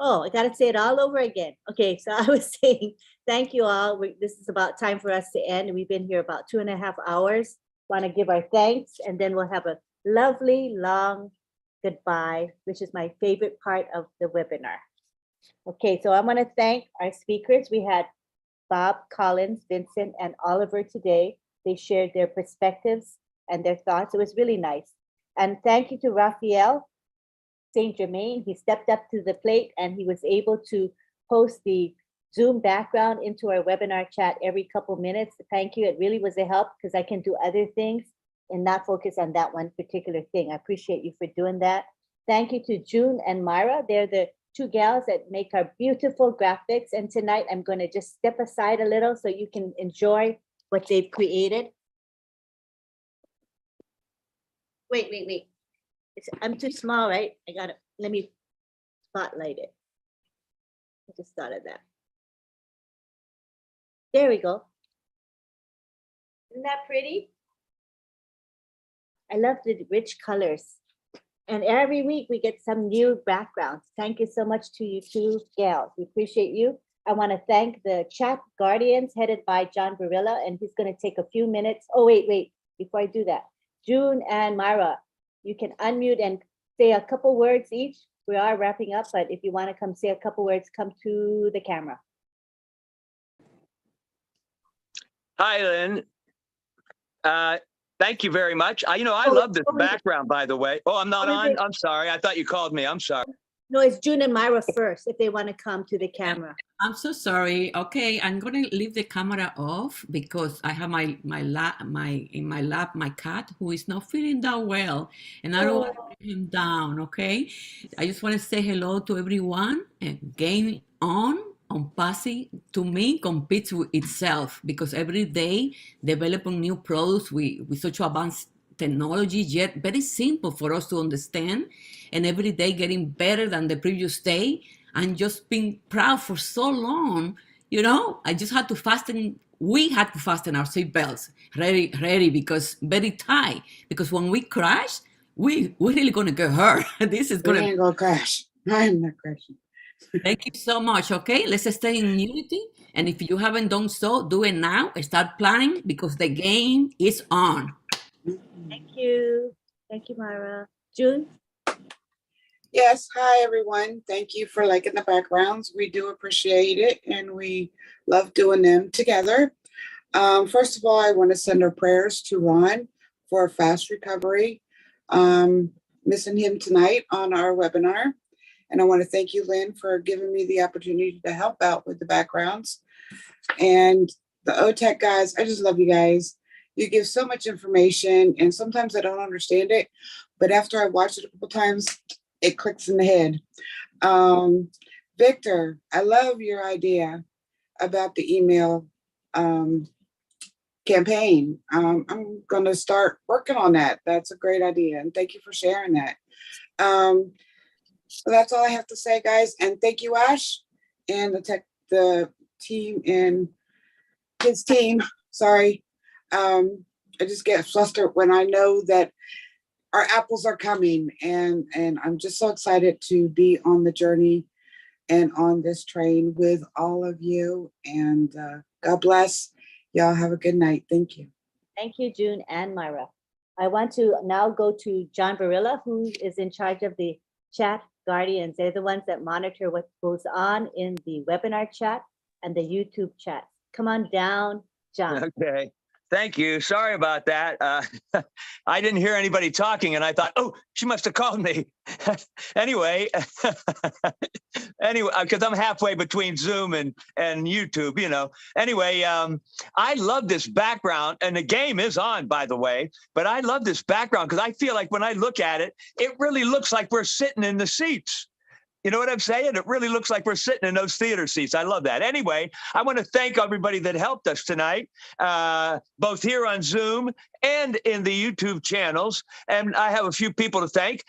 Oh, I got to say it all over again. Okay, so I was saying, thank you all. This is about time for us to end. We've been here about 2.5 hours. Want to give our thanks, and then we'll have a lovely long goodbye, which is my favorite part of the webinar. Okay, so I want to thank our speakers. We had Bob Collins, Vincent, and Oliver today. They shared their perspectives and their thoughts. It was really nice. And thank you to Raphael St. Germain. He stepped up to the plate and he was able to post the Zoom background into our webinar chat every couple minutes. Thank you. It really was a help because I can do other things and not focus on that one particular thing. I appreciate you for doing that. Thank you to June and Myra. They're the two gals that make our beautiful graphics. And tonight I'm going to just step aside a little so you can enjoy what they've created. Wait. I'm too small, right? Let me spotlight it. I just thought of that. There we go. Isn't that pretty? I love the rich colors. And every week we get some new backgrounds. Thank you so much to you two gals. We appreciate you. I want to thank the chat guardians headed by John Barilla, and he's going to take a few minutes. Oh, wait. Before I do that, June and Myra, you can unmute and say a couple words each. We are wrapping up, but if you want to come say a couple words, come to the camera. Hi, Lynn. Thank you very much. I love this background, by the way. Oh, I'm not on. I'm sorry. I thought you called me. I'm sorry. No, it's June and Myra first, if they want to come to the camera. I'm so sorry. Okay, I'm gonna leave the camera off because I have my cat who is not feeling that well, and I don't want to bring him down. Okay, I just want to say hello to everyone. And Game On PASI to me competes with itself because every day developing new products with such advanced technology, yet very simple for us to understand, and every day getting better than the previous day. And just being proud for so long, I just had to fasten. We had to fasten our seatbelts, ready, because very tight. Because when we crash, we're really gonna get hurt. This is We're gonna gonna go crash. I'm not crashing. Thank you so much. Okay, let's stay in unity. And if you haven't done so, do it now. Start planning because the game is on. Thank you. Thank you, Myra. June? Yes, hi everyone. Thank you for liking the backgrounds. We do appreciate it and we love doing them together. First of all, I want to send our prayers to Ron for a fast recovery. Missing him tonight on our webinar. And I want to thank you, Lynn, for giving me the opportunity to help out with the backgrounds. And the OTech guys, I just love you guys. You give so much information and sometimes I don't understand it, but after I watch it a couple times, it clicks in the head. Victor, I love your idea about the email campaign. I'm going to start working on that. That's a great idea. And thank you for sharing that. So that's all I have to say, guys. And thank you, Ash, and the team and his team. Sorry. I just get flustered when I know that our apples are coming, and I'm just so excited to be on the journey and on this train with all of you. And God bless. Y'all have a good night. Thank you. Thank you, June and Myra. I want to now go to John Barilla, who is in charge of the chat guardians. They're the ones that monitor what goes on in the webinar chat and the YouTube chat. Come on down, John. Okay. Thank you. Sorry about that. I didn't hear anybody talking and I thought, oh, she must have called me. Anyway, because I'm halfway between Zoom and YouTube, Anyway, I love this background, and the game is on, by the way, but I love this background because I feel like when I look at it, it really looks like we're sitting in the seats. You know what I'm saying? It really looks like we're sitting in those theater seats. I love that. Anyway, I want to thank everybody that helped us tonight, both here on Zoom and in the YouTube channels. And I have a few people to thank,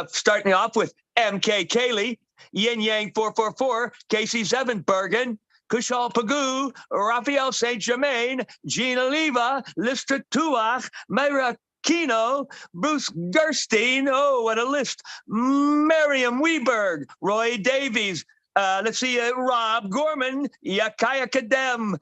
starting off with MK Kaylee, Yin Yang 444, Casey Zevenbergen, Kushal Pagoo, Raphael St. Germain, Gina Leva, Lister Tuach, Myra Kino, Bruce Gerstein, oh, what a list, Miriam Weberg, Roy Davies, let's see, Rob Gorman, Yakaya Kadem,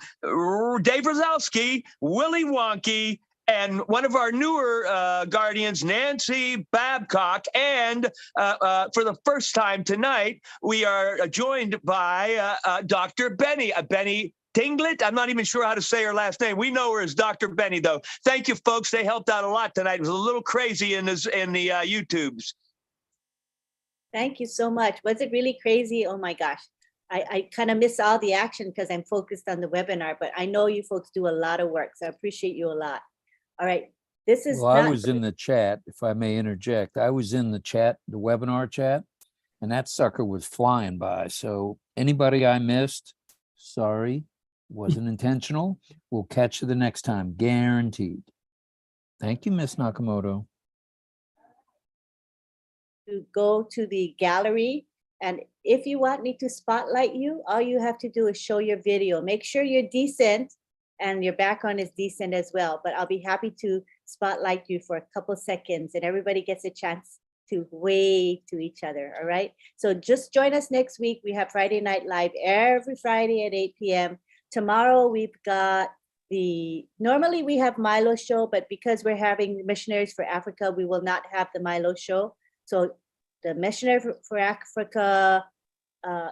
Dave Rozalski, Willie Wonky, and one of our newer guardians, Nancy Babcock. And for the first time tonight, we are joined by Dr. Benny, Benny Tinglet. I'm not even sure how to say her last name. We know her as Dr. Benny, though. Thank you, folks. They helped out a lot tonight. It was a little crazy in the YouTubes. Thank you so much. Was it really crazy? Oh my gosh. I kind of miss all the action because I'm focused on the webinar, but I know you folks do a lot of work, so I appreciate you a lot. All right. This is Well, I was in the chat, if I may interject. I was in the chat, the webinar chat, and that sucker was flying by. So anybody I missed, sorry. Wasn't intentional. We'll catch you the next time, guaranteed. Thank you, Miss Nakamoto. To go to the gallery, and if you want me to spotlight you, all you have to do is show your video. Make sure you're decent and your background is decent as well, but I'll be happy to spotlight you for a couple seconds and everybody gets a chance to wave to each other, all right? So just join us next week. We have Friday Night Live every Friday at 8 p.m. Tomorrow we've got normally we have Milo show, but because we're having Missionaries for Africa, we will not have the Milo show. So the Missionary for Africa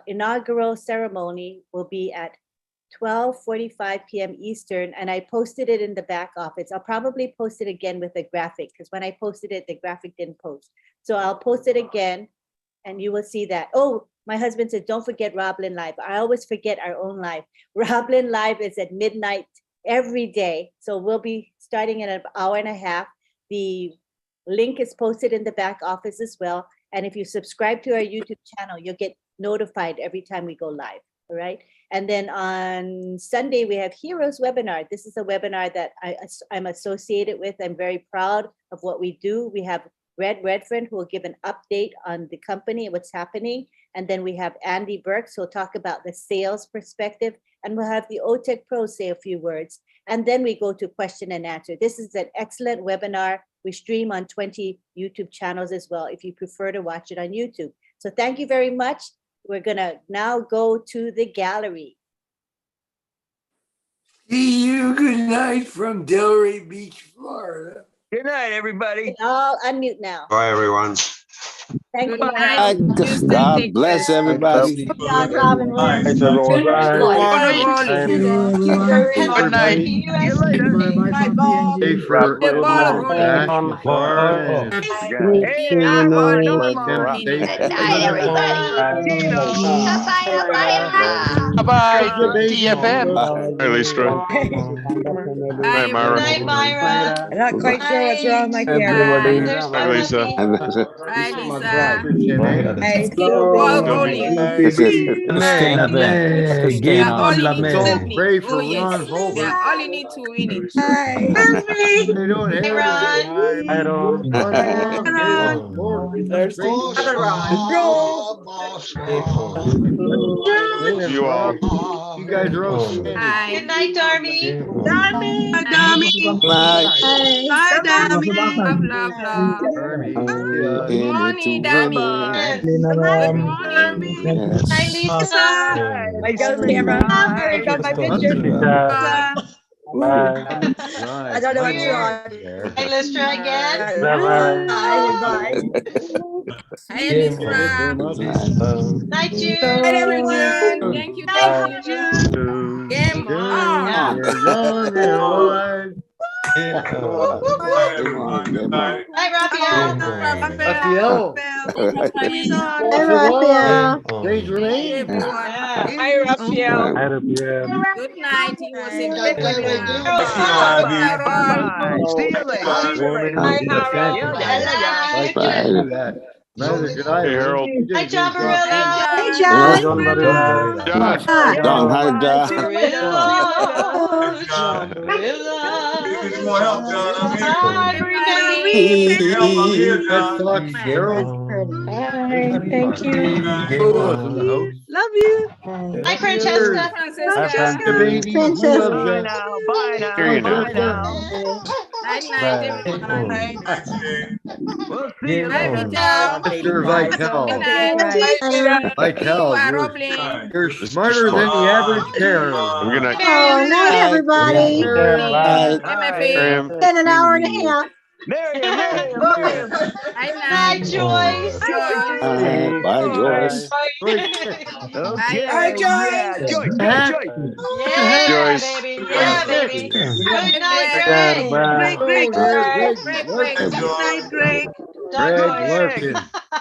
inaugural ceremony will be at 12:45 p.m. Eastern, and I posted it in the back office. I'll probably post it again with a graphic because when I posted it, the graphic didn't post. So I'll post it again and you will see that. Oh, my husband said, don't forget Roblin Live. I always forget our own live. Roblin Live is at midnight every day. So we'll be starting in an hour and a half. The link is posted in the back office as well. And if you subscribe to our YouTube channel, you'll get notified every time we go live. All right. And then on Sunday, we have Heroes Webinar. This is a webinar that I'm associated with. I'm very proud of what we do. We have Red Redfern, who will give an update on the company, what's happening. And then we have Andy Burks, who will talk about the sales perspective. And we'll have the OTEC Pro say a few words. And then we go to question and answer. This is an excellent webinar. We stream on 20 YouTube channels as well, if you prefer to watch it on YouTube. So thank you very much. We're gonna now go to the gallery. See you. Good night from Delray Beach, Florida. Good night, everybody. I'll unmute now. Bye, everyone. Thank you. God bless everybody. Thanks, everyone. Good night. Hey, for Bye-bye, TFM. Hey, Lisa. Hi, Myra. Good night, Myra. I'm not quite sure what's wrong with my camera. Hi, Lisa. Hi, Lisa. Hey, Pray for Ron Holbert. All you need to win it. They don't Hey, have Ron. You all. You guys are all. Good night, Darby. Darby. Hi, Darby. Bye. Bye, Darby. Love. Morning, Darby. Good morning. Hi, Lisa. My ghost camera. I got my picture. I don't know what's wrong. Hi, Lystra again. Bye. Hey, Lystra. Night, Jude. Night, everyone. Thank you, Jude. Game on. Hi, Raphael. Hi, Raphael. Good night. It was a good Hey, Harold. Hi, John Barillo. Hey, John. Josh. John, hi, John. Thank you. Love you. Hi, Francesca. Bye now. Night, everyone. Mr. Vitale. Vitale, you're smarter than the average carrot. Good night. Oh, night, everybody. MFA. Been an hour and a half. Hi, Joyce. Bye, Joyce. Hi, Joyce. Joyce. Yeah, Joyce. baby. Yeah, baby. Good night, Greg. Greg.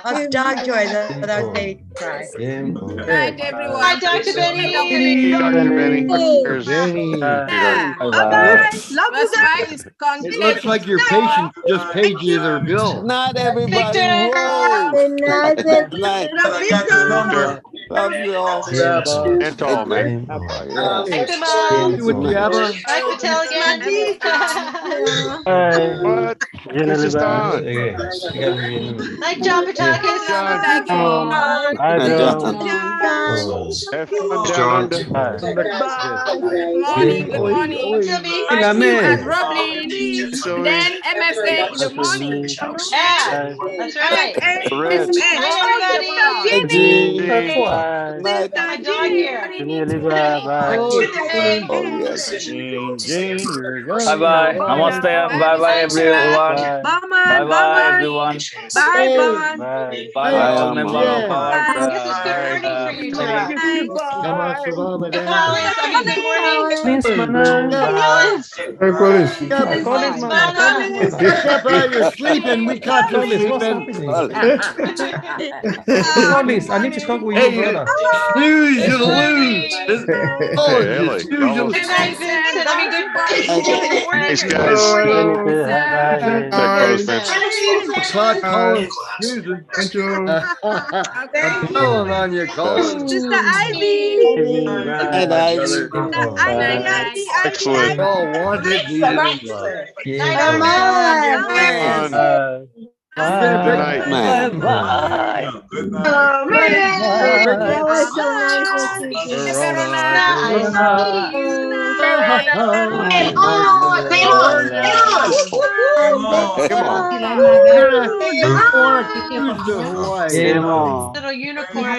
Us dog joy. That was baby cry. Good night, everyone. Hi, Dr. Benny. Dr. Benny. Here's Bye-bye. Love you guys. It looks like your patient just paid you their bill. Not everybody. Victor. Good night. Good night. Love you all. and tall, man. Hi, Kamal. With the Abba. Hi, Patel again. What? This is Don. Hi, John Patakis. Hi, John. Have fun down under. Good morning. Roblin. Then MFA in the morning. Yeah, that's right. Red. Hi, everybody. Hey, G. Bye. My dog here. Bye. Oh, yes. Jane, you're gonna Bye bye. love Namaste. it. Bye bye everyone. Bye. Bye bye everyone. Bye, Hey, Bon. Bye. Bye, Bye, all Amma. Bye. Bye. This is good morning for you, Gerard. Namaste, Baba. Collins, I mean, good morning. Please, Collins. Hey, Police. Step out, you're sleeping. We caught you sleeping. Collins, I need to talk with Hey, you, you brother. snooze, you lose. Oh, Hey, you Ellie, snooze, you almost. Good night, Vincent. I mean, good morning. Thanks, guys. Take those, Vince. Caught Collins snoozing. Thank you. I'm telling on you, Collins. Sister Ivy. And I. Excellent. All wanted, needed, and loved. Come on. Good night. Man. Bye. Little unicorn.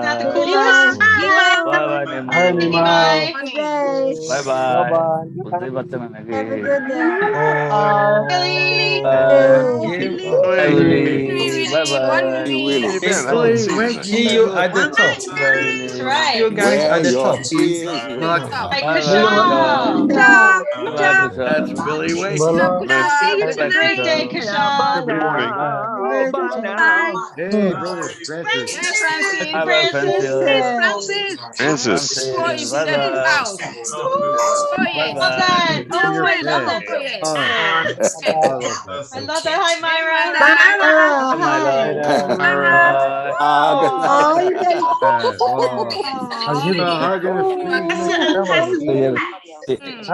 Not the coolest. See you at the top. That's right. See you guys Where at the your top. ears Hey, Kushal. That's Billy Wake. See you tonight, day, Kushal. Good morning. Hey, brother Francis. Francis. I love that. Hi, Myra.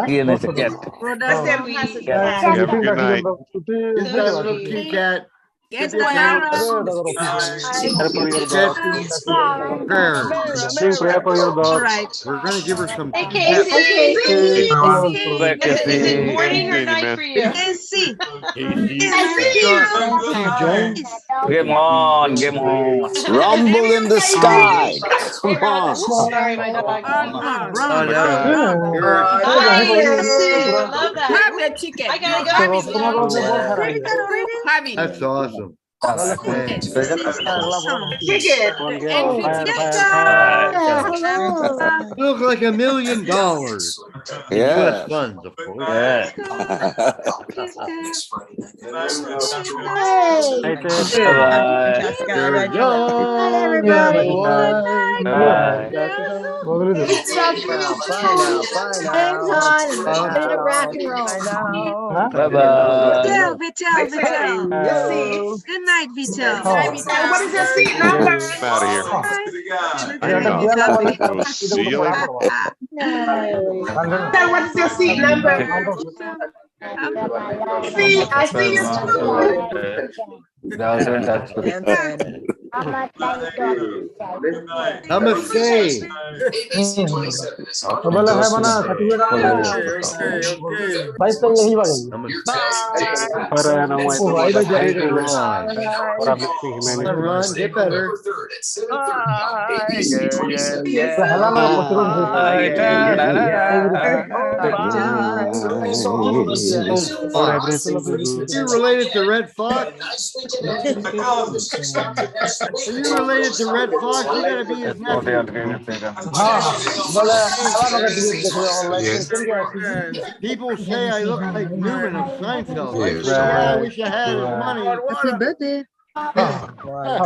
He needs a cat. You have a good night. Is that little kitty cat? Yes, We're gonna give her some. Hey, Casey. Is it morning or Hey, night man. for you? Game on, game on. Rumble in the sky. Come on. Sorry, my dog. Oh, no. Love that. Have a chicken. I gotta go. That's awesome. You look like $1 million. Yeah. US funds, of course. Vitel. Good night, Vitel. What is your seat number? I'm out of here. We'll see you later. What is your seat number? See, I see you too. Namaste. Run, get better. You related to Red Fox? Are you related to Red Fox? You gotta be his nephew. People say I look like Newman of Seinfeld. I say, yeah, I wish I had his money. Happy birthday. What?